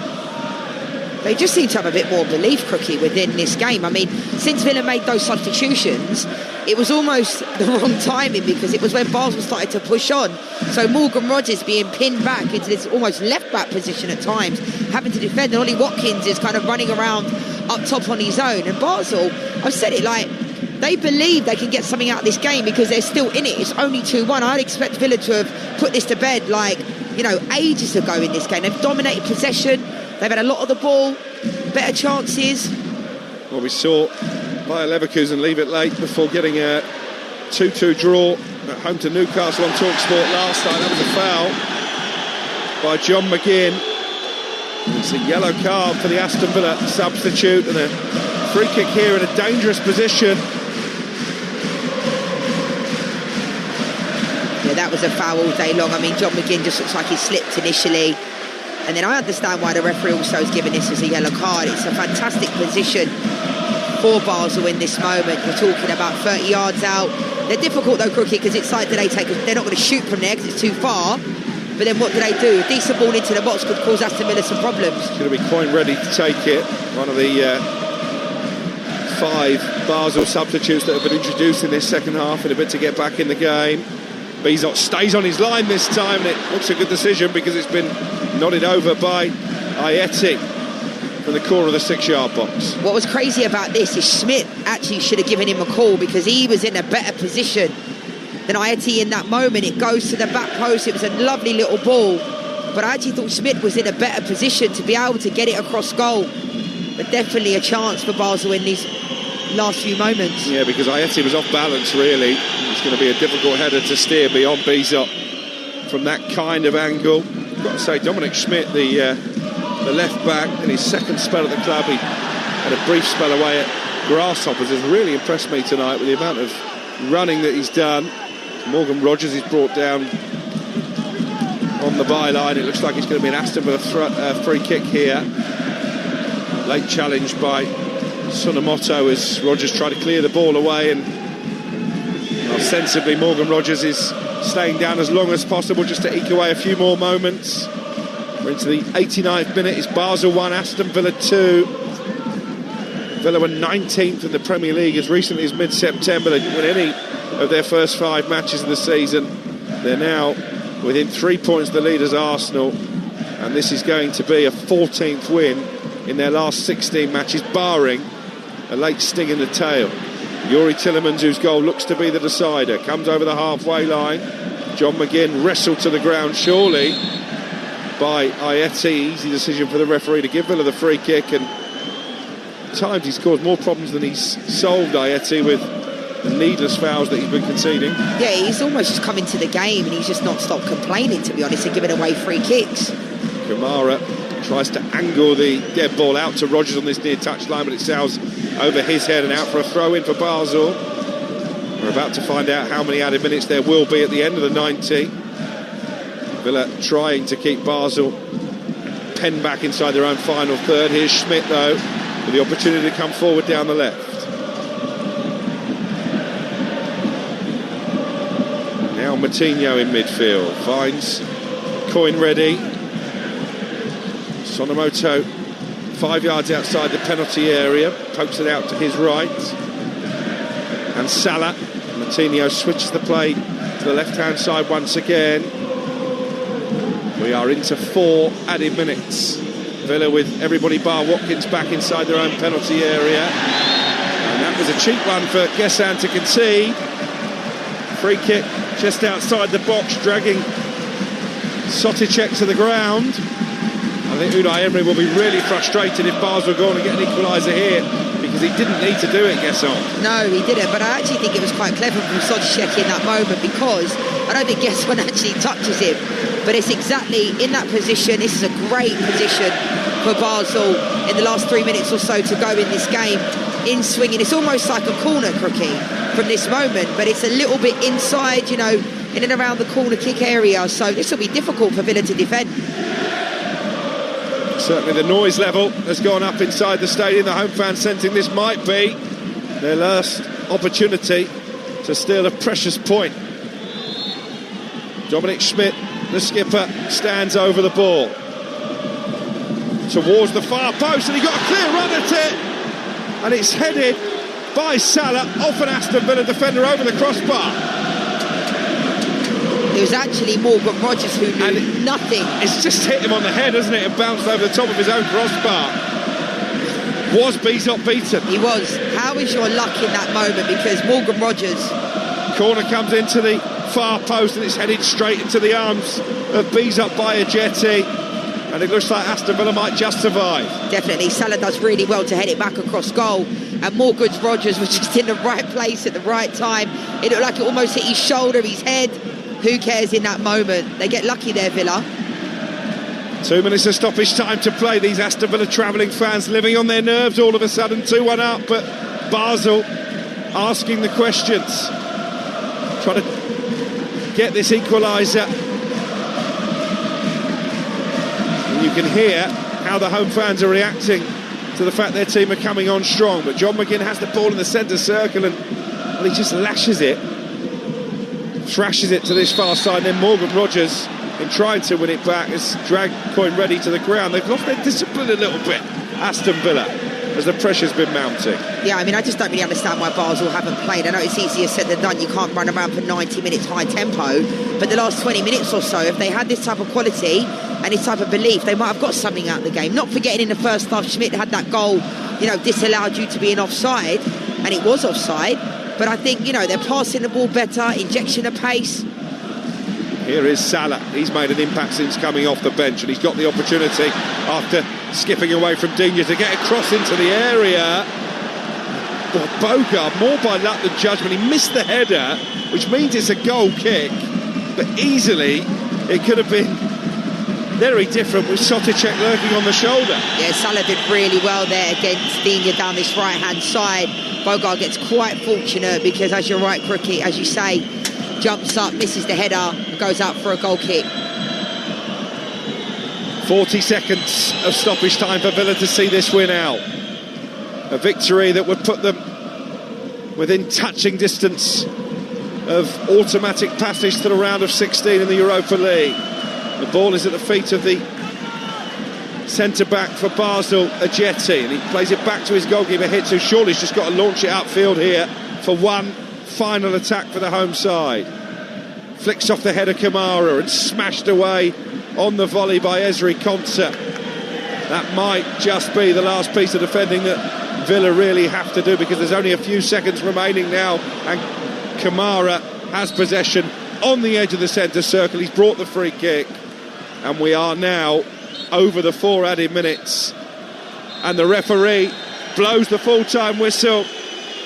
They just seem to have a bit more belief, Crookie, within this game. I mean, since Villa made those substitutions, it was almost the wrong timing because it was when Basel started to push on. So Morgan Rogers being pinned back into this almost left-back position at times, having to defend, and Ollie Watkins is kind of running around up top on his own. And Basel, I've said it, like, they believe they can get something out of this game because they're still in it. It's only 2-1. I'd expect Villa to have put this to bed, like, you know, ages ago in this game. They've dominated possession. They've had a lot of the ball, better chances. Well, we saw Bayer Leverkusen leave it late before getting a 2-2 draw at home to Newcastle on Talksport last time. That was a foul by John McGinn. It's a yellow card for the Aston Villa substitute, and a free kick here in a dangerous position. Yeah, that was a foul all day long. I mean, John McGinn just looks like he slipped initially. And then I understand why the referee also has given this as a yellow card. It's a fantastic position for Basel in this moment. We're talking about 30 yards out. They're difficult though, Crookie, because it's like, they're not going to shoot from there because it's too far. But then what do they do? A decent ball into the box could cause Aston Villa some problems. It's going to be Coyne ready to take it. One of the 5 Basel substitutes that have been introduced in this second half in a bit to get back in the game. Bizot stays on his line this time, and it looks a good decision because it's been nodded over by Ayeti from the corner of the 6-yard box. What was crazy about this is Schmidt actually should have given him a call because he was in a better position than Ayeti in that moment. It goes to the back post. It was a lovely little ball, but I actually thought Schmidt was in a better position to be able to get it across goal. But definitely a chance for Basel in these last few moments. Yeah, because Ayeti was off balance, really. It's going to be a difficult header to steer beyond Bizot from that kind of angle. I've got to say, Dominic Schmidt, the left back, in his second spell at the club, he had a brief spell away at Grasshoppers, has really impressed me tonight with the amount of running that he's done. Morgan Rogers is brought down on the byline. It looks like it's going to be an Aston Villa free kick here. Late challenge by Tsunomoto as Rogers tried to clear the ball away, and sensibly Morgan Rogers is staying down as long as possible just to eke away a few more moments. We're into the 89th minute. It's Basel 1, Aston Villa 2. Villa were 19th in the Premier League as recently as mid-September. They didn't win any of their first 5 matches of the season. They're now within 3 points of the leaders Arsenal, and this is going to be a 14th win in their last 16 matches, barring a late sting in the tail. Yuri Tillemans, whose goal looks to be the decider, comes over the halfway line. John McGinn wrestled to the ground, surely, by Ayeti. Easy decision for the referee to give Villa the free kick, and at times he's caused more problems than he's solved, Ayeti, with the needless fouls that he's been conceding. Yeah, he's almost just come into the game and he's just not stopped complaining, to be honest, and giving away free kicks. Kamara tries to angle the dead ball out to Rogers on this near touchline, but it sails over his head and out for a throw-in for Basel. We're about to find out how many added minutes there will be at the end of the 90. Villa trying to keep Basel penned back inside their own final third. Here's Schmidt, though, with the opportunity to come forward down the left. Now Moutinho in midfield, finds Coyne ready. Tsunomoto 5 yards outside the penalty area, pokes it out to his right, and Salah. Moutinho switches the play to the left-hand side once again. We are into 4 added minutes. Villa with everybody bar Watkins back inside their own penalty area, and that was a cheap one for Gessan to concede. Free kick just outside the box, dragging Sotacek to the ground. I think Unai Emery will be really frustrated if Basel go on and get an equaliser here, because he didn't need to do it, Gesson. No, he didn't, but I actually think it was quite clever from Sotacek in that moment, because I don't think Gesson actually touches him, but it's exactly in that position. This is a great position for Basel in the last 3 minutes or so to go in this game, in swinging. It's almost like a corner, Crookie. from this moment, but it's a little bit inside, in and around the corner kick area, so this will be difficult for Villa to defend. Certainly the noise level has gone up inside the stadium. The home fans sensing this might be their last opportunity to steal a precious point. Dominic Schmidt, the skipper, stands over the ball towards the far post, and he got a clear run at it, and it's headed by Salah off an Aston Villa defender over the crossbar. It was actually Morgan Rogers who knew nothing. It's just hit him on the head, hasn't it, and bounced over the top of his own crossbar. Was Bizot beaten? He was. How is your luck in that moment? Because Morgan Rogers... Corner comes into the far post, and it's headed straight into the arms of Bizot by Ajeti. And it looks like Aston Villa might just survive. Definitely. Salah does really well to head it back across goal. And Morgan Rogers was just in the right place at the right time. It looked like it almost hit his shoulder, his head. Who cares in that moment? They get lucky there, Villa. 2 minutes of stoppage time to play. These Aston Villa travelling fans living on their nerves all of a sudden. 2-1 up, but Basel asking the questions. Trying to get this equaliser. And you can hear how the home fans are reacting to the fact their team are coming on strong. But John McGinn has the ball in the centre circle, and he just lashes it. Thrashes it to this far side, and then Morgan Rogers, in trying to win it back, has dragged Coin Ready to the ground. They've lost their discipline a little bit, Aston Villa, as the pressure's been mounting. Yeah, I mean, I just don't really understand why Basel haven't played. I know it's easier said than done. You can't run around for 90 minutes high tempo, but the last 20 minutes or so, if they had this type of quality and this type of belief, they might have got something out of the game. Not forgetting in the first half, Schmidt had that goal, disallowed you to be in offside, and it was offside. But I think, they're passing the ball better, injection of pace. Here is Salah. He's made an impact since coming off the bench, and he's got the opportunity after skipping away from Digne to get across into the area. But Bogard, more by luck than judgment, he missed the header, which means it's a goal kick. But easily, it could have been very different with Soticek lurking on the shoulder. Yeah, Salah did really well there against Digne down this right-hand side. Bogard gets quite fortunate because, as you're right, Crookie, as you say, jumps up, misses the header, and goes out for a goal kick. 40 seconds of stoppage time for Villa to see this win out. A victory that would put them within touching distance of automatic passage to the round of 16 in the Europa League. The ball is at the feet of the centre-back for Basel, Ajeti, and he plays it back to his goalkeeper, Hitsu. Surely he's just got to launch it upfield here for one final attack for the home side. Flicks off the head of Kamara and smashed away on the volley by Ezri Konsa. That might just be the last piece of defending that Villa really have to do, because there's only a few seconds remaining now, and Kamara has possession on the edge of the centre circle. He's brought the free kick, and we are now over the 4 added minutes, and the referee blows the full-time whistle.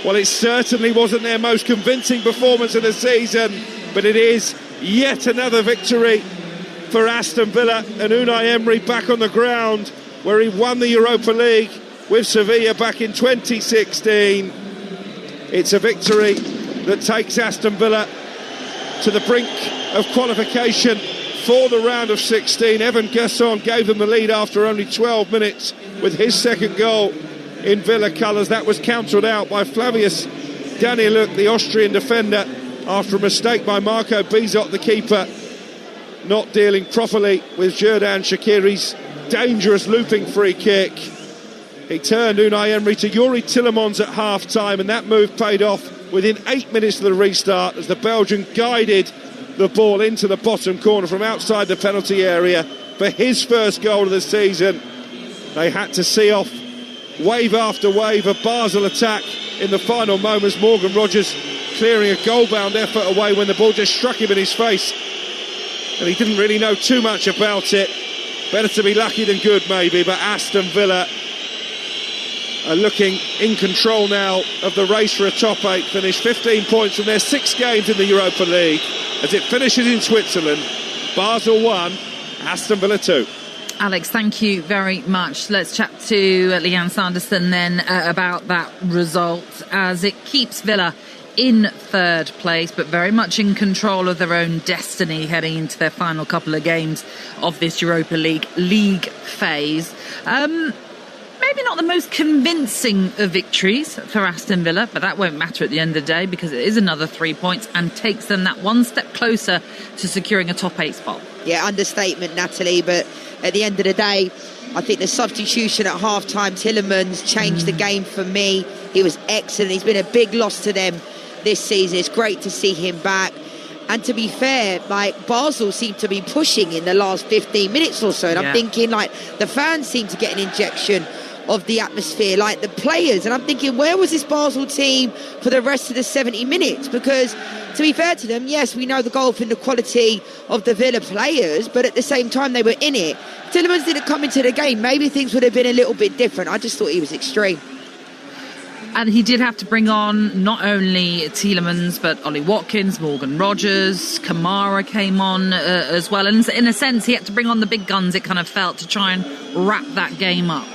Well, it certainly wasn't their most convincing performance of the season, but it is yet another victory for Aston Villa, and Unai Emery back on the ground where he won the Europa League with Sevilla back in 2016. It's a victory that takes Aston Villa to the brink of qualification for the round of 16. Evan Gerson gave them the lead after only 12 minutes with his second goal in Villa colours. That was cancelled out by Flavius Daniluk, the Austrian defender, after a mistake by Marco Bizot, the keeper, not dealing properly with Xherdan Shaqiri's dangerous looping free kick. He turned Unai Emery to Yuri Tillemans at half-time, and that move paid off within 8 minutes of the restart as the Belgian guided the ball into the bottom corner from outside the penalty area for his first goal of the season. They had to see off wave after wave of Basel attack in the final moments. Morgan Rogers clearing a goal-bound effort away when the ball just struck him in his face, and he didn't really know too much about it. Better to be lucky than good, maybe, but Aston Villa are looking in control now of the race for a top 8 finish. 15 points from their 6 games in the Europa League as it finishes in Switzerland. Basel 1, Aston Villa 2. Alex, thank you very much. Let's chat to Leanne Sanderson then about that result, as it keeps Villa in third place, but very much in control of their own destiny heading into their final couple of games of this Europa League phase. Maybe not the most convincing of victories for Aston Villa, but that won't matter at the end of the day because it is another 3 points and takes them that one step closer to securing a top 8 spot. Yeah, understatement, Natalie, but at the end of the day, I think the substitution at half-time, Tielemans, changed the game for me. He was excellent. He's been a big loss to them this season. It's great to see him back. And to be fair, like, Basel seemed to be pushing in the last 15 minutes or so. And I'm thinking, like, the fans seem to get an injection of the atmosphere, like the players. And I'm thinking, where was this Basel team for the rest of the 70 minutes? Because, to be fair to them, yes, we know the golf and the quality of the Villa players, but at the same time, they were in it. Tielemans didn't come into the game. Maybe things would have been a little bit different. I just thought he was extreme. And he did have to bring on not only Tielemans, but Ollie Watkins, Morgan Rogers, Kamara came on as well. And in a sense, he had to bring on the big guns, it kind of felt, to try and wrap that game up.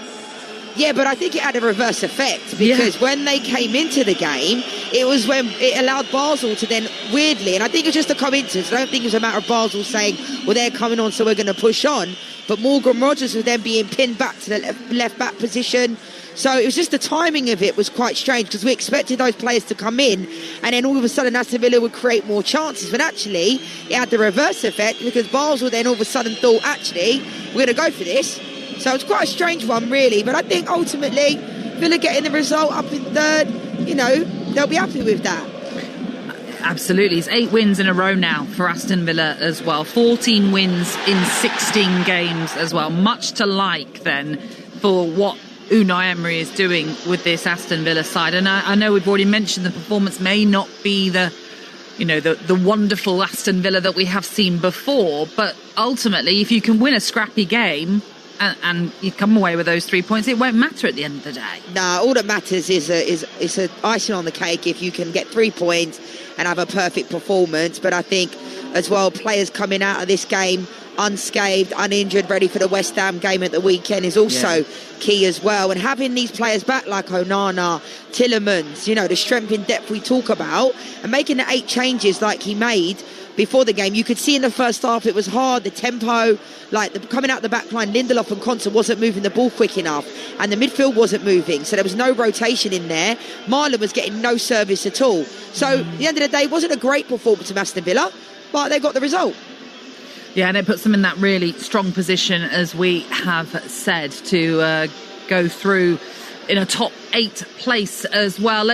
Yeah, but I think it had a reverse effect because when they came into the game, it was when it allowed Basel to then weirdly, and I think it's just a coincidence, I don't think it was a matter of Basel saying, well, they're coming on, so we're going to push on. But Morgan Rogers was then being pinned back to the left back position. So it was just the timing of it was quite strange because we expected those players to come in and then all of a sudden Aston Villa would create more chances. But actually, it had the reverse effect because Basel then all of a sudden thought, actually, we're going to go for this. So it's quite a strange one, really. But I think ultimately, Villa getting the result up in third, you know, they'll be happy with that. Absolutely. It's 8 wins in a row now for Aston Villa as well. 14 wins in 16 games as well. Much to like then for what Unai Emery is doing with this Aston Villa side. And I know we've already mentioned the performance may not be the wonderful Aston Villa that we have seen before. But ultimately, if you can win a scrappy game, and you come away with those 3 points, it won't matter at the end of the day. Nah, all that matters is a icing on the cake if you can get 3 points and have a perfect performance. But I think as well, players coming out of this game unscathed, uninjured, ready for the West Ham game at the weekend is also key as well. And having these players back like Onana, Tielemans, you know, the strength in depth we talk about, and making the 8 changes like he made before the game, you could see in the first half it was hard, the tempo, like coming out the back line, Lindelof and Konsa wasn't moving the ball quick enough and the midfield wasn't moving, so there was no rotation in there. Marlon was getting no service at all. So at the end of the day, it wasn't a great performance from Aston Villa, but they got the result. Yeah, and it puts them in that really strong position, as we have said, to go through in a top 8 place as well.